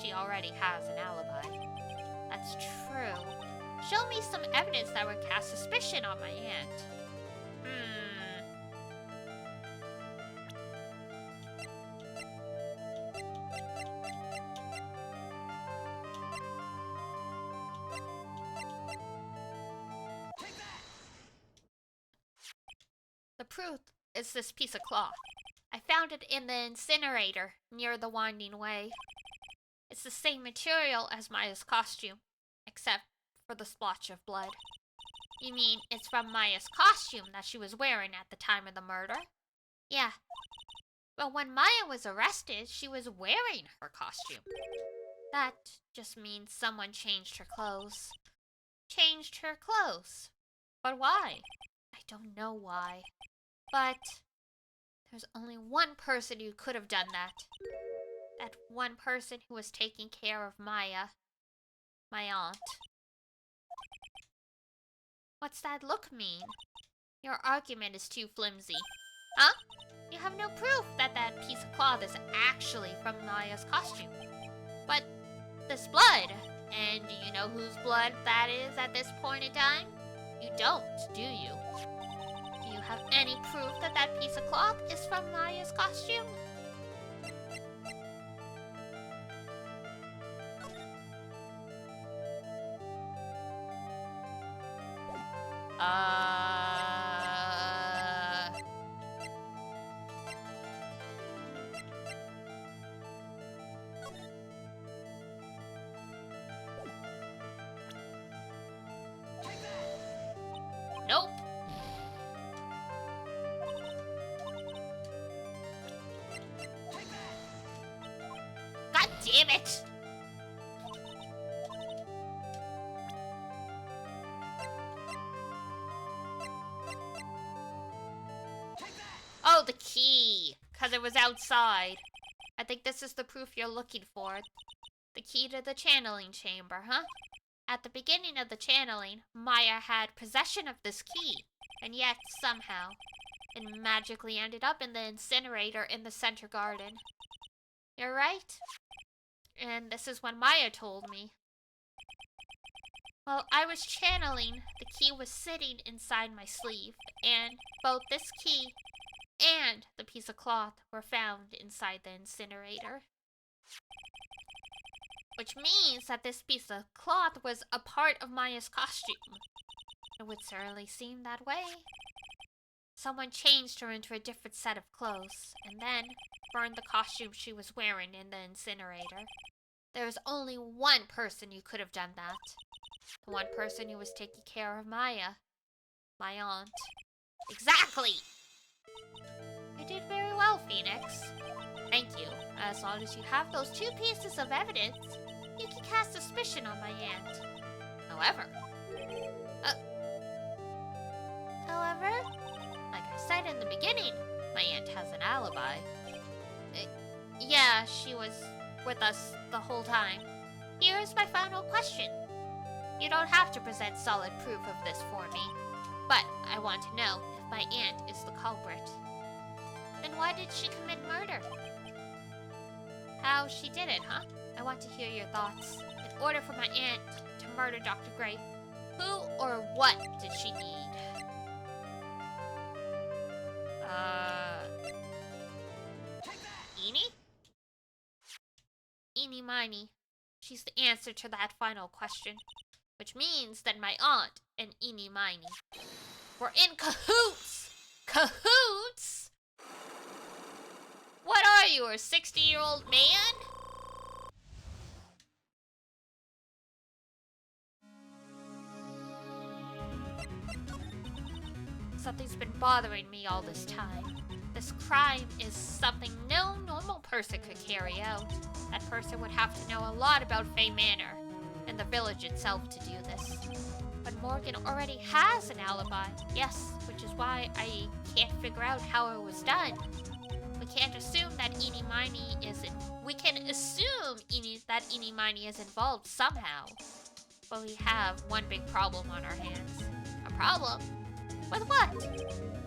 Speaker 1: she already has an alibi. That's true. Show me some evidence that would cast suspicion on my aunt. The proof is this piece of cloth. I found it in the incinerator near the winding way. It's the same material as Maya's costume, except for the splotch of blood. You mean it's from Maya's costume that she was wearing at the time of the murder? Yeah. But when Maya was arrested, she was wearing her costume. That just means someone changed her clothes. Changed her clothes. But why? I don't know why. But there's only one person who could have done that. That one person who was taking care of Maya. My aunt. What's that look mean? Your argument is too flimsy. Huh? You have no proof that that piece of cloth is actually from Maya's costume. But this blood, and do you know whose blood that is at this point in time? You don't, do you? Do you have any proof that that piece of cloth is from Maya's costume? Nope. God damn it! Oh, the key! Because it was outside. I think this is the proof you're looking for. The key to the channeling chamber, huh? At the beginning of the channeling, Maya had possession of this key, and yet, somehow, it magically ended up in the incinerator in the center garden. You're right. And this is what Maya told me. While I was channeling, the key was sitting inside my sleeve, and both this key and the piece of cloth were found inside the incinerator. Which means that this piece of cloth was a part of Maya's costume. It would certainly seem that way. Someone changed her into a different set of clothes, and then burned the costume she was wearing in the incinerator. There is only one person who could have done that. The one person who was taking care of Maya. My aunt. Exactly! You did very well, Phoenix. Thank you. As long as you have those two pieces of evidence, you can cast suspicion on my aunt. However, like I said in the beginning, my aunt has an alibi. Yeah, she was with us the whole time. Here is my final question. You don't have to present solid proof of this for me, but I want to know if my aunt is the culprit. Then why did she commit murder? How she did it, huh? I want to hear your thoughts. In order for my aunt to murder Dr. Gray, who or what did she need? Eenie? Eenie Miney. She's the answer to that final question. Which means that my aunt and Eenie Miney were in cahoots! Cahoots? What are you, a 60-year-old man? Something's been bothering me all this time. This crime is something no normal person could carry out. That person would have to know a lot about Fay Manor and the village itself to do this. But Morgan already has an alibi. Yes, which is why I can't figure out how it was done. We can't assume that Eenie Miney that Eenie Miney is involved somehow. But we have one big problem on our hands. A problem? With what?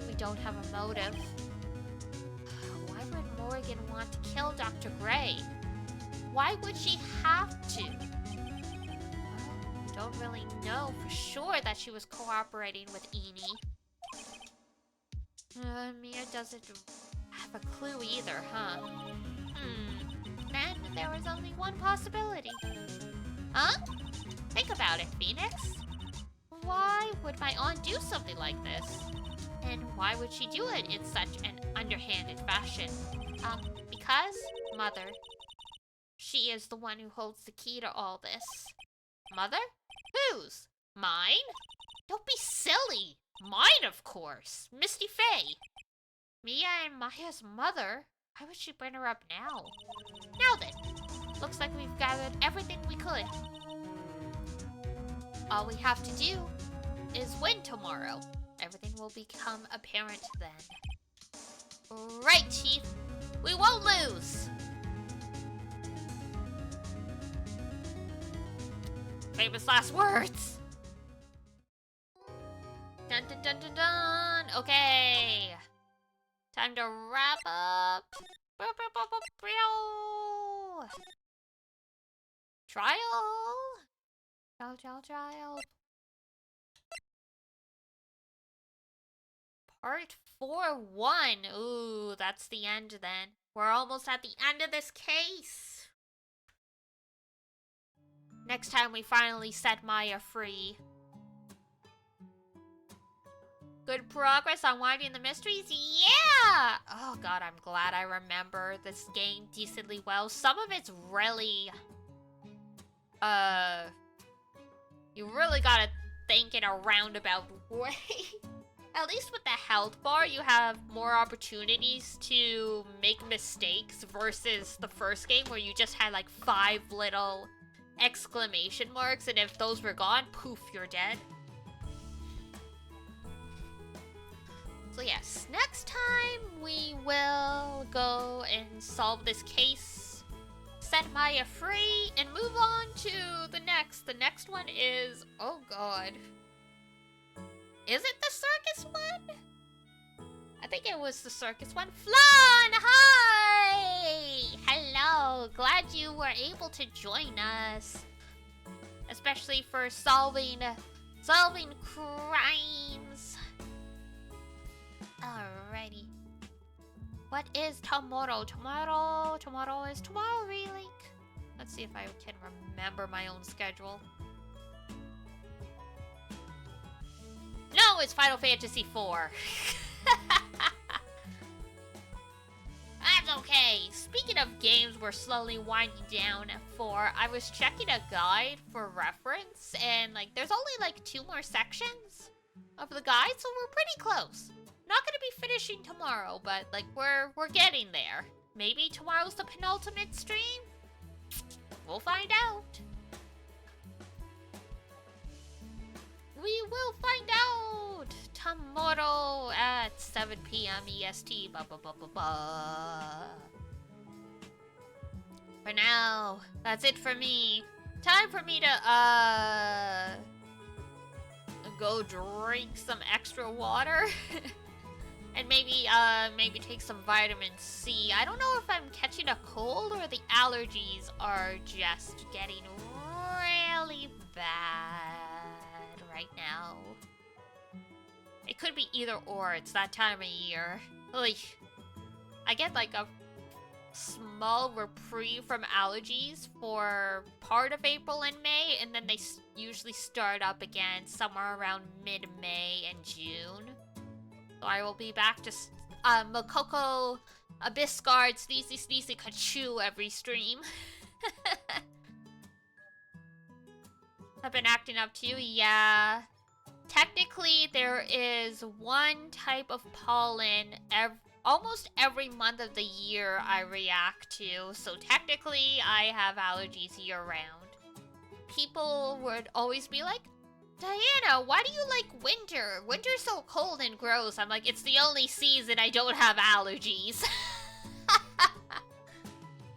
Speaker 1: We don't have a motive. Why would Morgan want to kill Dr. Gray? Why would she have to? Well, don't really know for sure that she was cooperating with Eenie. Mia doesn't have a clue either, huh? Then there was only one possibility. Huh? Think about it, Phoenix. Why would my aunt do something like this? And why would she do it in such an underhanded fashion? Because, Mother, she is the one who holds the key to all this. Mother? Whose? Mine? Don't be silly. Mine, of course. Misty Fay. Mia and Maya's mother? Why would she bring her up now? Now then, looks like we've gathered everything we could. All we have to do is win tomorrow. Everything will become apparent then. Right, Chief. We won't lose. Famous last words. Dun dun dun dun dun. Okay. Time to wrap up. Trial. Trial. Part 4-1. Ooh, that's the end then. We're almost at the end of this case. Next time we finally set Maya free. Good progress on winding the mysteries? Yeah! Oh god, I'm glad I remember this game decently well. Some of it's really... You really gotta think in a roundabout way. At least with the health bar, you have more opportunities to make mistakes versus the first game where you just had like 5 little exclamation marks, and if those were gone, poof, you're dead. So yes, next time we will go and solve this case, set Maya free, and move on to the next. The next one is, oh god. Is it the circus one? I think it was the circus one. Flan, hi! Hello, glad you were able to join us. Especially for solving crimes. Alrighty. What is tomorrow? Tomorrow is tomorrow, really? Let's see if I can remember my own schedule. No, it's Final Fantasy IV. That's okay. Speaking of games we're slowly winding down for, I was checking a guide for reference, and like there's only like 2 more sections of the guide, so we're pretty close. Not gonna be finishing tomorrow, but like we're getting there. Maybe tomorrow's the penultimate stream? We'll find out. We will find out tomorrow at 7 p.m. EST. For now, that's it for me. Time for me to go drink some extra water. And maybe take some vitamin C. I don't know if I'm catching a cold or the allergies are just getting really bad right now. It could be either or. It's that time of year. Like, I get like a small reprieve from allergies for part of April and May, and then they usually start up again somewhere around mid-May and June. So I will be back to Mokoko, Abyssguard, Sneezy, Kachu every stream. I've been acting up too, yeah. Technically, there is one type of pollen almost every month of the year I react to, so technically I have allergies year-round. People would always be like, Diana, why do you like winter? Winter's so cold and gross. I'm like, it's the only season I don't have allergies.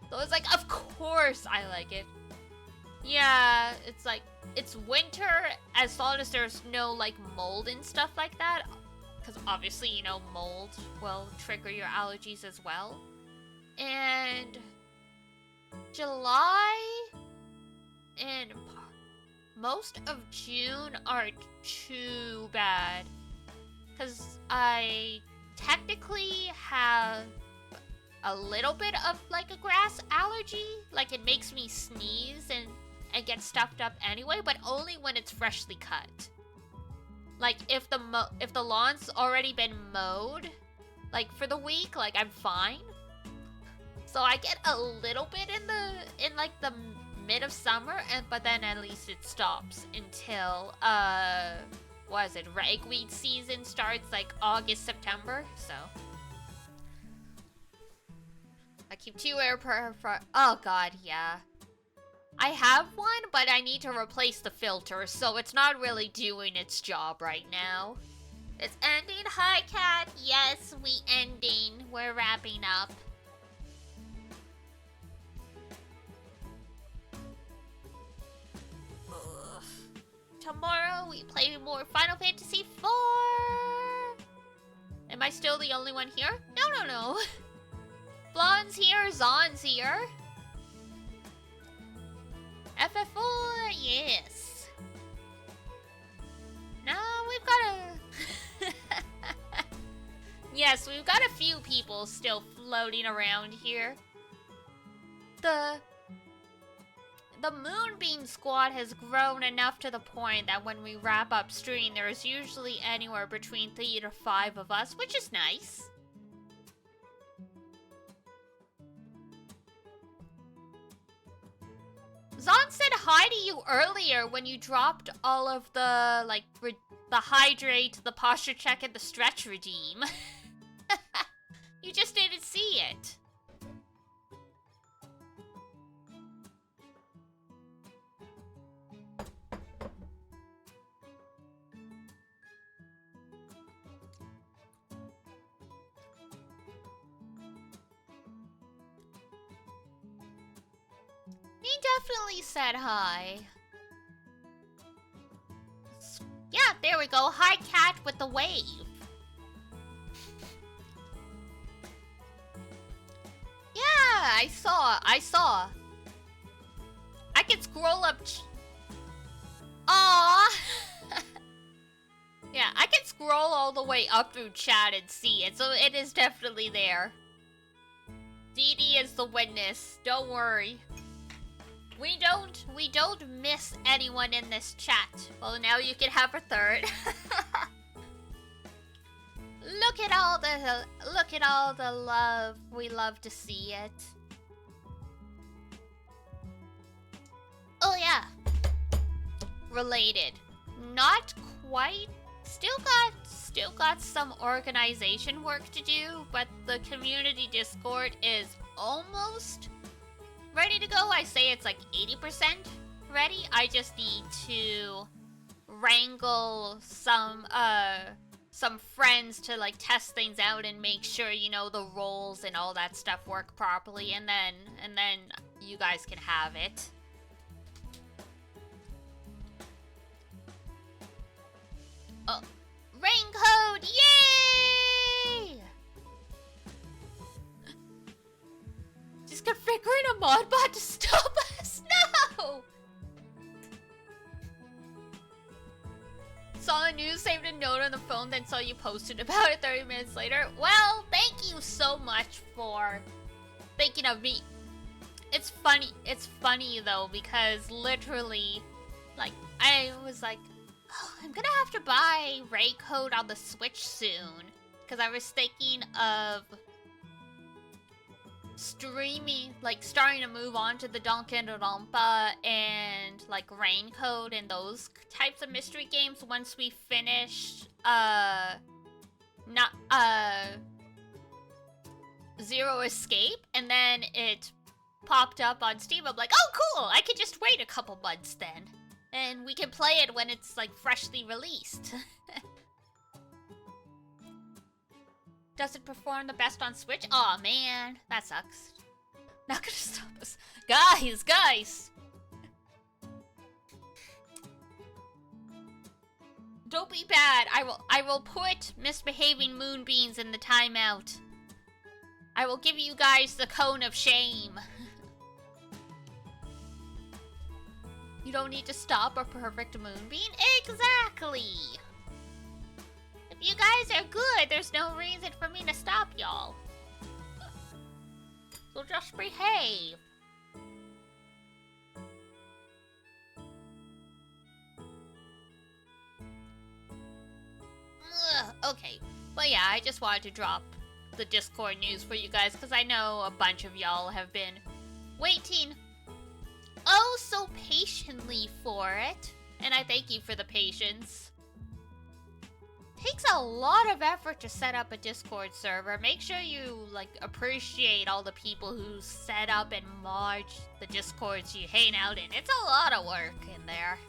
Speaker 1: So it's like, of course I like it. Yeah, it's like, it's winter as long as there's no, like, mold and stuff like that. Because obviously, you know, mold will trigger your allergies as well. And July and most of June are too bad. Because I technically have a little bit of, like, a grass allergy. Like, it makes me sneeze and get stuffed up anyway, but only when it's freshly cut. Like, if the lawn's already been mowed, like, for the week, like, I'm fine. So I get a little bit in like, the mid of summer, but then at least it stops until, what is it, ragweed season starts, like, August, September, so. I keep 2 air purifiers. Oh god, yeah. I have one, but I need to replace the filter, so it's not really doing its job right now. It's ending. Hi, Cat. Yes, we ending. We're wrapping up. Ugh. Tomorrow we play more Final Fantasy IV. Am I still the only one here? No. Blonde's here. Zon's here. FF4, yes. Now we've got a... Yes, we've got a few people still floating around here. The Moonbeam Squad has grown enough to the point that when we wrap up stream, there's usually anywhere between 3 to 5 of us, which is nice. Zon said hi to you earlier when you dropped all of the, like, the hydrate, the posture check, and the stretch regime. You just didn't see it. He definitely said hi. Yeah, there we go. Hi, Cat with the wave. Yeah, I saw. I can scroll up. Aww. Yeah, I can scroll all the way up through chat and see it, so it is definitely there. Dee Dee is the witness. Don't worry. We don't miss anyone in this chat. Well, now you can have a third. Look at all the love. We love to see it. Oh yeah. Related. Not quite. Still got some organization work to do, but the community Discord is almost ready to go. I say it's like 80% ready. I just need to wrangle some friends to like test things out and make sure, you know, the roles and all that stuff work properly, and then you guys can have it. Oh, rain code! Yay! configuring a mod bot to stop us. No! Saw the news, saved a note on the phone, then saw you posted about it 30 minutes later. Well, thank you so much for thinking of me. It's funny though, because literally, like, I was like, oh, I'm gonna have to buy Ray Code on the Switch soon. Because I was thinking of streaming, like, starting to move on to the Danganronpa and, like, Rain Code and those types of mystery games once we finish, Zero Escape, and then it popped up on Steam. I'm like, oh, cool! I could just wait a couple months then. And we can play it when it's, like, freshly released. Does it perform the best on Switch? Aw, man. That sucks. Not gonna stop us. Guys! Don't be bad. I will put misbehaving moonbeams in the timeout. I will give you guys the cone of shame. You don't need to stop a perfect moonbeam? Exactly! If you guys are good, there's no reason for me to stop y'all. So just behave. Okay, but yeah, I just wanted to drop the Discord news for you guys, because I know a bunch of y'all have been waiting oh so patiently for it, and I thank you for the patience. Takes a lot of effort to set up a Discord server. Make sure you, like, appreciate all the people who set up and mod the Discords you hang out in. It's a lot of work in there.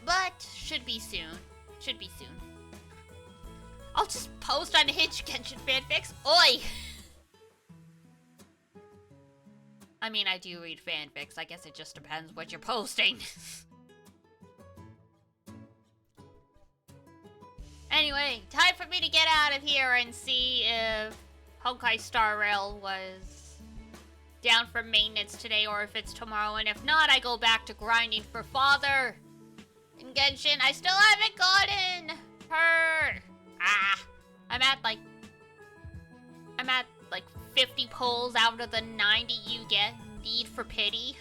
Speaker 1: But, should be soon. Should be soon. I'll just post on Hitch Genshin fanfics. Oi! I mean, I do read fanfics. I guess it just depends what you're posting. Anyway, time for me to get out of here and see if Honkai Star Rail was down for maintenance today or if it's tomorrow. And if not, I go back to grinding for Father in Genshin. I still haven't gotten her. I'm at like 50 pulls out of the 90 you need for pity.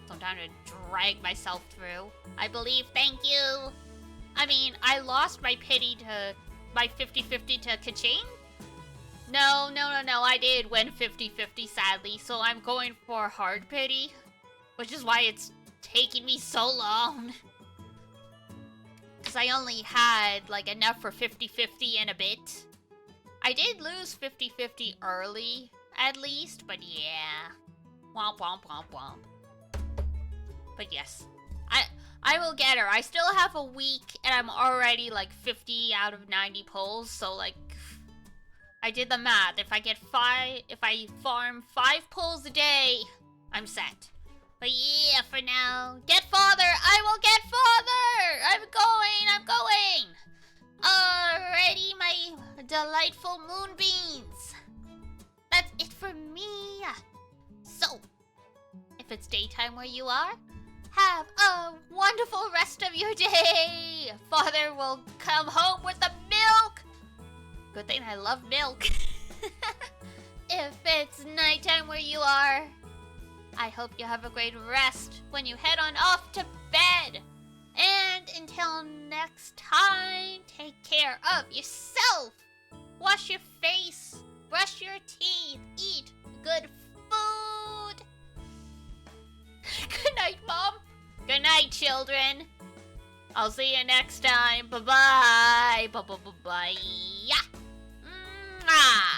Speaker 1: So I'm trying to drag myself through. I believe, thank you. I mean, I lost my pity to my 50-50 to Kachin. No, I did win 50-50 sadly, so I'm going for hard pity, which is why it's taking me so long. Because I only had, like, enough for 50-50 and a bit. I did lose 50-50 early, at least, but yeah. Womp womp womp womp. But yes, I will get her. I still have a week, and I'm already, like, 50 out of 90 pulls, so, like, I did the math. If I farm 5 pulls a day, I'm set. But yeah, for now, get Father! I will get Father! I'm going! Alrighty, my delightful moonbeams. That's it for me. So, if it's daytime where you are, have a wonderful rest of your day. Father will come home with the milk. Good thing I love milk. If it's nighttime where you are, I hope you have a great rest when you head on off to bed. And until next time, take care of yourself. Wash your face, brush your teeth, eat good food. Good night, Mom. Good night, children. I'll see you next time. Bye-bye. Bye-bye. Yeah. Mwah.